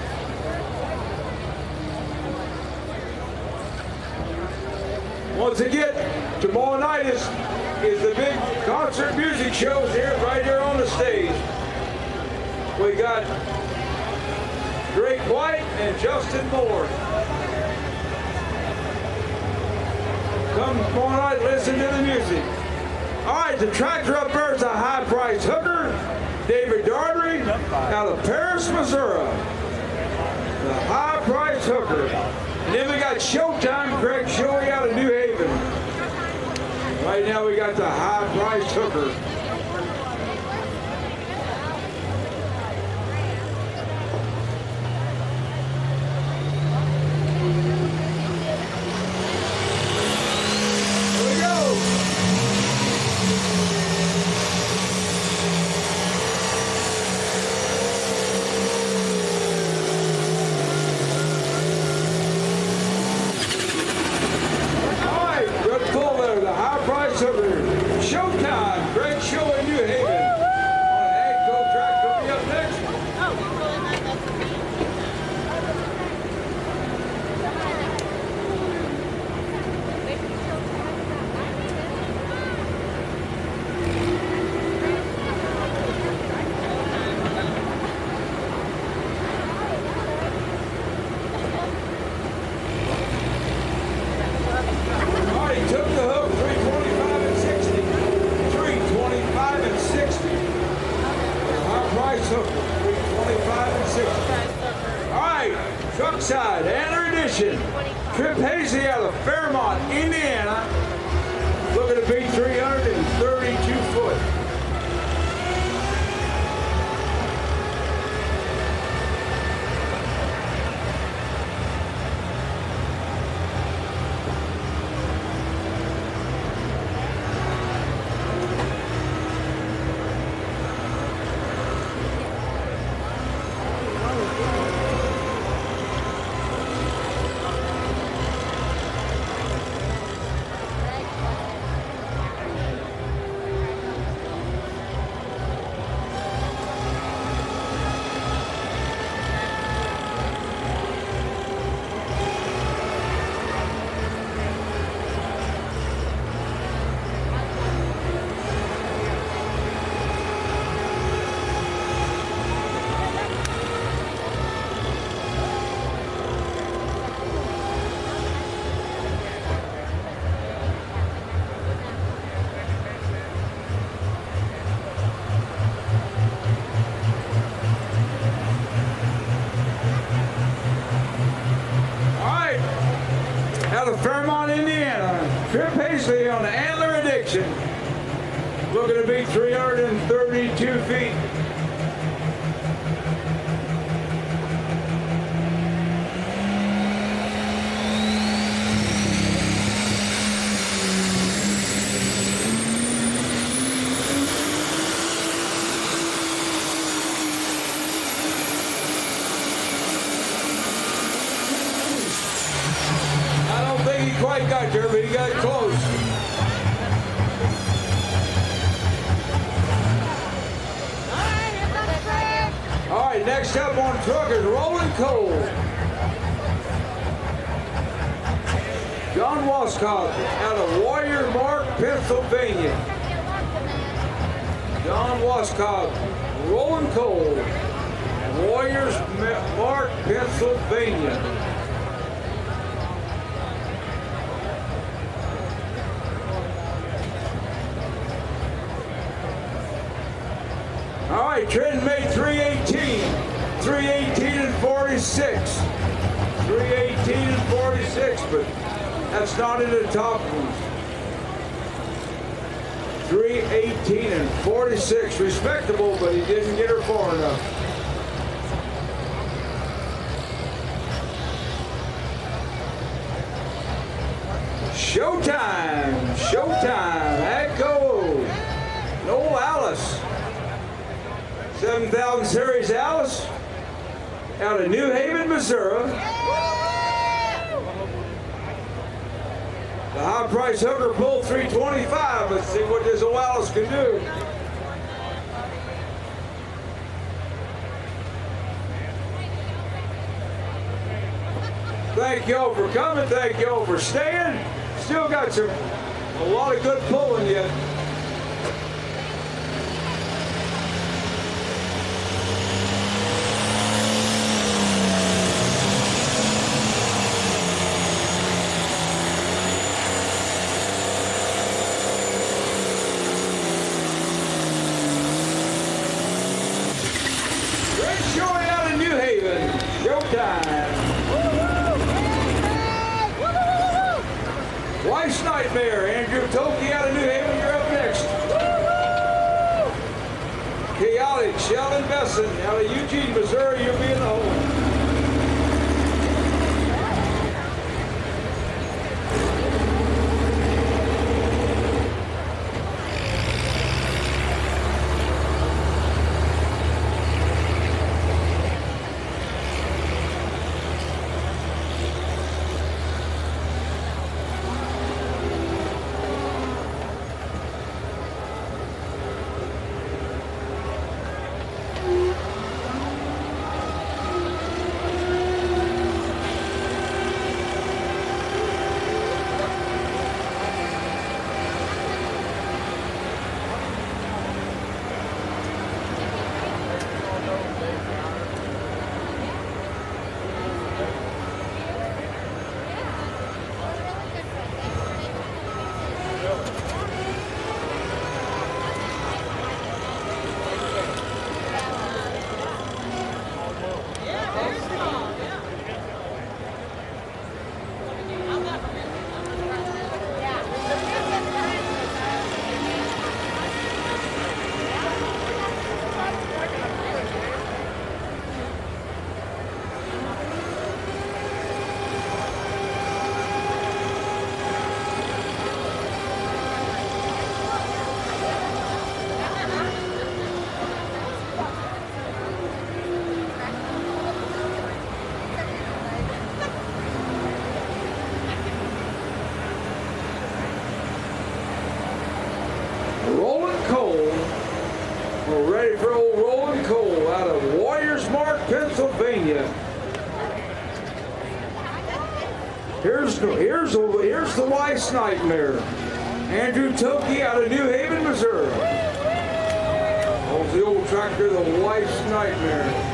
Once again, tomorrow night is the big concert music shows here, right here on the stage. We got Drake White and Justin Moore. Come tomorrow night, listen to the music. All right, the tractor up there is a high-priced hooker, David Darby, out of Paris, Missouri. The high-priced hooker. And then we got Showtime, Greg Shoei out of New Haven. Right now we got the high-priced hooker. Here we go. All right, good pull there, the high-priced hooker. Showtime, Greg Shoei, New Haven. On an AGCO tractor will be up next. All right, he took the hook, 325 and 60. 325 and 60. High price hook, 325 and 60. All right, truck side, Antler Edition. Trip Hazley out of Fairmont, Indiana. Looking to beat 332 foot. Out of Fairmont, Indiana, Trip Hazley on the Antler Addiction. Looking to beat 332 feet. He quite got there, but he got close. Next up on truck is Rolling Coal. John Wascott out of Warrior Mark, Pennsylvania. John Wascott, Rolling Coal, Warriors Mark, Pennsylvania. All right, Trenton made 318 and 46. 318 and 46, but that's not in the top ones. 318 and 46, respectable, but he didn't get her far enough. Showtime, showtime, Echo, Noel Alice. 7,000 series Alice out of New Haven, Missouri. The high price hooker pulled 325. Let's see what this old Alice can do. Thank y'all for coming. Thank y'all for staying. Still got a lot of good pulling yet. Showing out in New Haven. Showtime. Wife's Nightmare. Andrew Toki out of New Haven. You're up next. Chaotic. Sheldon Besson out of Eugene, Missouri. You'll be in the hole. We're ready for old Rolling Coal out of Warriors Mark, Pennsylvania. Here's the wife's nightmare. Andrew Toki out of New Haven, Missouri. Owns the old tractor, the wife's nightmare.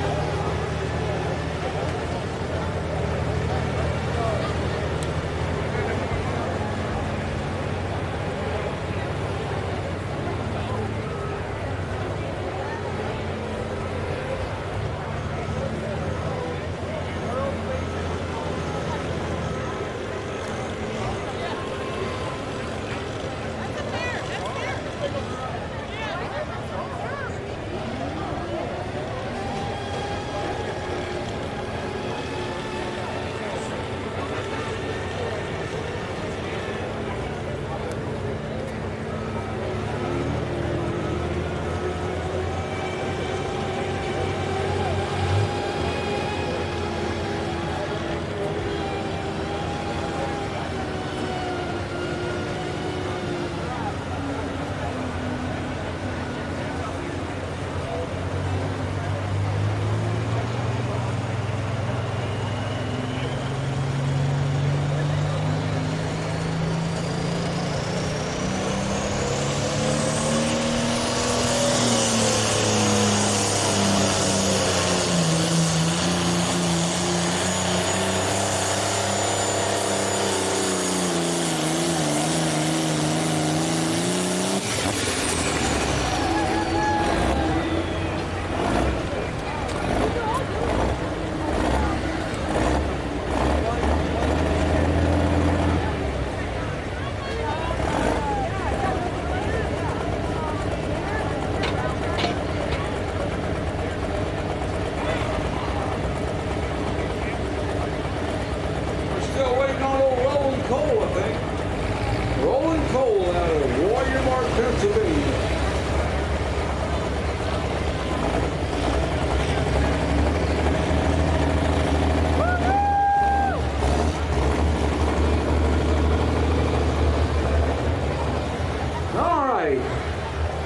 right.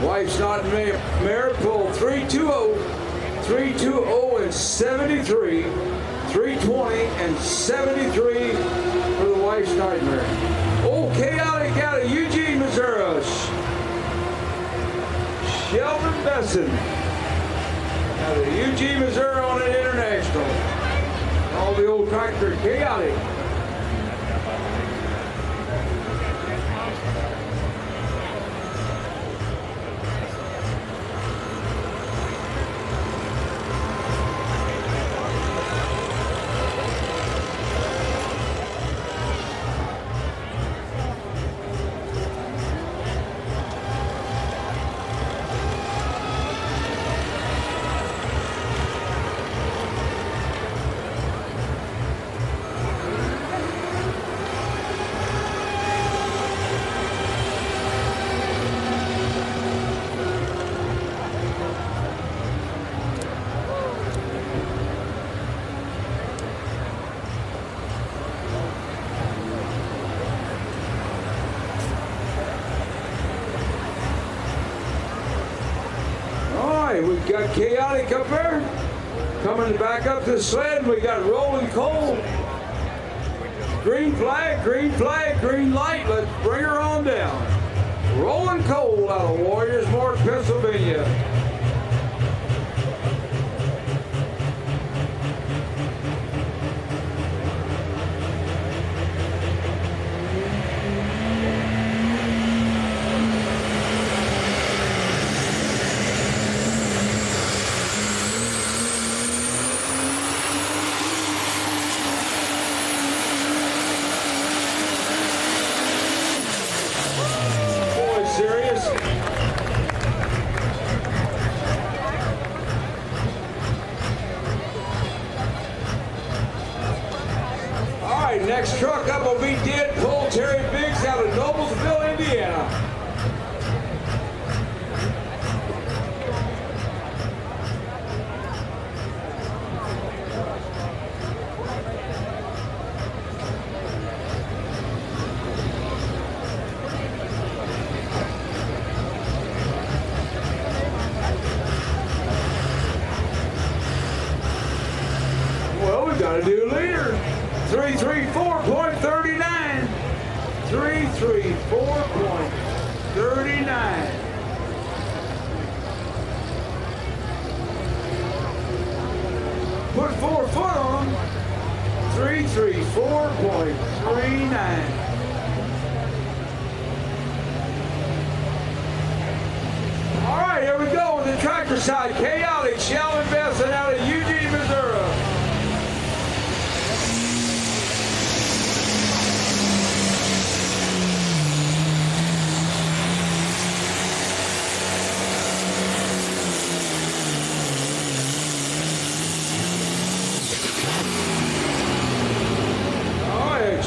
Wife's not mare pulled 320, 320 and 73, 320 and 73 for the wife's nightmare. Oh, chaotic out of Eugene, Missouri. Sheldon Besson out of Eugene, Missouri on an international. All the old tractor chaotic. We've got chaotic up there. Coming back up to the sled, we got rolling coal. Green flag, green light. Let's bring her on down. Rolling coal out of Warriorsmore, Pennsylvania. Next truck up will be Dead Pull Terry Biggs out of Noblesville, Indiana. Well, we got a new leader. 334.39. 334.39. Put 4 foot on them. 334.39. All right, here we go with the tractor side. Chaotic Sheldon Besson out of Eugene, Missouri.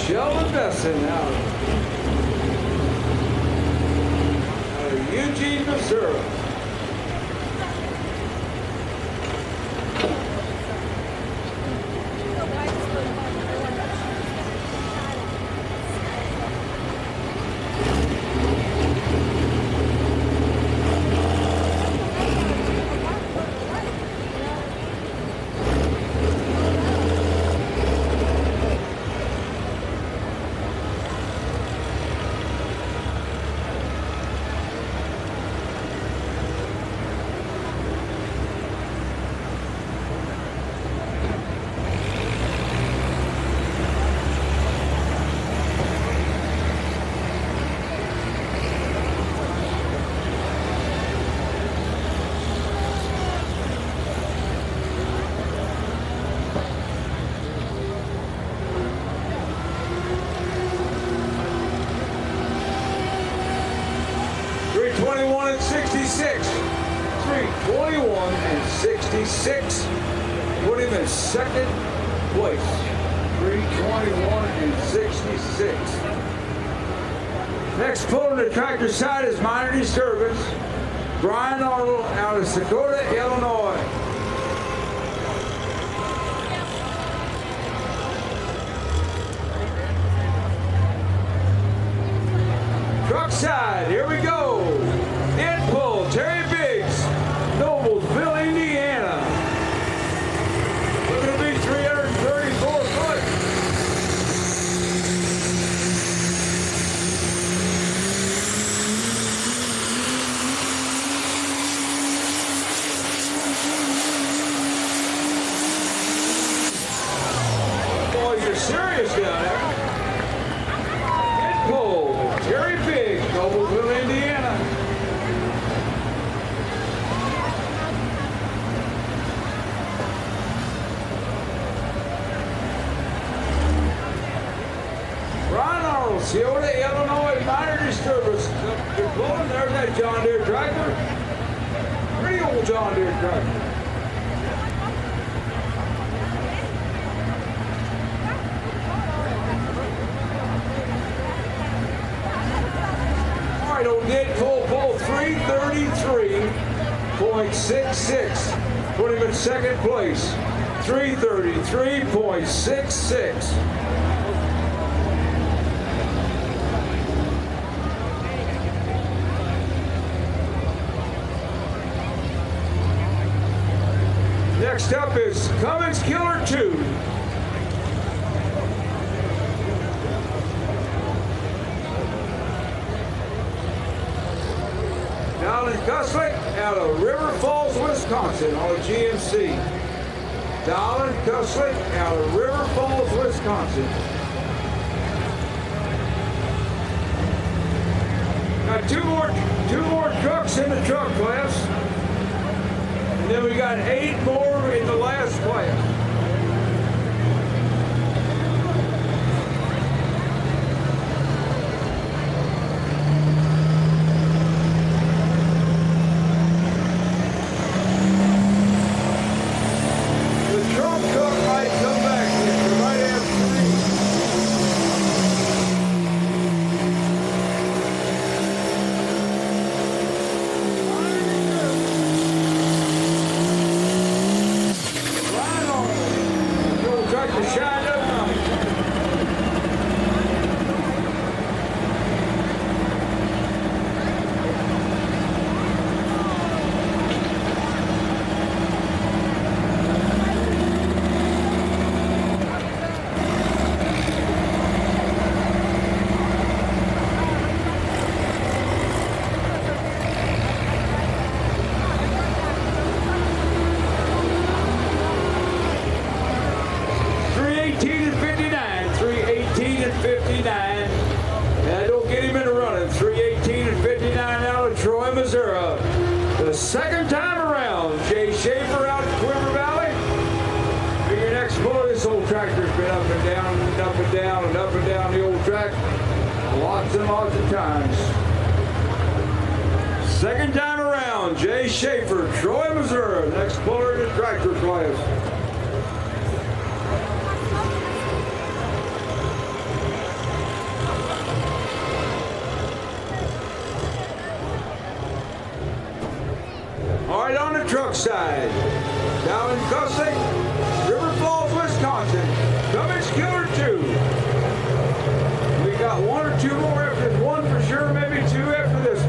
Sheldon Besson out of Eugene, Missouri. and 66. 3:21 and 66. Put him in second place. 3:21 and 66. Next pulling the tractor side is minor disturbance. Brian Arnold out of Sakota, Illinois. Truck side, here we go. John Deere tractor. Pretty old John Deere tractor. All right, old Ned Cole pull 333.66. Put him in second place. 333.66. Next up is Cummins Killer 2. Dallin Kuslick out of River Falls, Wisconsin on a GMC. Dallin Kuslick out of River Falls, Wisconsin. Got two more trucks in the truck class. And then we got 8 more in the last class. The Trump truck might come back if we might have 3. Right on. The old tractor shined up nice. The second time around, Jay Schaefer out in Quiver Valley. Figure next pull, this old tractor's been up and down and up and down and up and down the old track lots and lots of times. Second time around, Jay Schaefer, Troy, Missouri, next puller in the tractor class. All right, on the truck side, Dallin Kuslick, River Falls, Wisconsin, Cummins Killer 2. We got 1 or 2 more after this, 1 for sure, maybe 2 after this.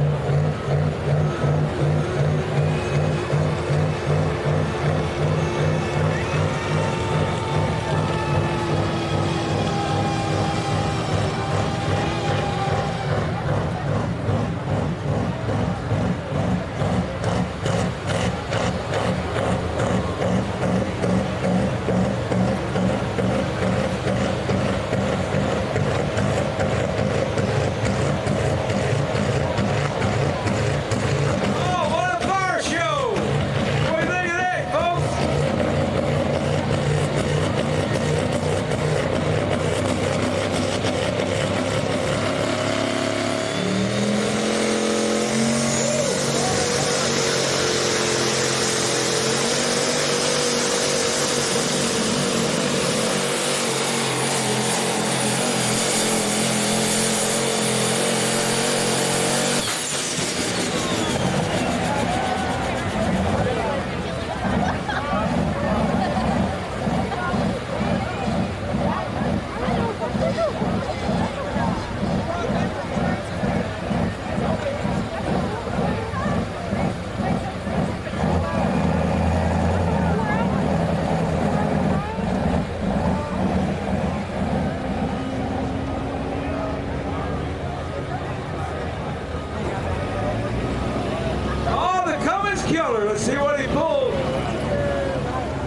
Let's see what he pulled.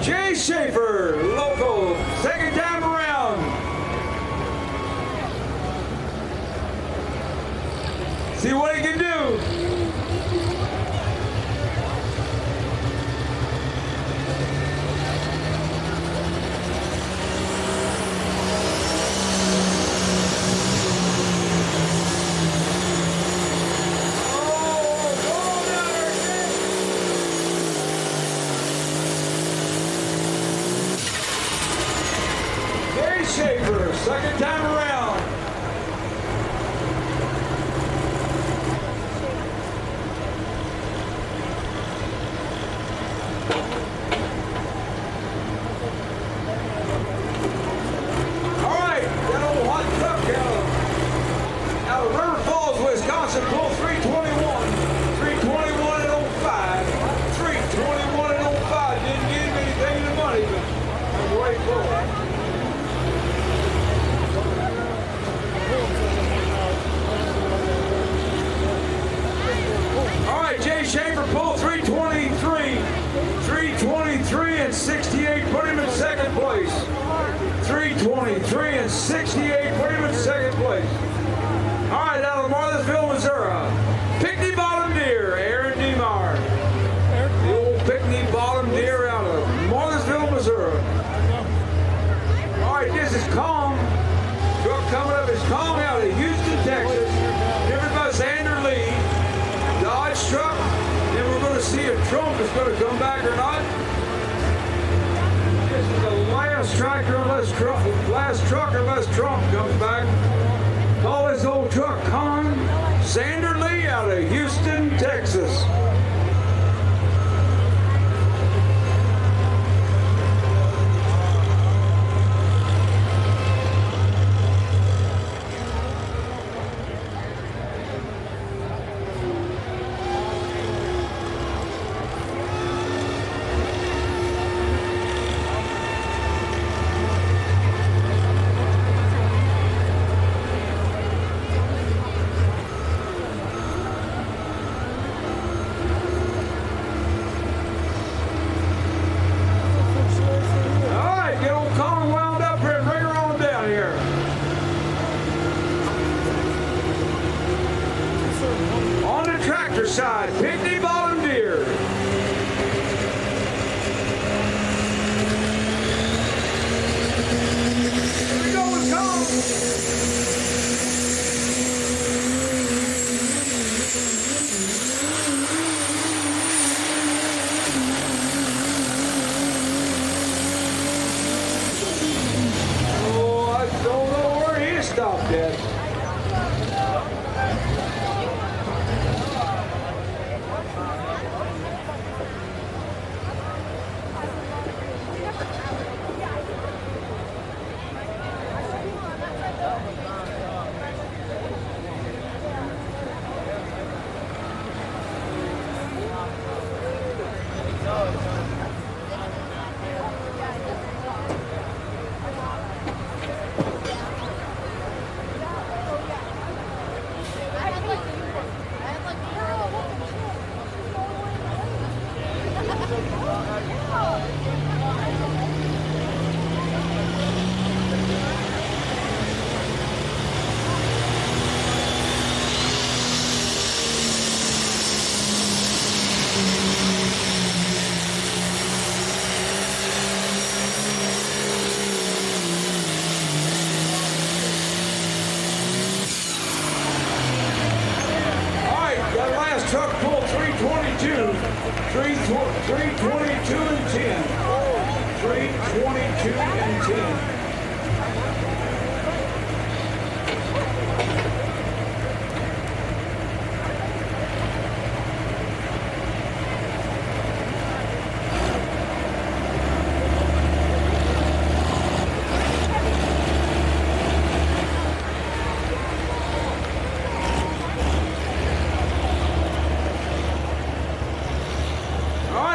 Jay Schaefer, local, second time around. See what he can do. Oh, second time around. All right, that old hot truck out of River Falls, Wisconsin, pull 321. 321 and 05. 321 and 05. Didn't give him anything in the money, but I'm way close. All right, Jay Schaefer pulled 323. 323 and 68, put him in second place. 323 and 68, put him in second place. All right, out of Marthasville, Missouri. Pickney Bottom Deer, Aaron Demar. The old Pickney Bottom Deer out of Marthasville, Missouri. All right, this is Kong. Truck coming up is Kong out of Houston, Texas. Driven by Xander Lee. Dodge truck. Then we're going to see if Trump is going to come back or not. This is the last tractor unless Trump, last truck unless Trump comes back. Call this old truck Kong. Xander Lee out of Houston, Texas. Side, Pickney Bottom Deer. Here we go with Kong. Oh, I don't know where he stopped at. Truck pulled 322, 322 and 10, 322 and 10.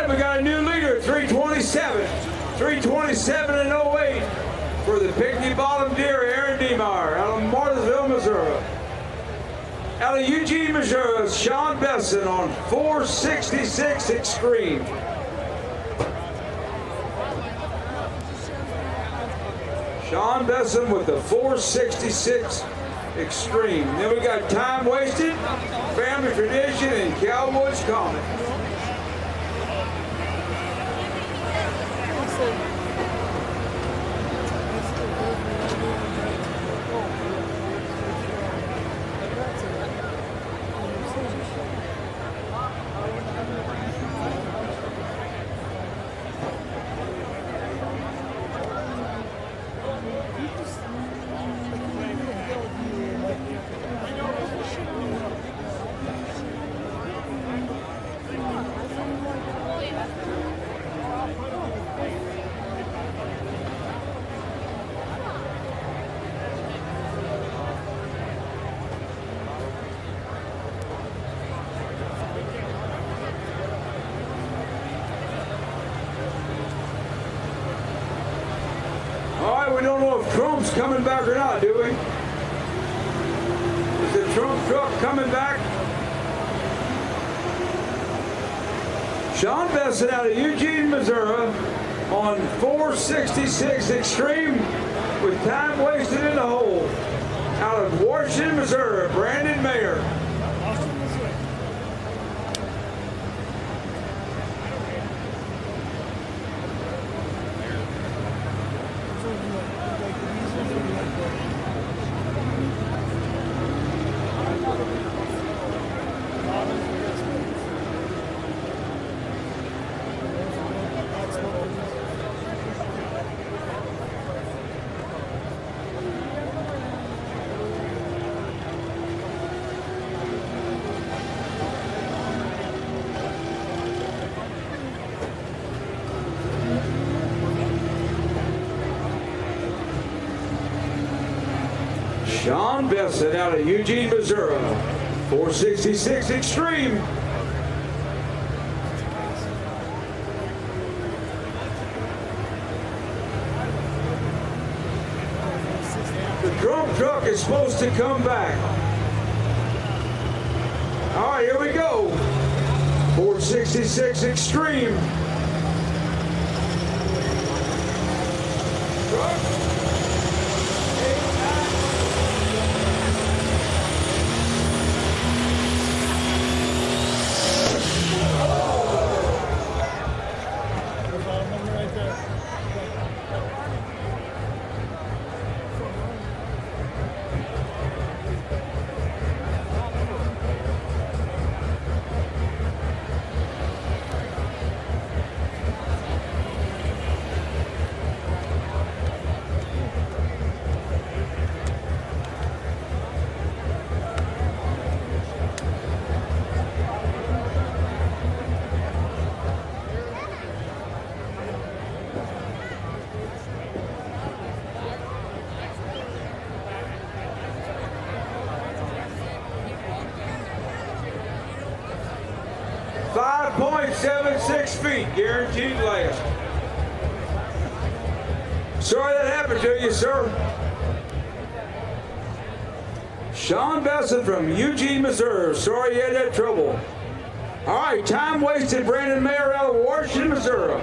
We got a new leader, 327. 327 and 08 for the Pickney Bottom Deer, Aaron Demar, out of Marthasville, Missouri. Out of Eugene, Missouri, Sean Besson on 466 Extreme. Sean Besson with the 466 Extreme. Then we got Time Wasted, Family Tradition, and Cowboys Comet. we don't know if Trump's coming back or not, do we? Is the Trump truck coming back? Sean Besson out of Eugene, Missouri on 466 Extreme with time wasted in the hole. Out of Washington, Missouri, Brandon Mayer. Sean Besson out of Eugene, Missouri, 466 Extreme. The drum truck is supposed to come back. All right, here we go. 466 Extreme. Truck. .76 feet, guaranteed last. Sorry that happened to you, sir. Sean Besson from Eugene, Missouri. Sorry you had that trouble. All right, time wasted, Brandon Mayer out of Washington, Missouri.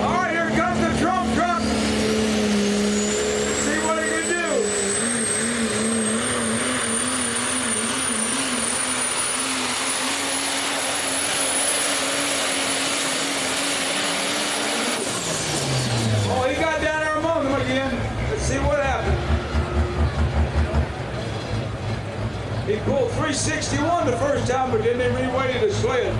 All right, here comes the Trump truck. See what he can do. Oh, he got down there among them again. Let's see what happened. He pulled 361 the first time, but then they reweighted the sled.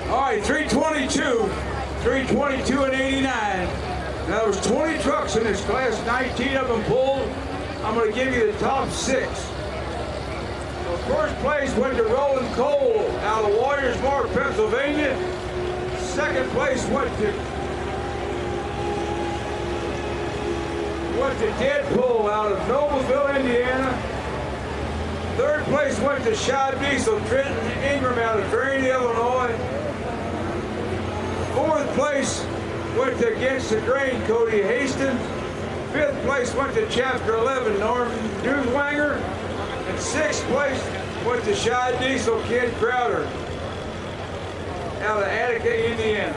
All right, 322 and 89. Now there was 20 trucks in this class, 19 of them pulled. I'm going to give you the top 6. So first place went to Roland Cole out of Warriorsburg, Pennsylvania. Second place went to Deadpool out of Noblesville, Indiana. Third place went to Shad Diesel, Trenton Ingram out of Drain, Illinois. Fourth place went to Against the Grain, Cody Hastings. Fifth place went to Chapter 11, Norman Newswanger. And sixth place went to Shad Diesel, Ken Crowder out of Attica, Indiana.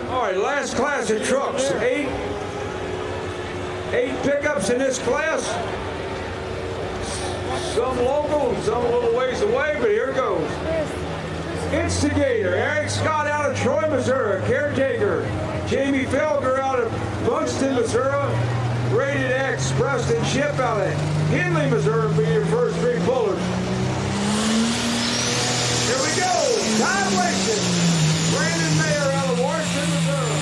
All right, last class of trucks, 8 8 pickups in this class. Some local, some a little ways away, but here goes. Instigator, Eric Scott out of Troy, Missouri. Caretaker, Jamie Felger out of Bunston, Missouri. Rated X, Preston Ship out of Henley, Missouri, for your first 3 pullers. Here we go. Time wasted. Brandon Mayer out of Washington, Missouri.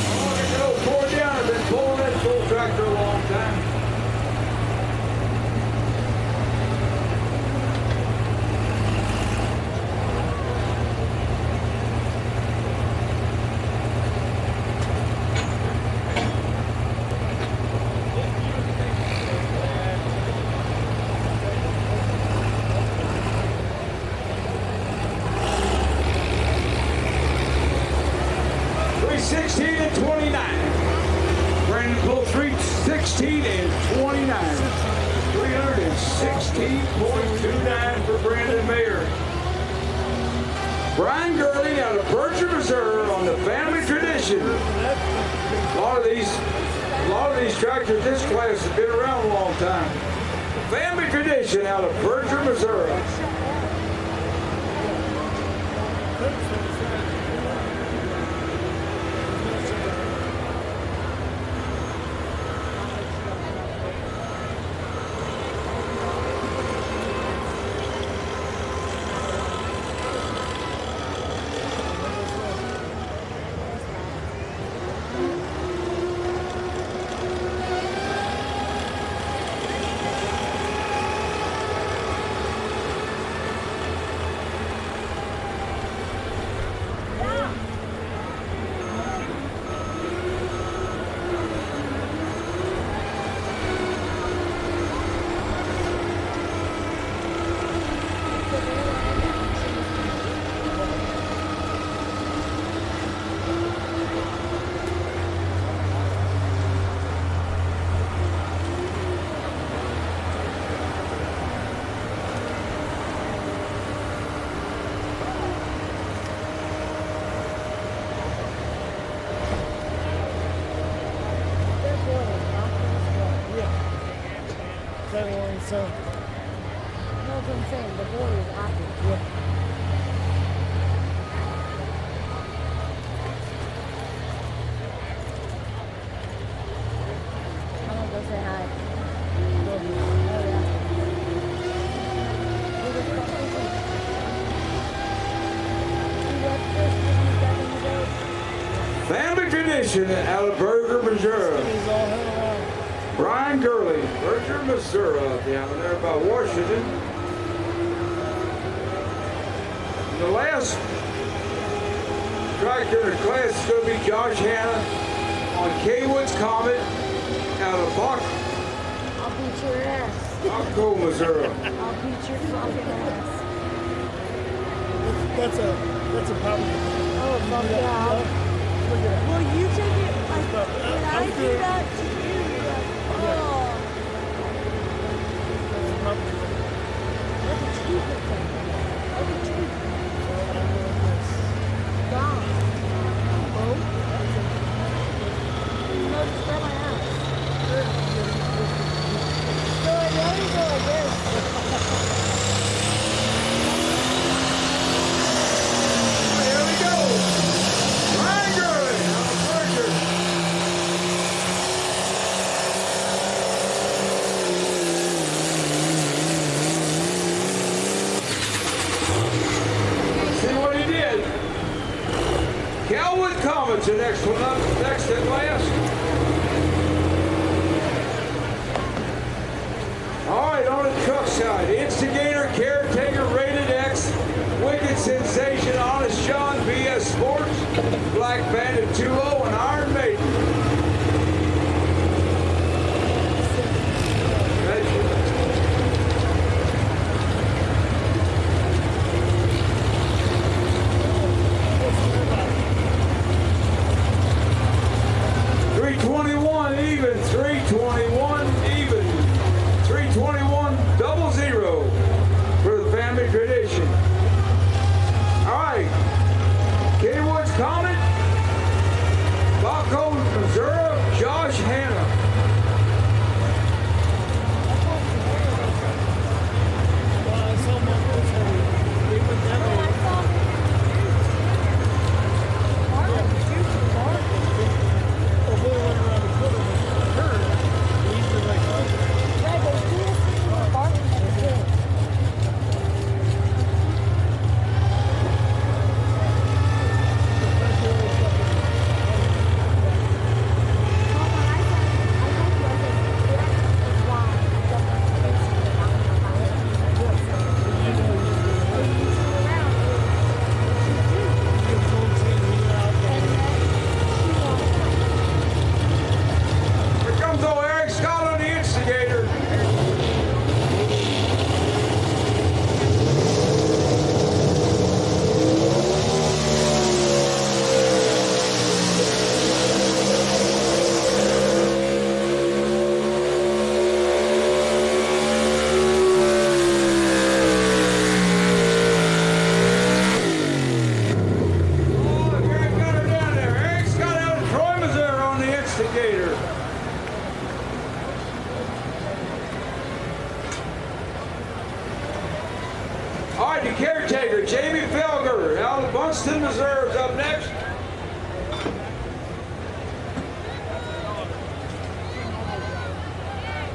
Oh, look at the old 4 down. I've been pulling that full tractor a long time. Tractors this class has been around a long time. Family tradition out of Berger, Missouri. So, you know what I'm saying? The boy is active. Yeah. I'm gonna go say hi. Family tradition out of Berger, Missouri. Brian Gurley, Berger, Missouri, down there by Washington. And the last tractor in the class is going to be Josh Hanna on K-Woods Comet out of Bach. I'll beat your ass. Buckle, Missouri. I'll beat your fucking ass. That's a problem. Oh, fuck yeah. Well, you take it. When I do that to you, you're like, oh. Look at you, look at you. Gone. Oh. No, just grab my ass. So I know you go like this. Here we go. Brian Gurley, Berger. See what he did. Calwood Comets, the next one up, next and last. All right, on the truck side, Instigator, Caretaker, Rated X, Wicked Sensation, Honest John, BS Sports, Black Bandit 2-0, and Iron Maiden. Even, 321 even, 321 00 for the family tradition. Comet, Baco, Missouri, Josh Hanna. All right, the caretaker, Jamie Felger, out of Bunston, Missouri, is up next.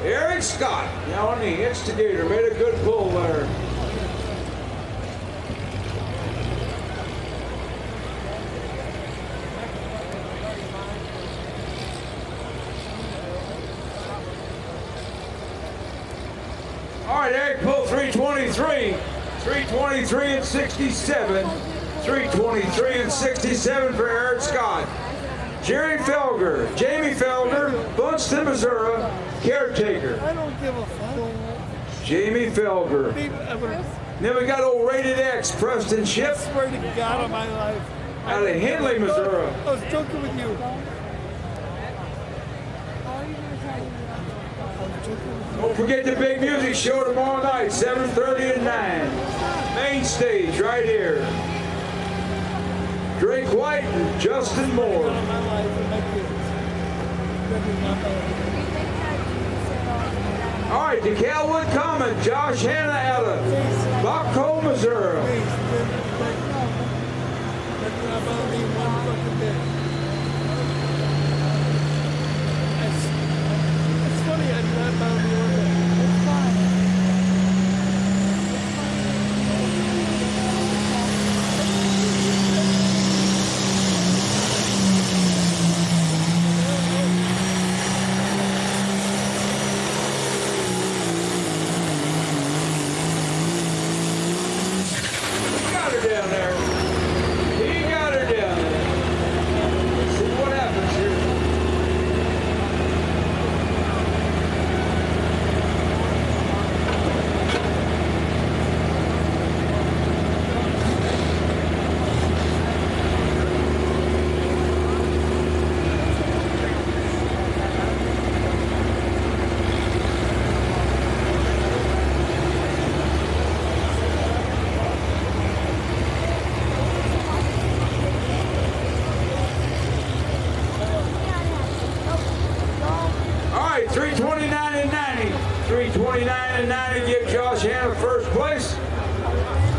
Eric Scott, now on the instigator, made a good pull there. All right, Eric pulled 323. 323 and 67. 323 and 67 for Eric Scott. Jerry Felger, Jamie Felger, Bunston, Missouri, caretaker. I don't give a fuck. Jamie Felger. Then we got old Rated X, Preston Ship. I swear to God on my life. Out of Henley, Missouri. I was joking with you. Don't forget the big music show tomorrow night, 7:30 and 9. Main stage right here. Drake White and Justin Moore. All right, the Calwood Common, Josh Hanna out of Baco, Missouri. It's funny, I'm not about the order.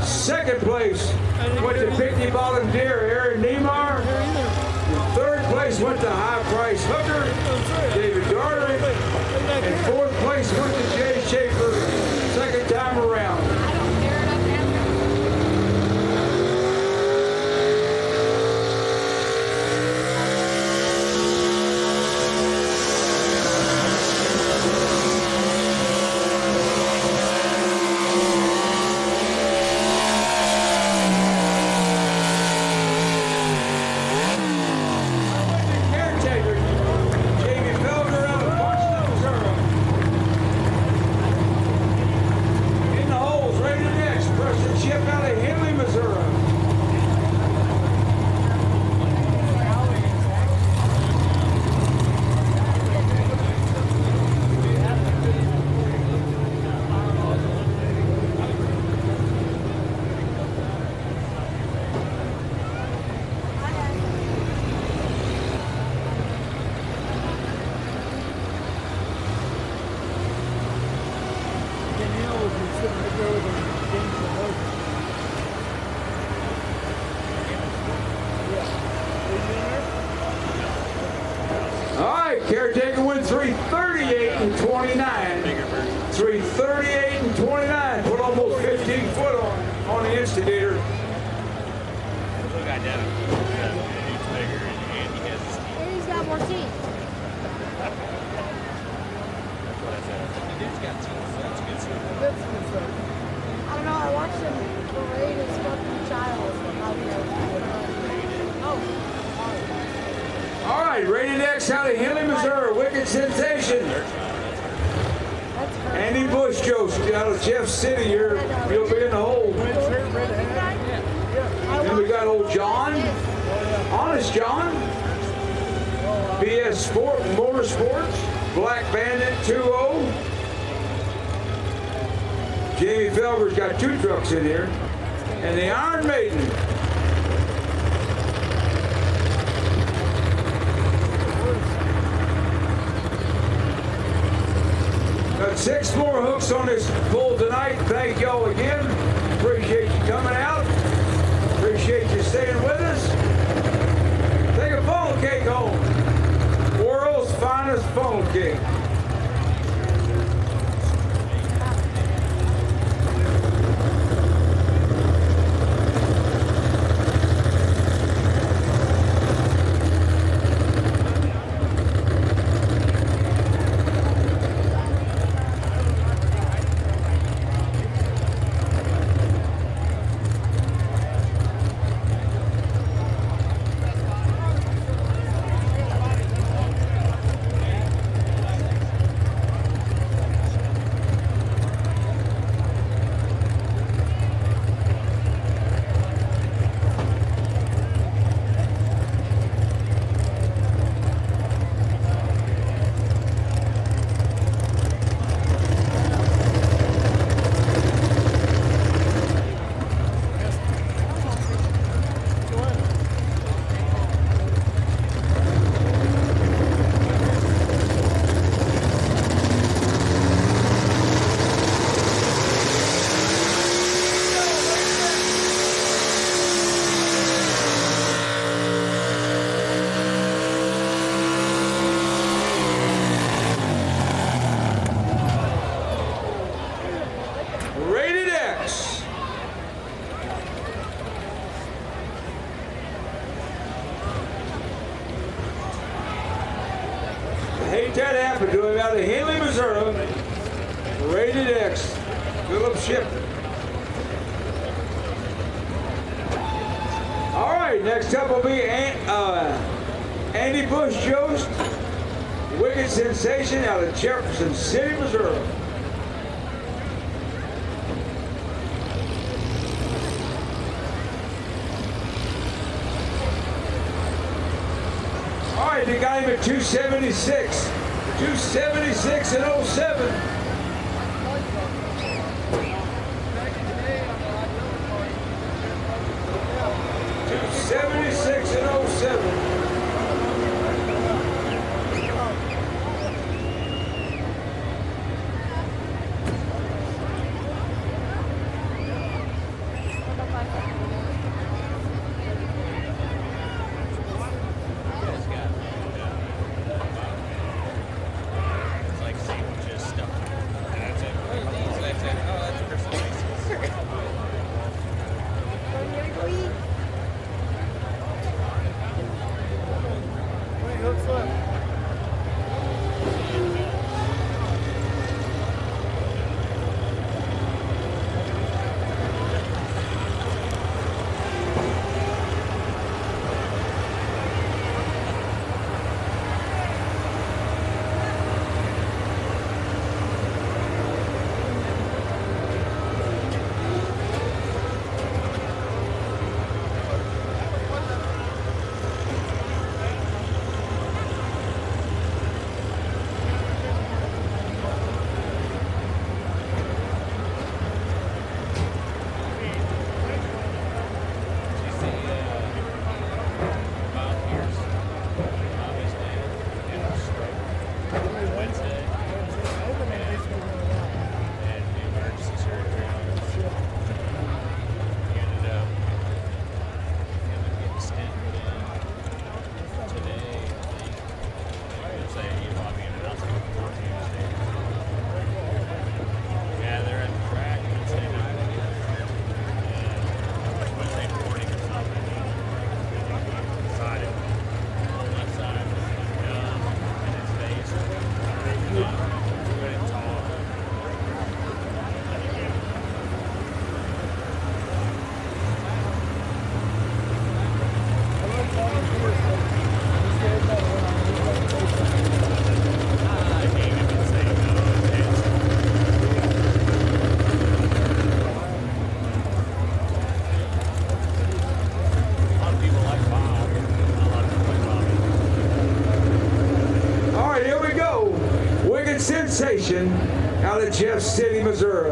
Second place went to Pickney Volunteer, Aaron Niemeyer. Third place went to High Price Hooker, David Garland. And fourth place went to Jay Schaefer, second time around. 3:38 and 29. 3:38 and 29. Put almost 15 foot on the instigator. He's got more teeth. I don't know, I watched him parade his fucking child. All right, rated X out of Henley, Missouri. Wicked Sensation. Andy Bush Jost out of Jeff City here. He'll be in the hole. Then we got old John. Honest John. BS Sport Motorsports. Black Bandit 2-0. Jamie Felger's got 2 trucks in here. And the Iron Maiden. Got 6 more hooks on this pull tonight. Thank y'all again. Appreciate you coming out. Appreciate you staying with us. Take a phone cake home. World's finest phone cake. Hate that happened to him out of Henley, Missouri. Rated X, Philip Shipper. All right, next up will be Andy Bush Jost, Wicked Sensation out of Jefferson City, Missouri. All right, they got him at 276. 276 and 07. $276 and 07. It's like sandwiches stuff. out of Jeff City, Missouri.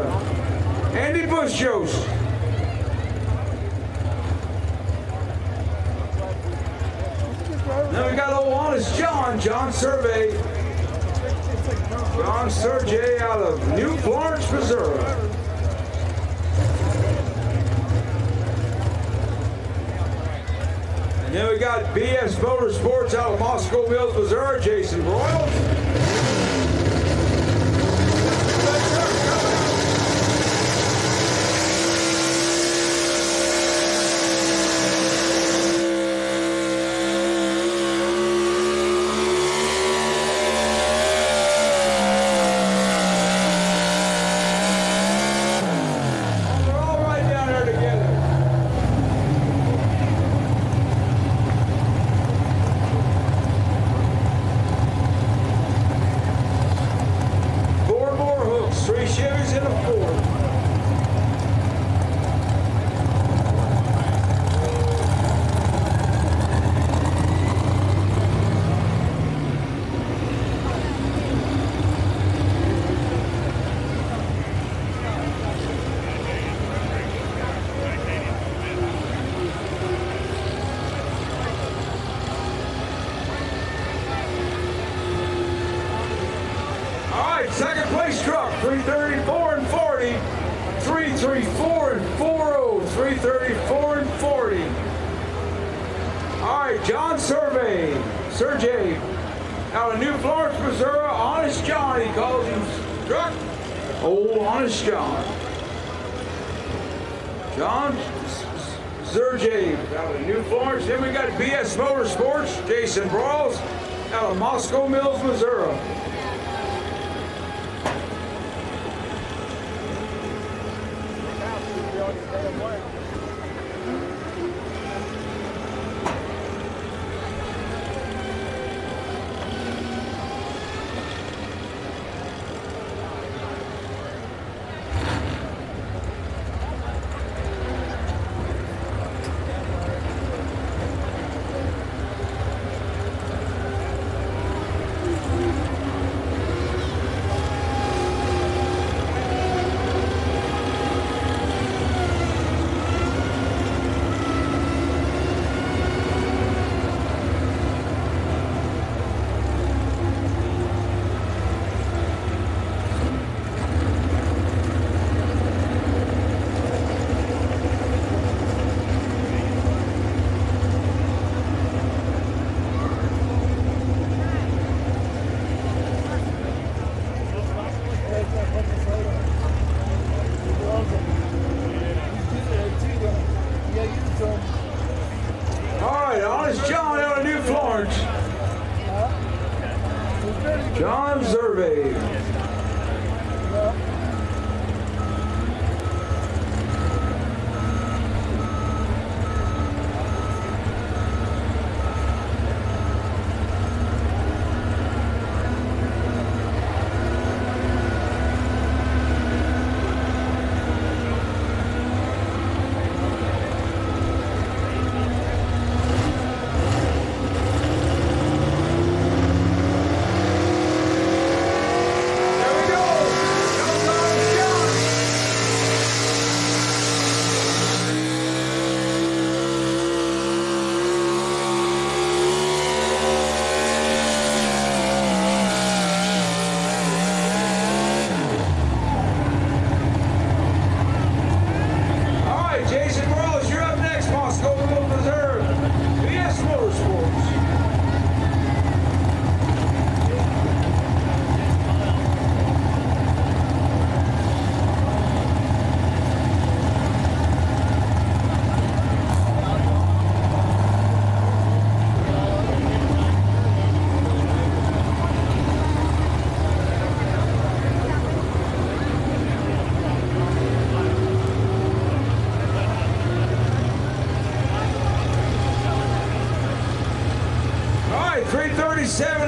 Andy Bush-Jost. Then we got old Honest John Survey. John Sergey out of New Florence, Missouri. And then we got BS Motorsports out of Moscow Mills, Missouri, Jason Broyles. Second place truck, 334 and 40, 334 and 40, 334 and 40. All right, John Sergey out of New Florence, Missouri. Honest John, he calls him truck. Old Honest John. John Sergey out of New Florence. Then we got BS Motorsports, Jason Broyles out of Moscow Mills, Missouri. John Survey.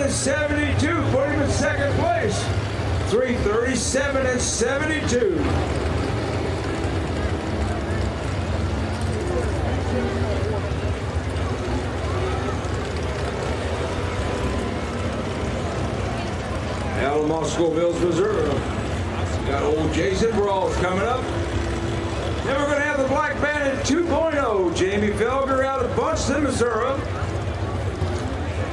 and 72, put him in second place. 337 and 72. Out of Moscow Mills, Missouri. Jason Brawls coming up. Then we're going to have the Black Bandit 2.0, Jamie Felger out of Bunston, Missouri.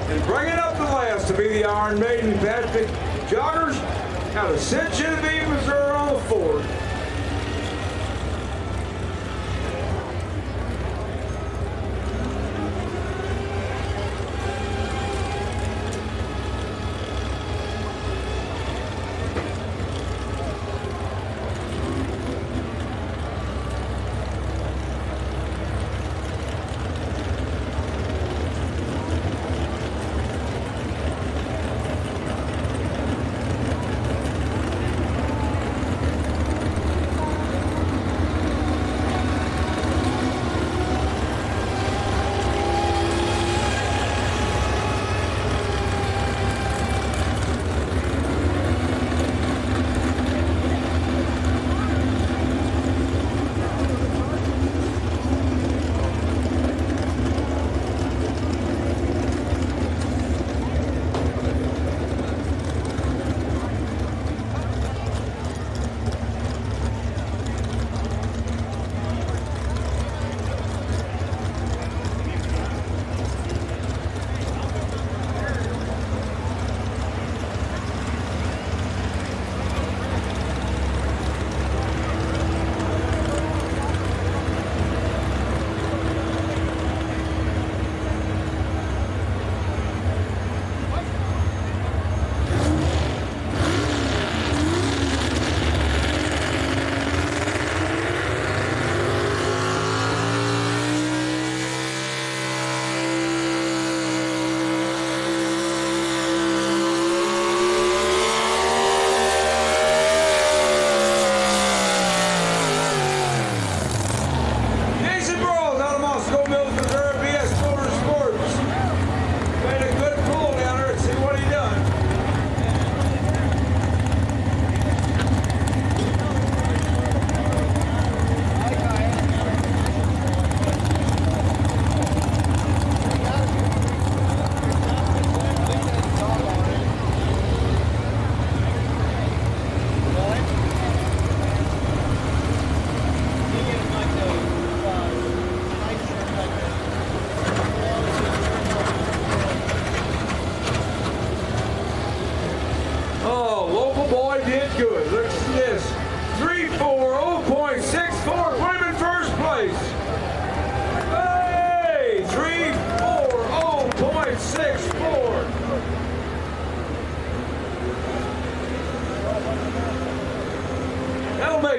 And bringing up the last to be the Iron Maiden, Patrick Joggers out of St. Genevieve, Missouri on the 4th.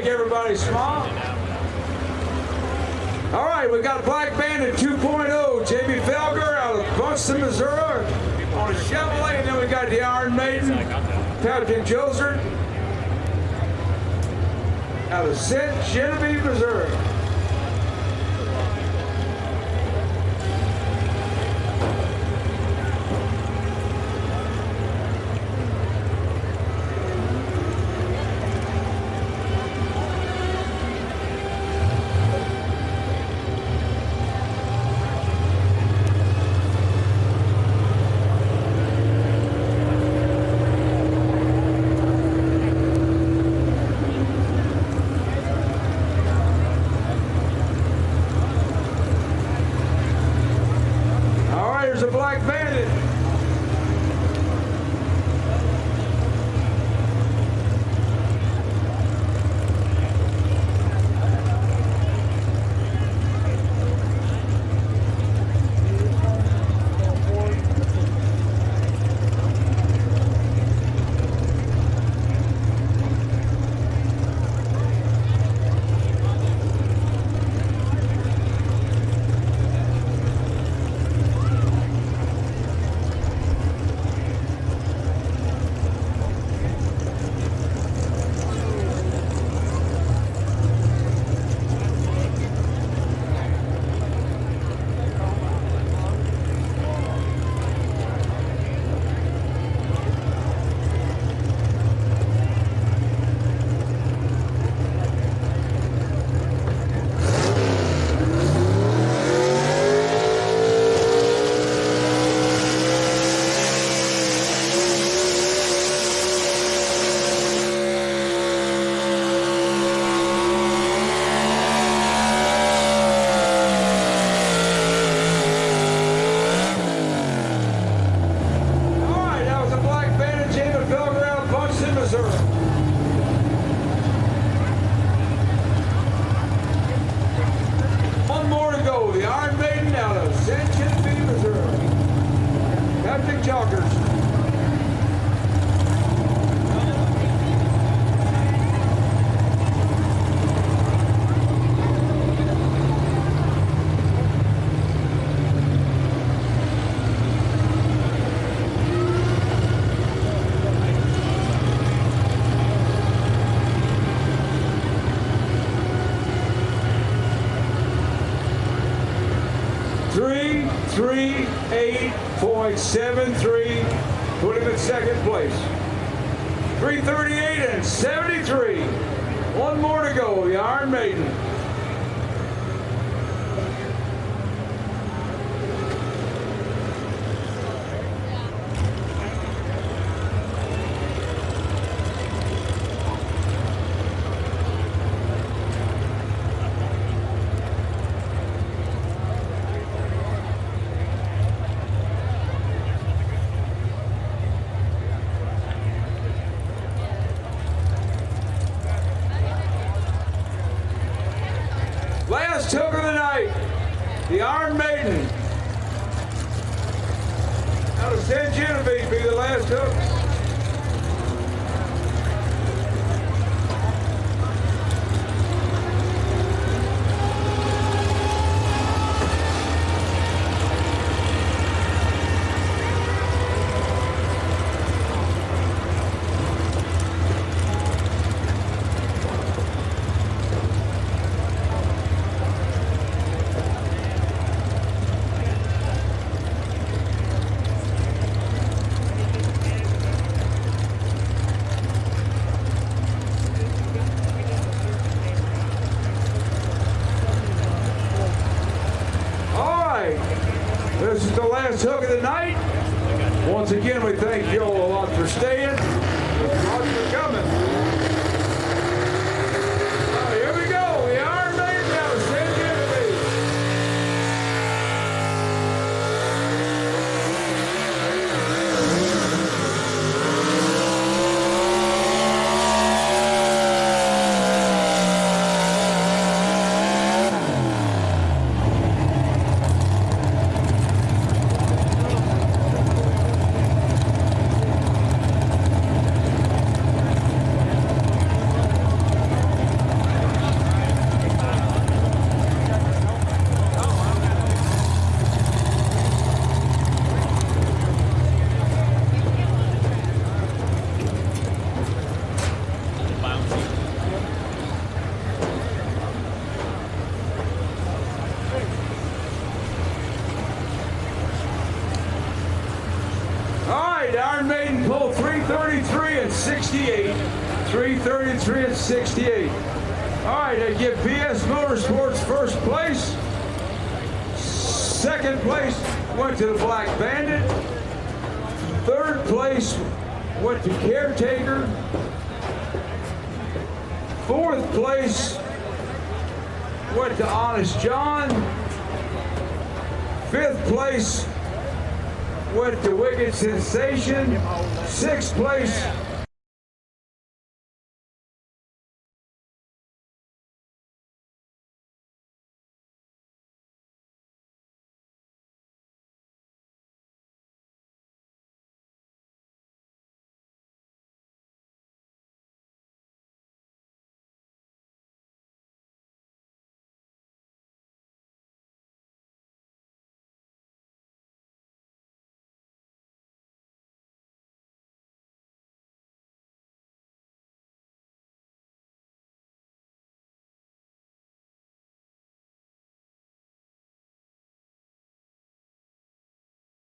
Everybody smile. All right, we got Black Bandit 2.0, Jamie Felger out of Bunston, Missouri on a Chevrolet, and then we got the Iron Maiden, Patrick Joser out of St. Genevieve, Missouri. 338.73. Put him in second place. 338 and 73. One more to go, the Iron Maiden. Last hook of the night, the Iron Maiden. Out of San Genevieve be the last hook. This is the last hook of the night. Once again, we thank you all a lot for staying. Thanks for coming. Here we go. The Iron Maiden out of San Genevieve. Iron Maiden pulled 333 and 68. 333 and 68. All right, I give BS Motorsports first place. Second place went to the Black Bandit. Third place went to Caretaker. Fourth place went to Honest John. Fifth place went to Wicked Sensation. Sixth place